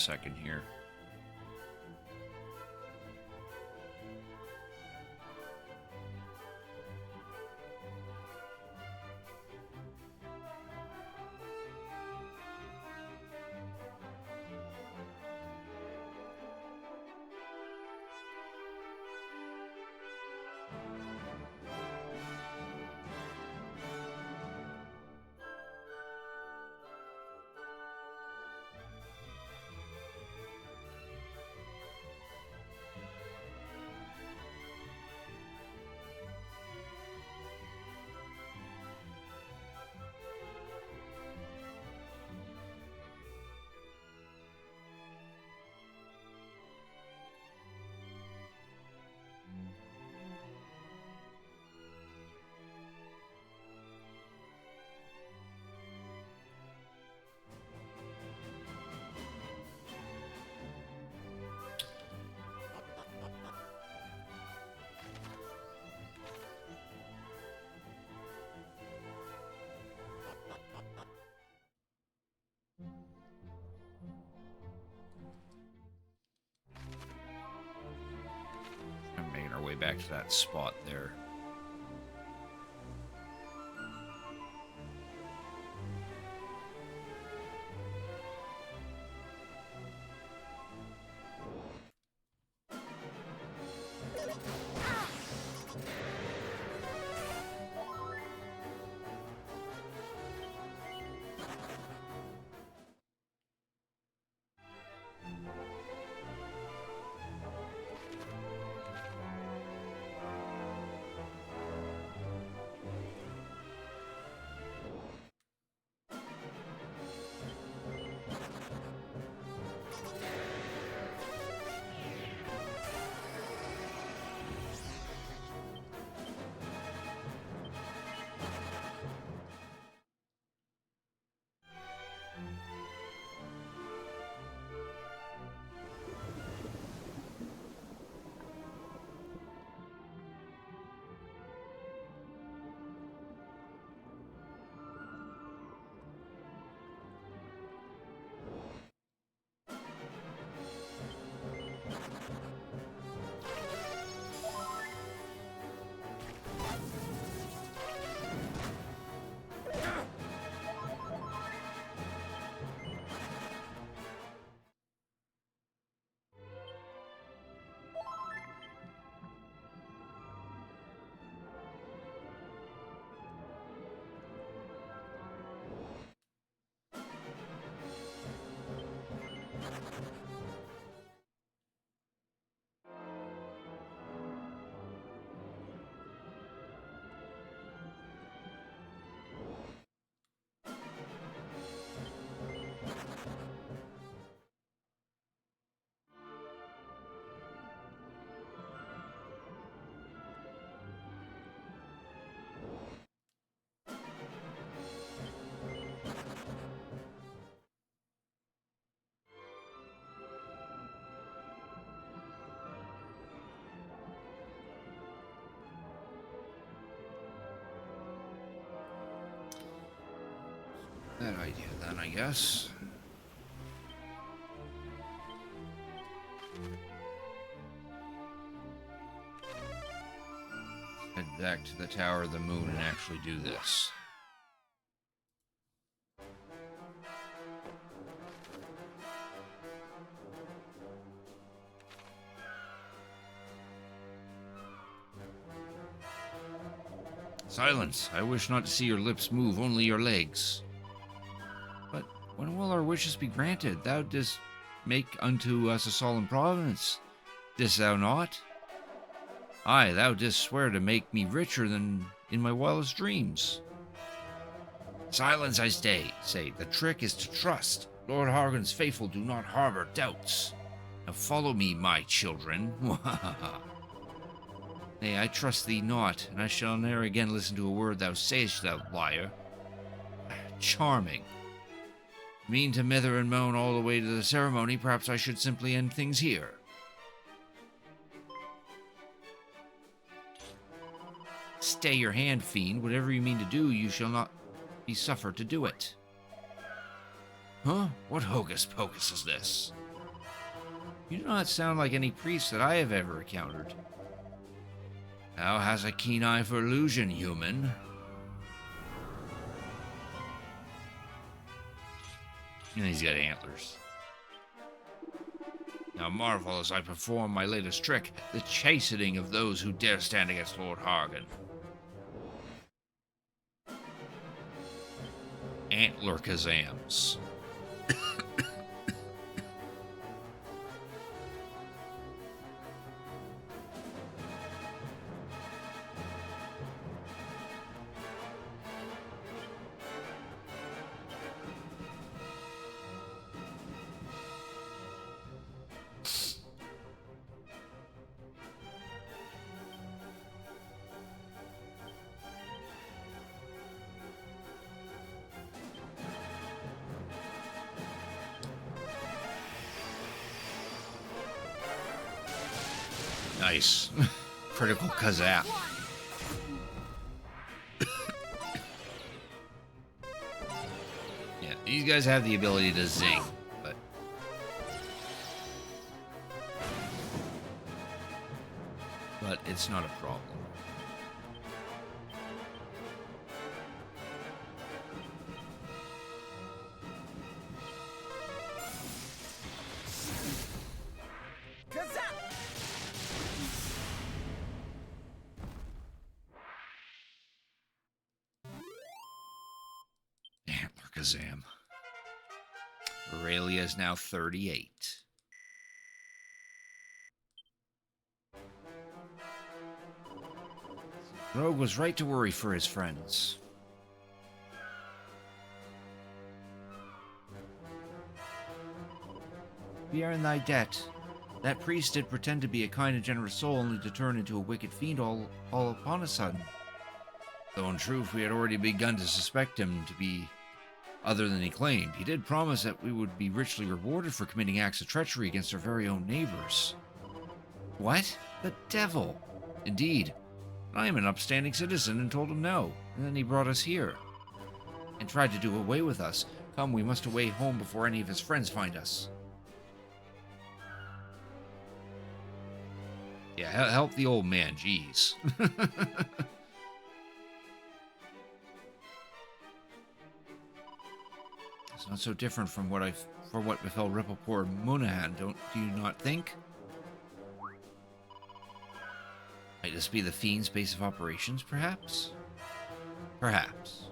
second here. I'm making our way back to that spot there. That idea then, I guess. Head back to the Tower of the Moon and actually do this. Silence! I wish not to see your lips move, only your legs. But when will our wishes be granted? Thou didst make unto us a solemn promise. Didst thou not? Aye, thou didst swear to make me richer than in my wildest dreams. Silence, I say. The trick is to trust. Lord Hargon's faithful do not harbor doubts. Now follow me, my children. Nay, I trust thee not, and I shall ne'er again listen to a word thou sayest, thou liar. Charming. Mean to mither and moan all the way to the ceremony, perhaps I should simply end things here. Stay your hand, fiend. Whatever you mean to do, you shall not be suffered to do it. Huh? What hocus pocus is this? You do not sound like any priest that I have ever encountered. Thou hast a keen eye for illusion, human. And he's got antlers. Now marvel as I perform my latest trick, the chastening of those who dare stand against Lord Hargan. Antler Kazams. Nice. Critical Kazap. Yeah, these guys have the ability to zing, but it's not a problem. Antler Kazam. Aurelia is now 38. Rogue was right to worry for his friends. We are in thy debt. That priest did pretend to be a kind and generous soul, only to turn into a wicked fiend all upon a sudden. Though in truth we had already begun to suspect him to be other than he claimed. He did promise that we would be richly rewarded for committing acts of treachery against our very own neighbors. What? The devil! Indeed. I am an upstanding citizen and told him no, and then he brought us here. And tried to do away with us. Come, we must away home before any of his friends find us. Yeah, help the old man, jeez. It's not so different from what befell Ripplepore and Monahan, do you not think? Might this be the Fiend's base of operations, perhaps? Perhaps.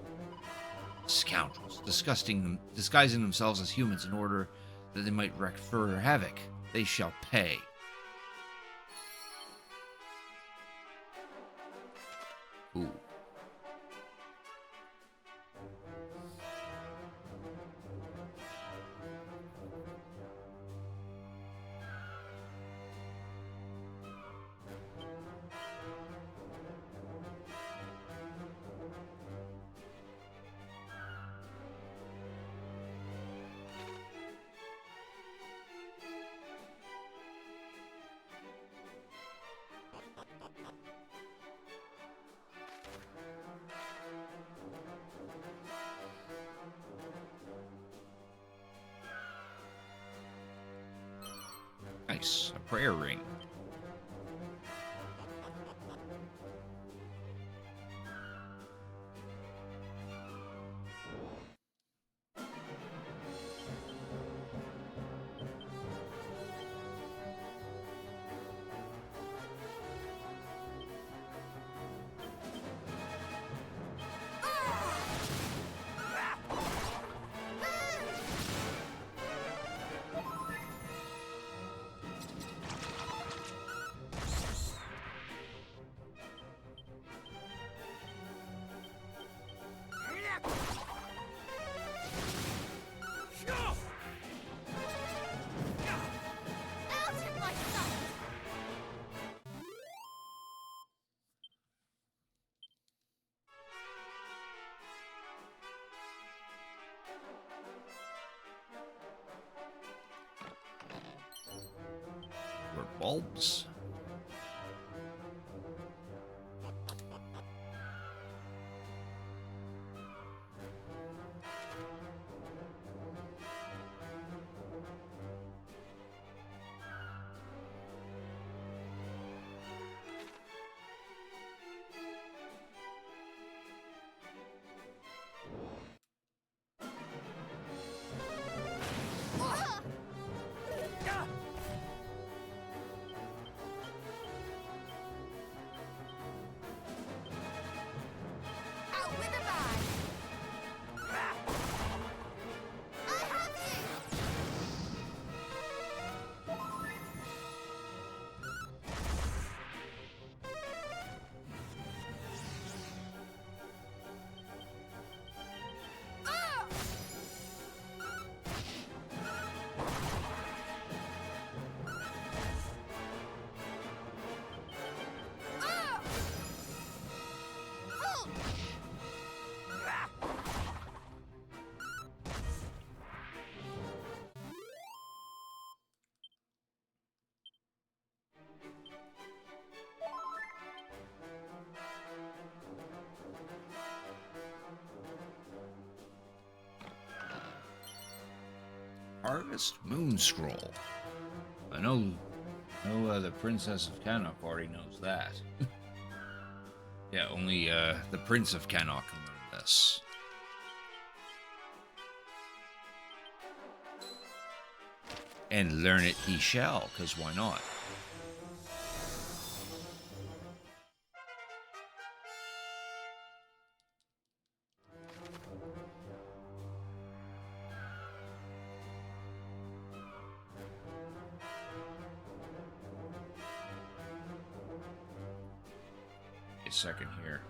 Scoundrels, disguising themselves as humans in order that they might wreak further havoc. They shall pay. Ooh. Nice. A prayer ring. Bulbs. Harvest Moon Scroll. I know the Princess of Cannock already knows that. Yeah, only the Prince of Cannock can learn this. And learn it he shall, because why not? A second here.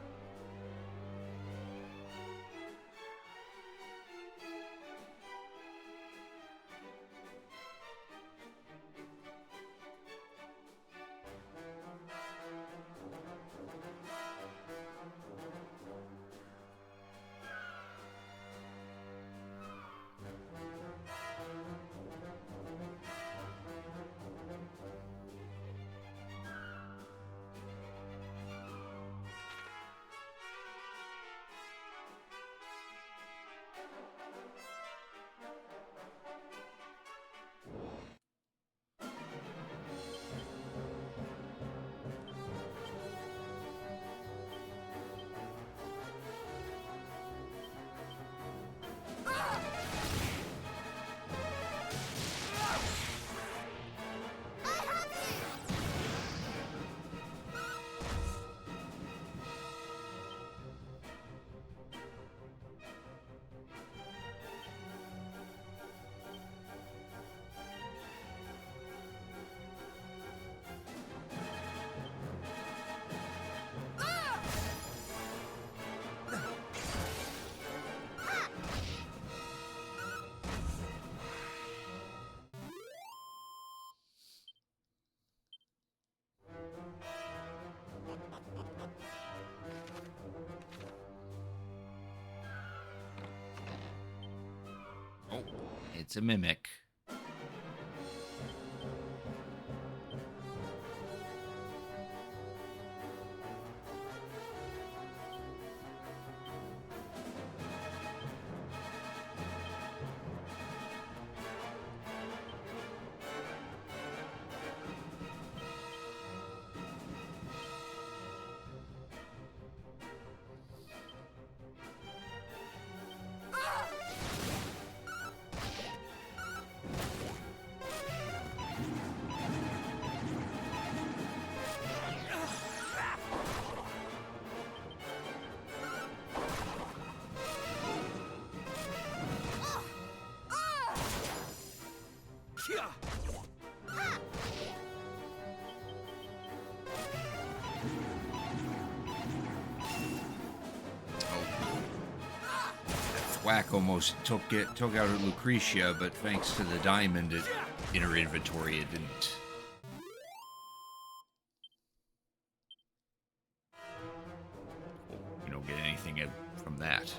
Oh, it's a mimic. Whack almost took out Lucretia, but thanks to the diamond in her inventory, it didn't. We don't get anything from that.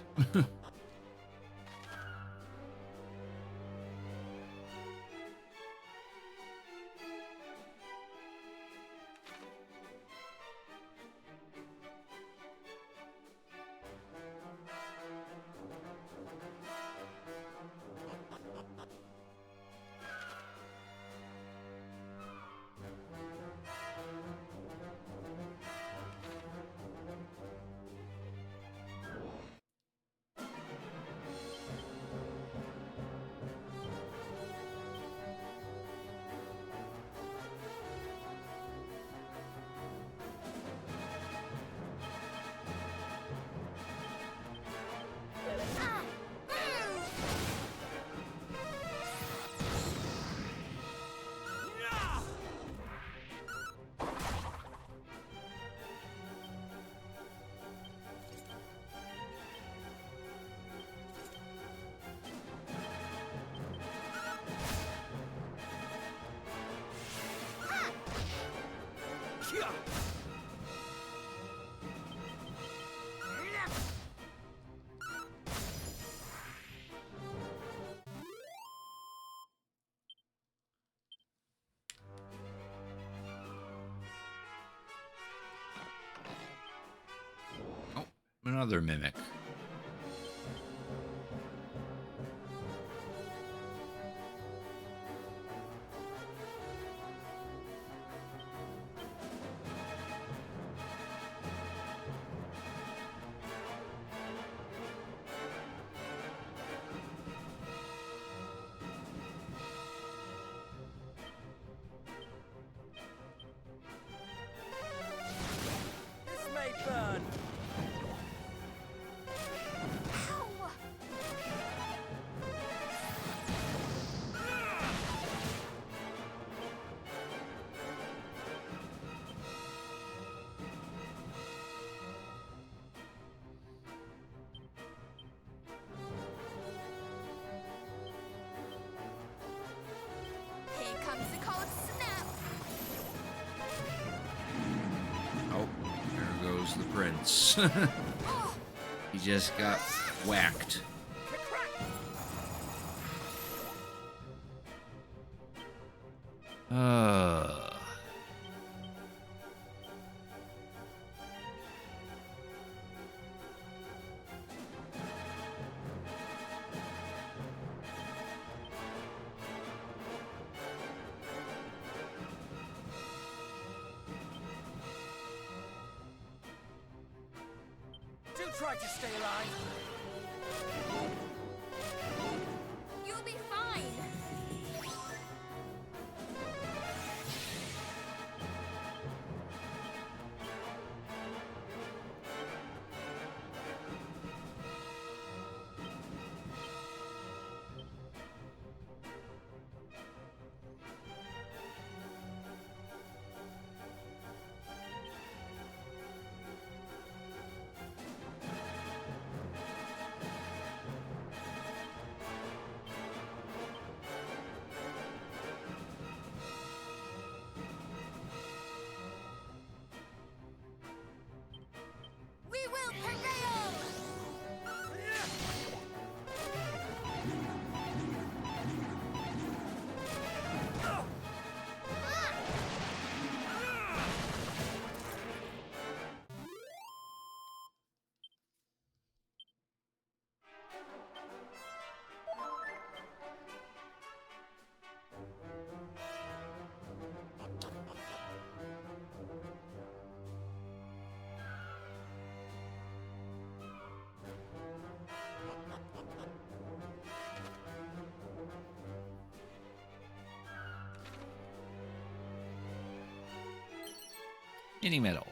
Oh, another mimic. goes the prince. He just got whacked. Do try to stay alive. You'll be fine. We will prevail! Mini medal.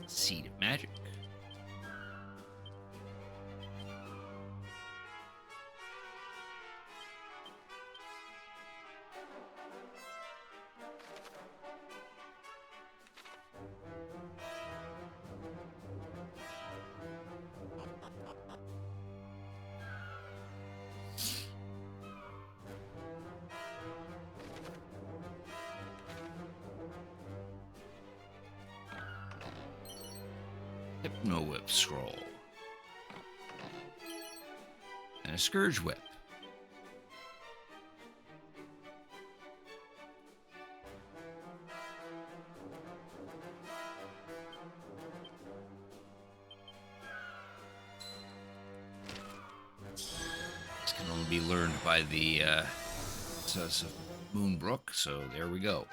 Seed of Magic. Hypno Whip Scroll. And a Scourge Whip. This can only be learned by the Princess of Moonbrook, so there we go.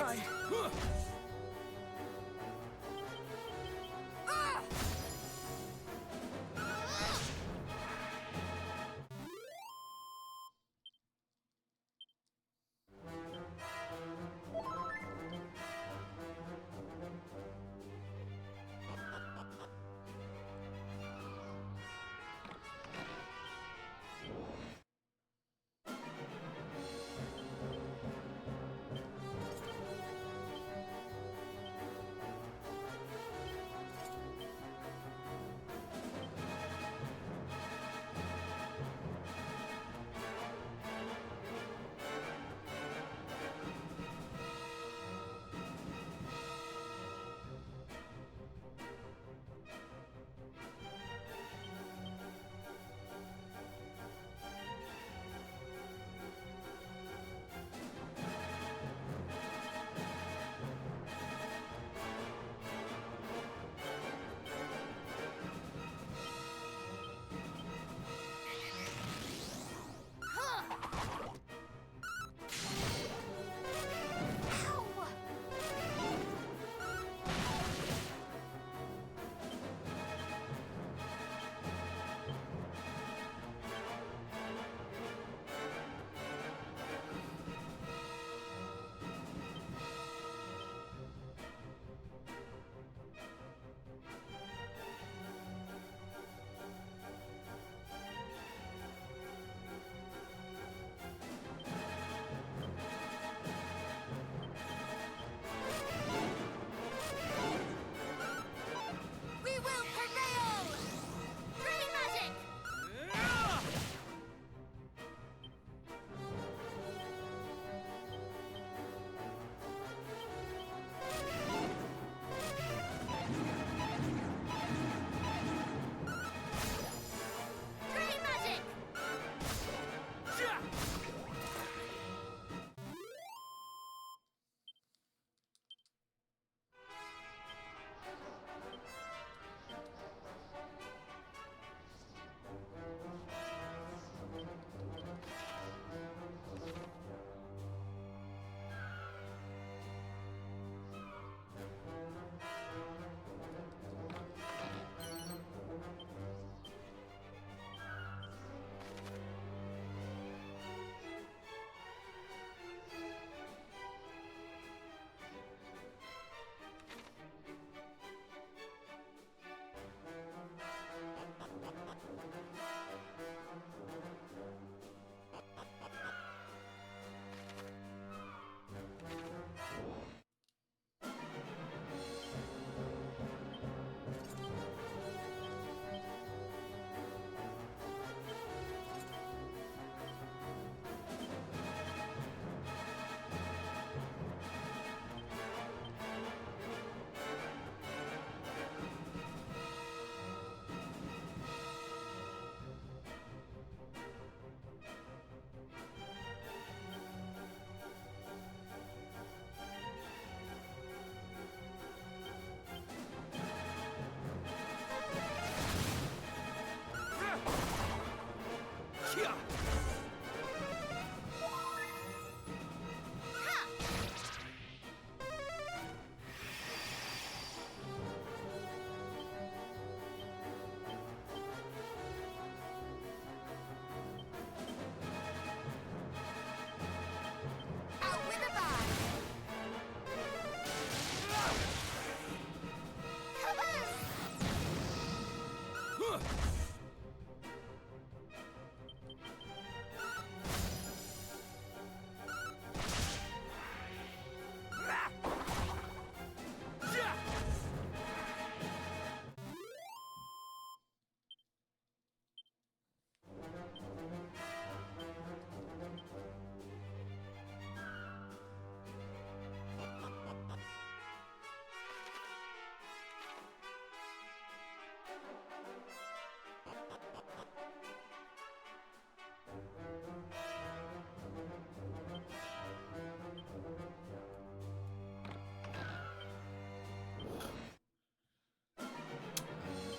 mind.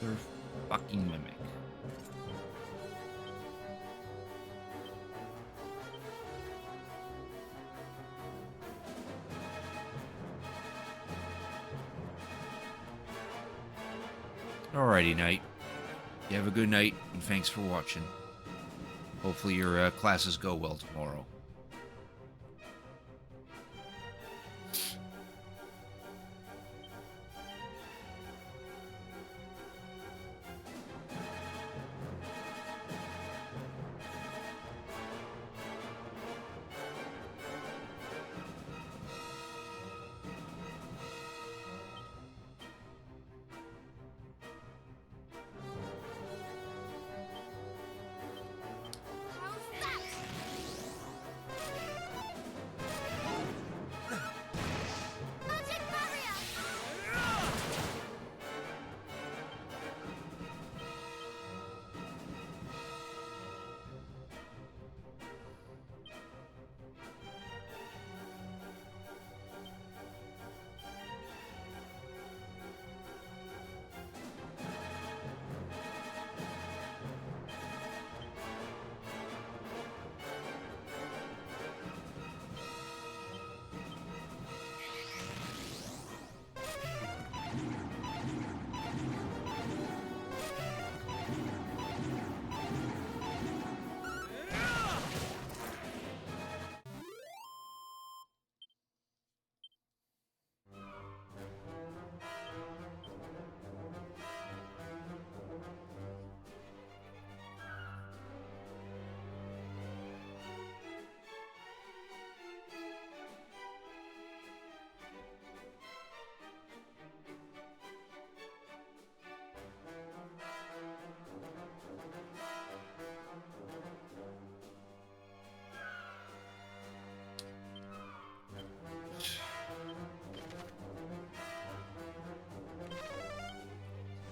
They're fucking mimic. Alrighty, Knight. You have a good night, and thanks for watching. Hopefully your classes go well tomorrow. How's that? Magic barrier!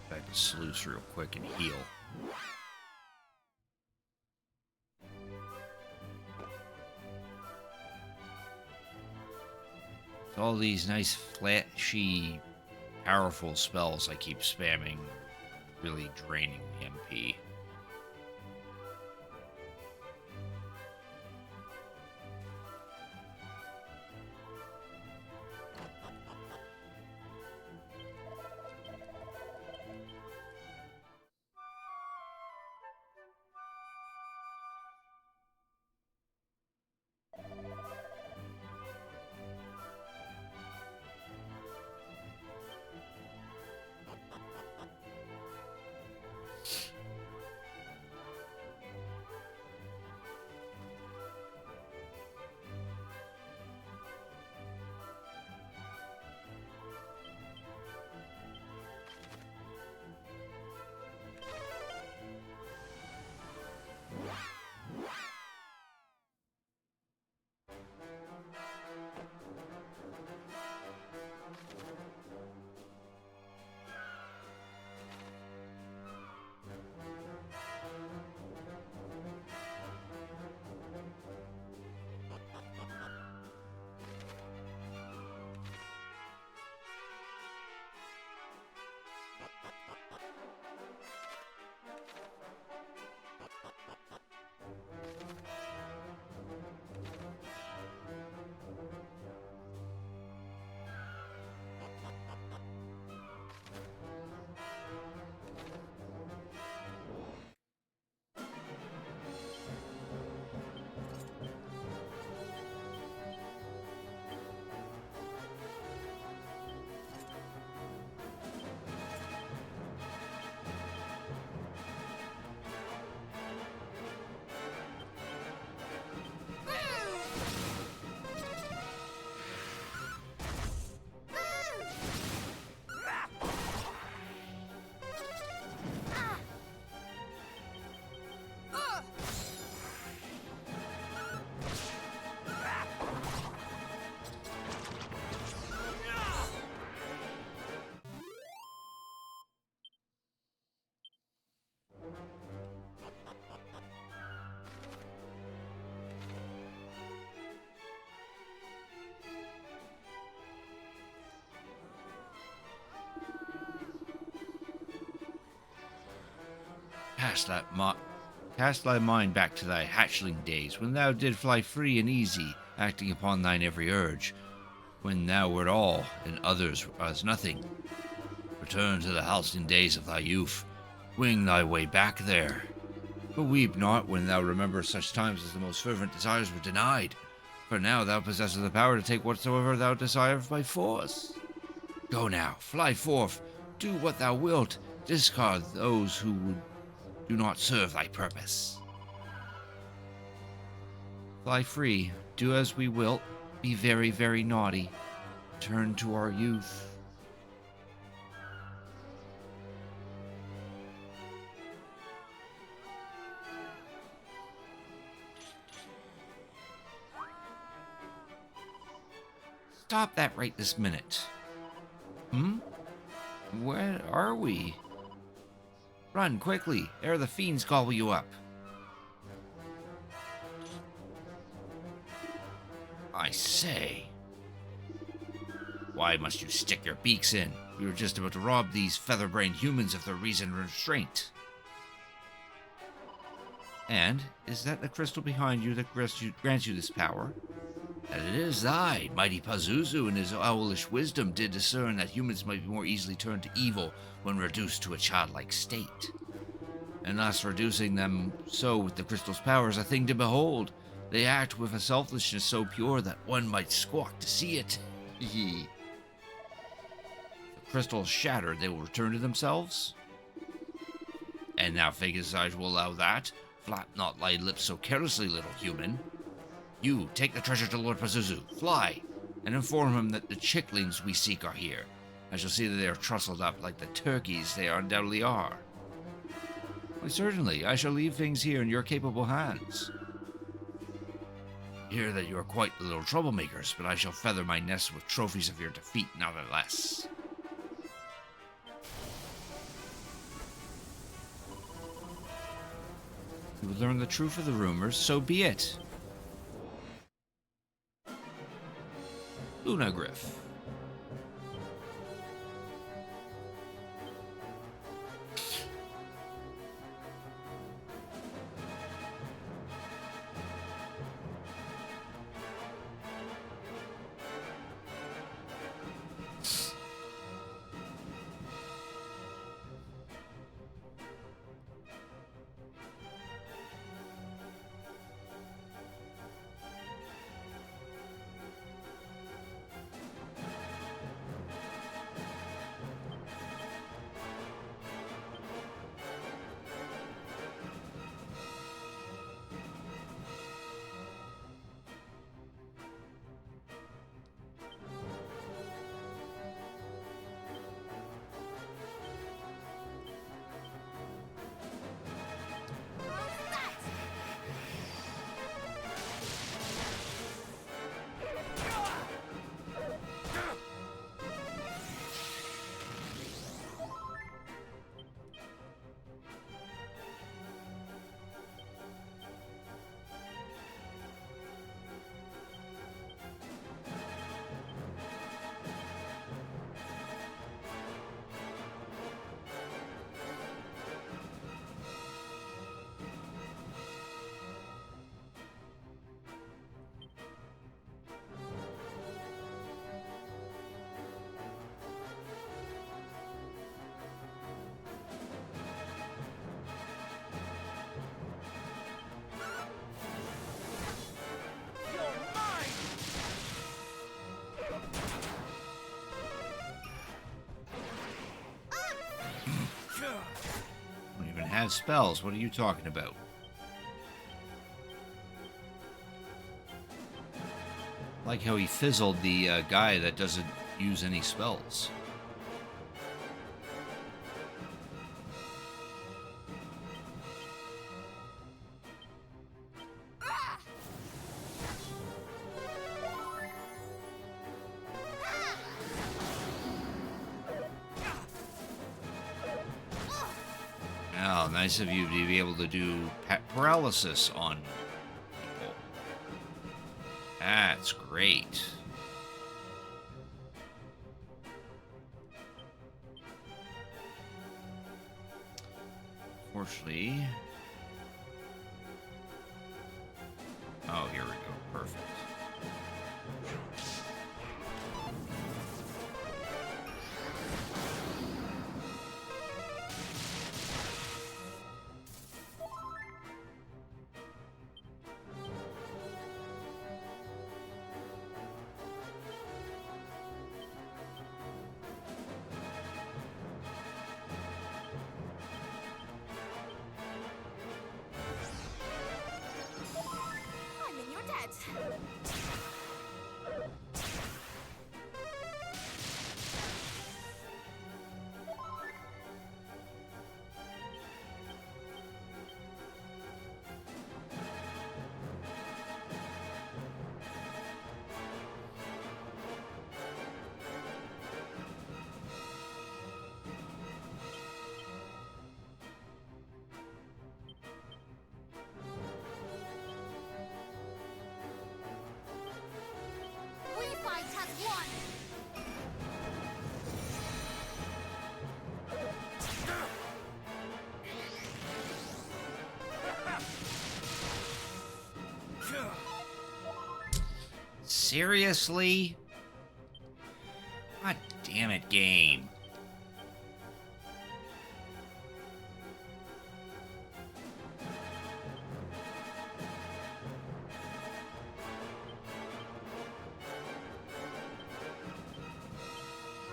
Back to Sluice real quick and heal. All these nice, flashy, powerful spells I keep spamming, really draining the MP. Cast thy mind back to thy hatchling days, when thou did fly free and easy, acting upon thine every urge, when thou wert all, and others as nothing. Return to the halcyon days of thy youth. Wing thy way back there. But weep not when thou rememberest such times as the most fervent desires were denied. For now thou possessest the power to take whatsoever thou desirest by force. Go now, fly forth, do what thou wilt, discard those who do not serve thy purpose. Fly free, do as we wilt, be very, very naughty. Turn to our youth. Stop that right this minute. Where are we? Run quickly, ere the fiends gobble you up. I say. Why must you stick your beaks in? We were just about to rob these feather-brained humans of their reason and restraint. And is that the crystal behind you that grants you this power? And it is I, mighty Pazuzu, in his owlish wisdom, did discern that humans might be more easily turned to evil when reduced to a childlike state. And thus reducing them so with the crystal's power is a thing to behold. They act with a selfishness so pure that one might squawk to see it. The crystals shattered, they will return to themselves? And now Phagocyte will allow that? Flap not thy lips so carelessly, little human. You, take the treasure to Lord Pazuzu, fly, and inform him that the chicklings we seek are here. I shall see that they are trussed up like the turkeys they undoubtedly are. Why, certainly, I shall leave things here in your capable hands. Hear that you are quite the little troublemakers, but I shall feather my nest with trophies of your defeat nonetheless. You will learn the truth of the rumors, so be it. Lunagriff. Don't even have spells. What are you talking about? Like how he fizzled the guy that doesn't use any spells. Oh, nice of you to be able to do paralysis on people. That's great. Fortunately... Oh, here we go. Perfect. Seriously? God damn it, game.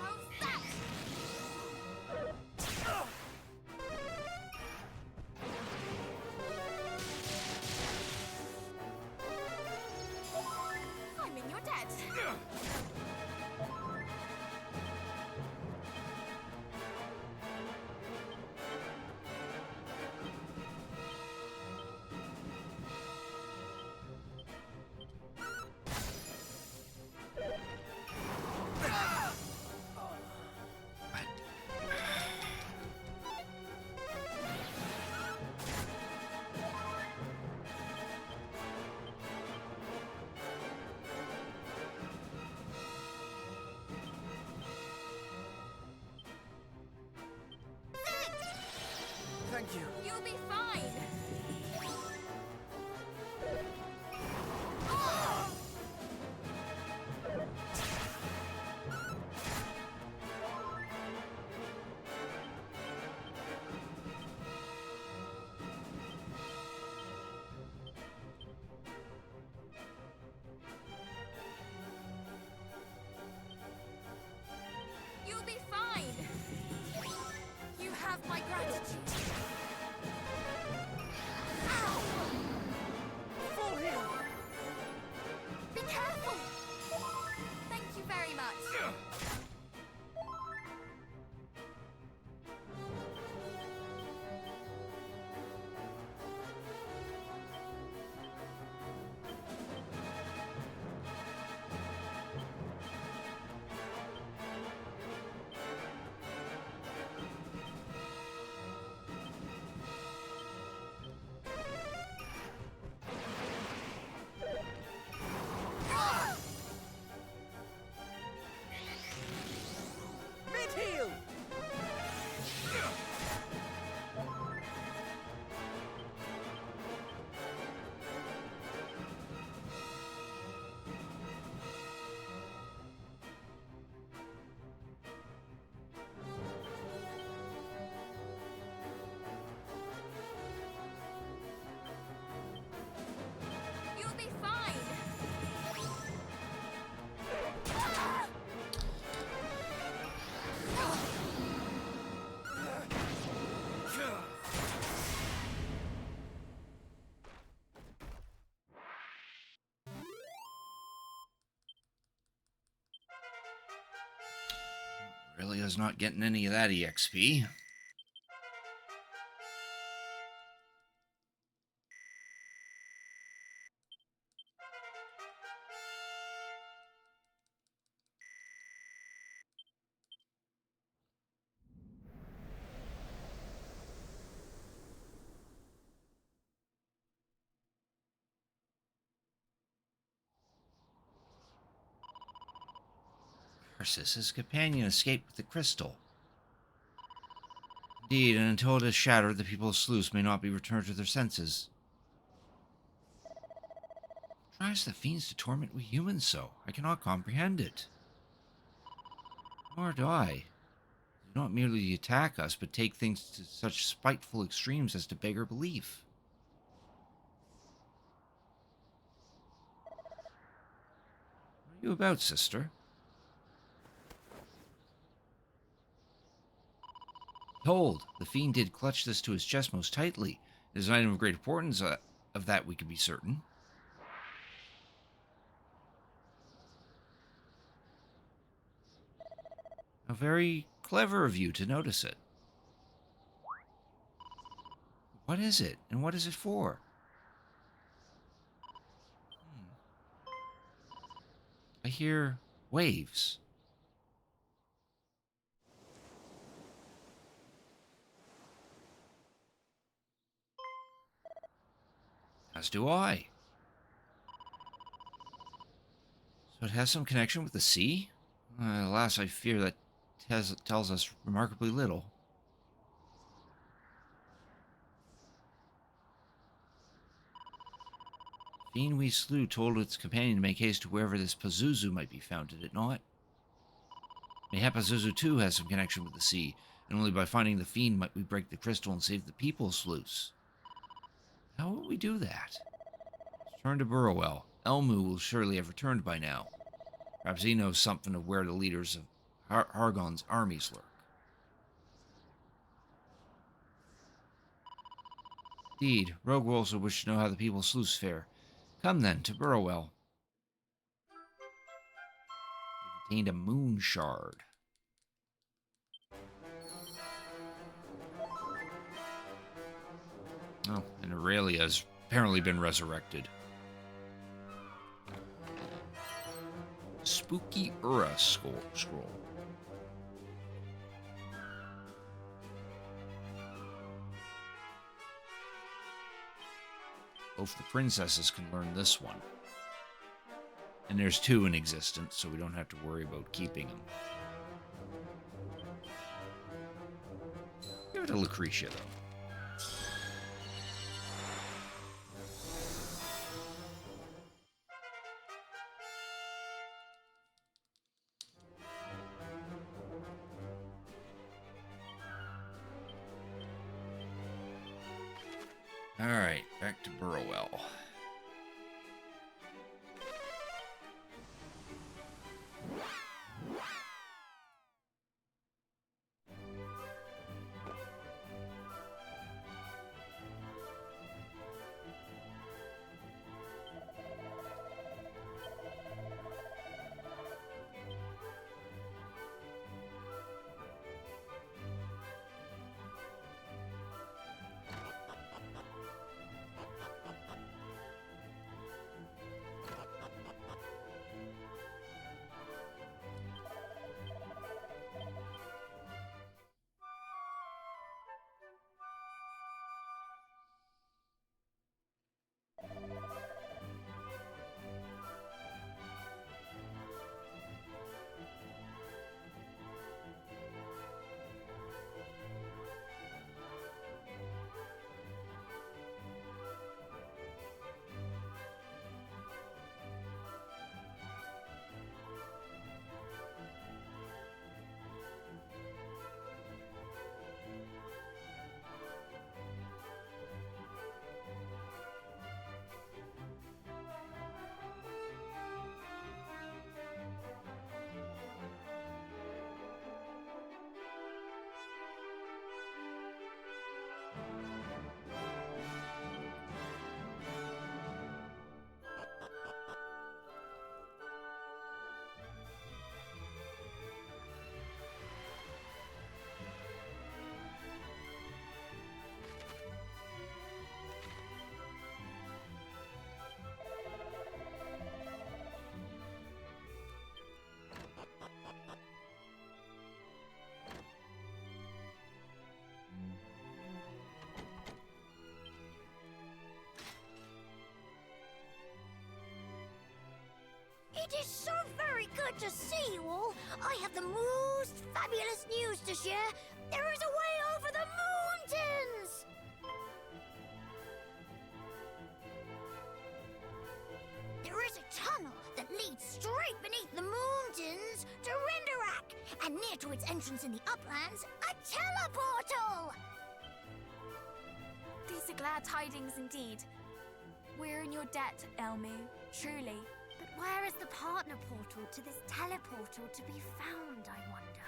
How's that? I'm in your debt. Thank you. You'll be fine. You'll be fine. You have my gratitude. Ow! Full heal. Be careful. Thank you very much. Mid-heal. You'll be fine. Really is not getting any of that EXP. Persis, his companion, escaped with the crystal. Indeed, and until it is shattered, the people of Sluice may not be returned to their senses. Tries the fiends to torment we humans so? I cannot comprehend it. Nor do I. They do not merely attack us, but take things to such spiteful extremes as to beggar belief. What are you about, sister? Behold, the fiend did clutch this to his chest most tightly. It is an item of great importance, of that we can be certain. How very clever of you to notice it. What is it, and what is it for? I hear waves. As do I. So it has some connection with the sea? Alas, I fear that tells us remarkably little. Fiend we slew told its companion to make haste to wherever this Pazuzu might be found, did it not? Mayhap Pazuzu too has some connection with the sea, and only by finding the fiend might we break the crystal and save the people, Sluice. How will we do that? Let's turn to Burrowell. Elmu will surely have returned by now. Perhaps he knows something of where the leaders of Hargon's armies lurk. Indeed, Rogue will also wish to know how the people of Sluice fare. Come then, to Burrowell. We've obtained a moon shard. Oh, and Aurelia's apparently been resurrected. Spooky Ura scroll. Both the princesses can learn this one. And there's 2 in existence, so we don't have to worry about keeping them. Give it to Lucretia, though. Alright, back to Burrowell. It is so very good to see you all. I have the most fabulous news to share. There is a way over the mountains! There is a tunnel that leads straight beneath the mountains to Renderak, and near to its entrance in the uplands, a teleportal! These are glad tidings indeed. We're in your debt, Elmu, truly. But where is the partner portal to this teleportal to be found, I wonder?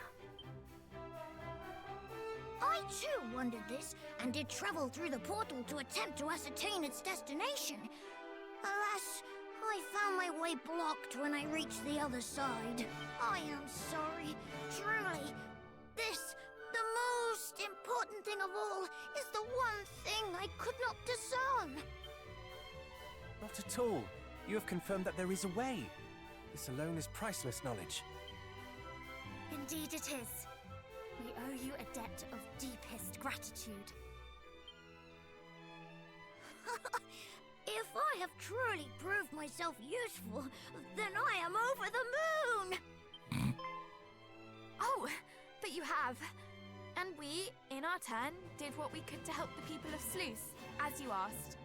I too wondered this, and did travel through the portal to attempt to ascertain its destination. Alas, I found my way blocked when I reached the other side. I am sorry, truly. This, the most important thing of all, is the one thing I could not discern. Not at all. You have confirmed that there is a way. This alone is priceless knowledge. Indeed it is. We owe you a debt of deepest gratitude. If I have truly proved myself useful, then I am over the moon! Oh, but you have. And we, in our turn, did what we could to help the people of Sluice, as you asked.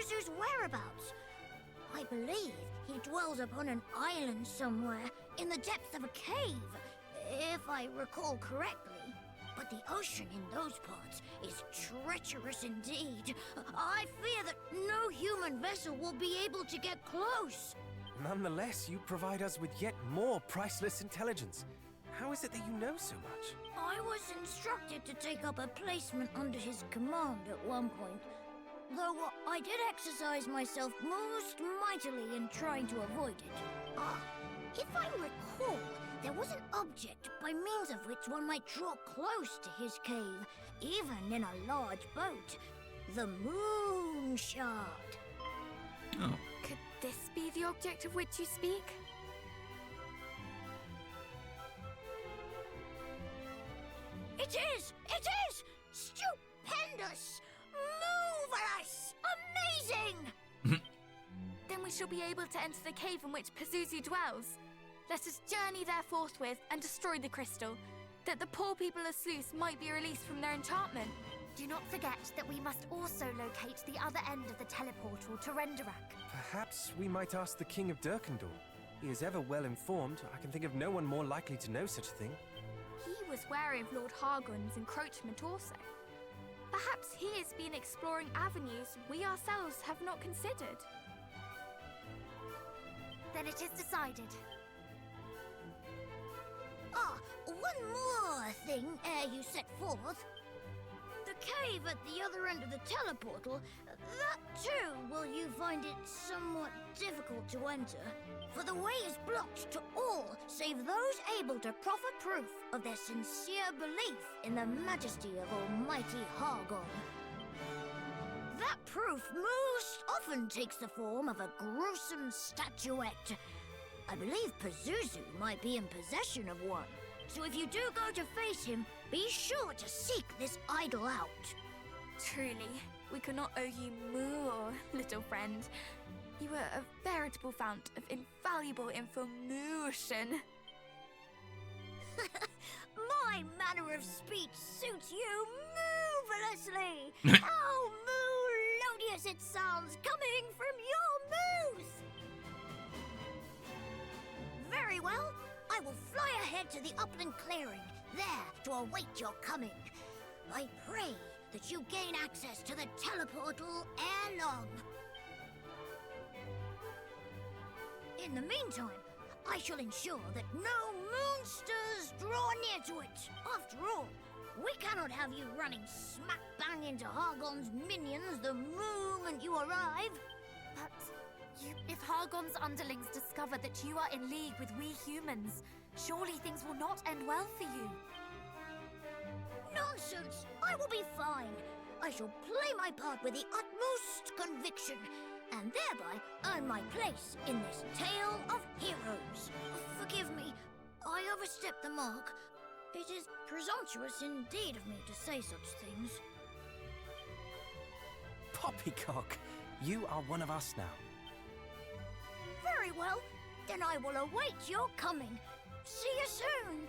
Pazuzu's whereabouts. I believe he dwells upon an island somewhere in the depths of a cave, if I recall correctly. But the ocean in those parts is treacherous indeed. I fear that no human vessel will be able to get close. Nonetheless, you provide us with yet more priceless intelligence. How is it that you know so much? I was instructed to take up a placement under his command at one point, though I did exercise myself most mightily in trying to avoid it. If I recall, there was an object by means of which one might draw close to his cave, even in a large boat. The moon shard. Oh. Could this be the object of which you speak? It is! It is! Stupendous! Marvelous! Amazing! Then we shall be able to enter the cave in which Pazuzu dwells. Let us journey there forthwith and destroy the crystal, that the poor people of Sluice might be released from their enchantment. Do not forget that we must also locate the other end of the teleportal to Renderak. Perhaps we might ask the King of Durkendor. He is ever well informed. I can think of no one more likely to know such a thing. He was wary of Lord Hargon's encroachment also. Perhaps he has been exploring avenues we ourselves have not considered. Then it is decided. One more thing ere you set forth. The cave at the other end of the teleportal, that too will you find it somewhat difficult to enter, for the way is blocked to all save those able to proffer proof of their sincere belief in the majesty of Almighty Hargon. That proof most often takes the form of a gruesome statuette. I believe Pazuzu might be in possession of one. So if you do go to face him, be sure to seek this idol out. Truly, we could not owe you more, little friend. You were a veritable fount of invaluable information. My manner of speech suits you marvelously. How melodious it sounds coming from your mouth! Very well. I will fly ahead to the upland clearing, there to await your coming. I pray that you gain access to the teleportal ere long. In the meantime, I shall ensure that no moonsters draw near to it. After all, we cannot have you running smack bang into Hargon's minions the moment you arrive. But if Hargon's underlings discover that you are in league with we humans, surely things will not end well for you. Nonsense! I will be fine. I shall play my part with the utmost conviction, and thereby earn my place in this tale of heroes. Forgive me, I overstepped the mark. It is presumptuous indeed of me to say such things. Poppycock, you are one of us now. Very well, then I will await your coming. See you soon!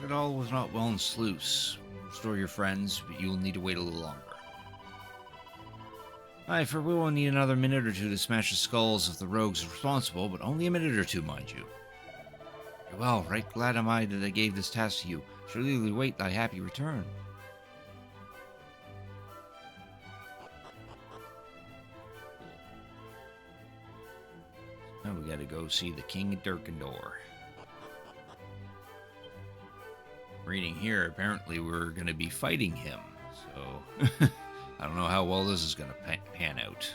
All was not well in Sluice. Restore your friends, but you will need to wait a little longer. I fear we will need another minute or two to smash the skulls of the rogues responsible, but only a minute or two, mind you. Well, right glad am I that I gave this task to you. Surely we wait thy happy return. Now we gotta go see the King of Durkendor. Reading here, apparently we're gonna be fighting him, so I don't know how well this is gonna pan out.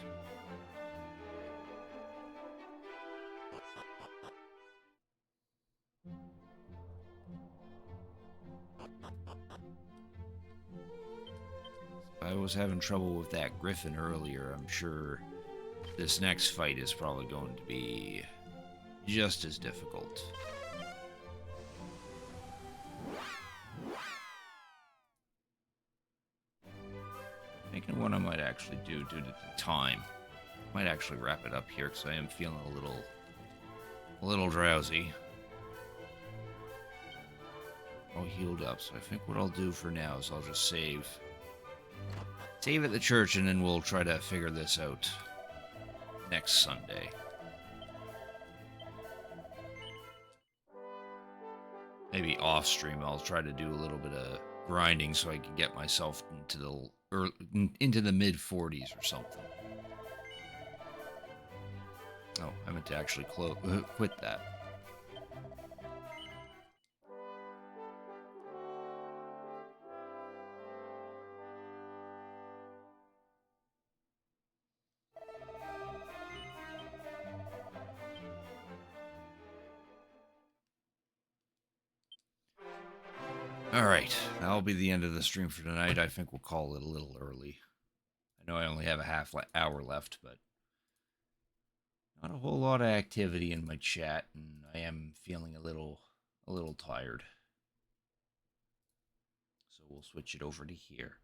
I was having trouble with that griffin earlier. I'm sure this next fight is probably going to be just as difficult. Thinking what I might actually do due to the time. Might actually wrap it up here because I am feeling a little drowsy. All healed up, so I think what I'll do for now is I'll just save at the church, and then we'll try to figure this out next Sunday. Maybe off stream I'll try to do a little bit of grinding so I can get myself into the mid 40s or something. Oh, I meant to actually quit that. Alright, that'll be the end of the stream for tonight. I think we'll call it a little early. I know I only have a half hour left, but not a whole lot of activity in my chat, and I am feeling a little tired. So we'll switch it over to here.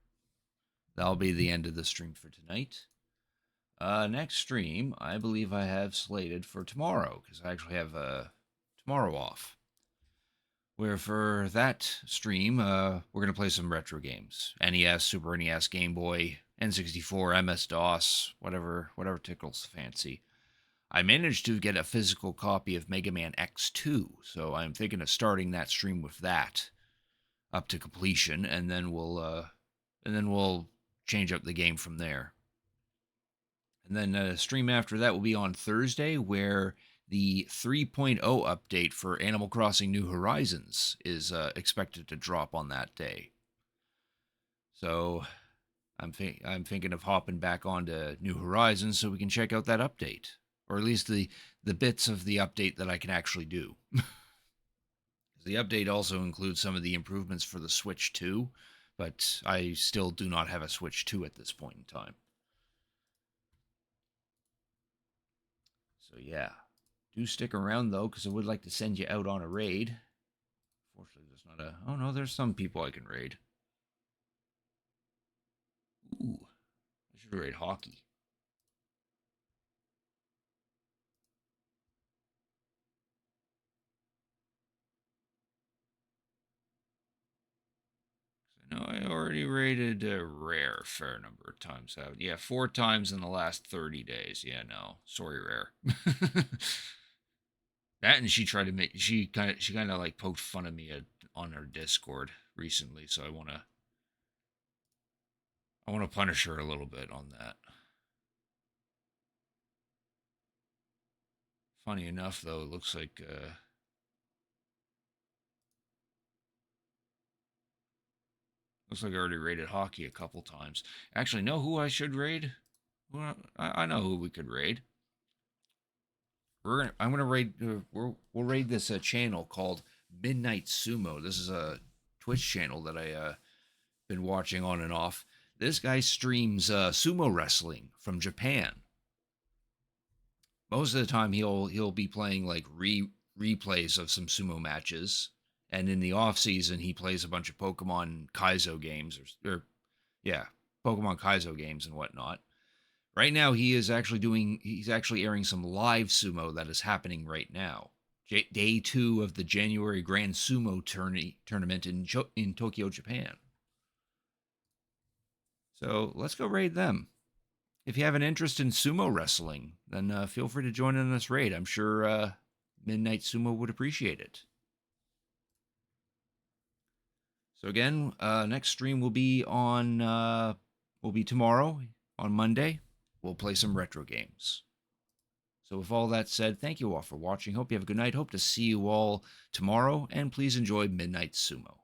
That'll be the end of the stream for tonight. Next stream, I believe I have slated for tomorrow, because I actually have tomorrow off. Where for that stream, we're going to play some retro games. NES, Super NES, Game Boy, N64, MS-DOS, whatever tickles the fancy. I managed to get a physical copy of Mega Man X2, so I'm thinking of starting that stream with that up to completion, and then we'll change up the game from there. And then a stream after that will be on Thursday, where the 3.0 update for Animal Crossing New Horizons is expected to drop on that day. So I'm thinking of hopping back onto New Horizons so we can check out that update, or at least the bits of the update that I can actually do. The update also includes some of the improvements for the Switch 2, but I still do not have a Switch 2 at this point in time. So yeah. Do stick around, though, because I would like to send you out on a raid. Fortunately, there's not a... Oh, no, there's some people I can raid. Ooh. I should raid hockey. I know I already raided Rare a fair number of times out. Yeah, 4 times in the last 30 days. Yeah, no. Sorry, Rare. That, and she tried to make she kind of like poked fun of me on her Discord recently, so I want to punish her a little bit on that. Funny enough, though, it looks like I already raided hockey a couple times. Actually, know who I should raid? Well, I know who we could raid. I'm gonna raid. We'll raid this channel called Midnight Sumo. This is a Twitch channel that I been watching on and off. This guy streams sumo wrestling from Japan. Most of the time, he'll be playing like replays of some sumo matches, and in the off season, he plays a bunch of Pokemon Kaizo games Pokemon Kaizo games and whatnot. Right now, he's actually airing some live sumo that is happening right now. Day 2 of the January Grand Sumo tournament in Tokyo, Japan. So let's go raid them. If you have an interest in sumo wrestling, then feel free to join in this raid. I'm sure Midnight Sumo would appreciate it. So again, next stream will be tomorrow on Monday. We'll play some retro games. So with all that said, thank you all for watching. Hope you have a good night. Hope to see you all tomorrow, and please enjoy Midnight Sumo.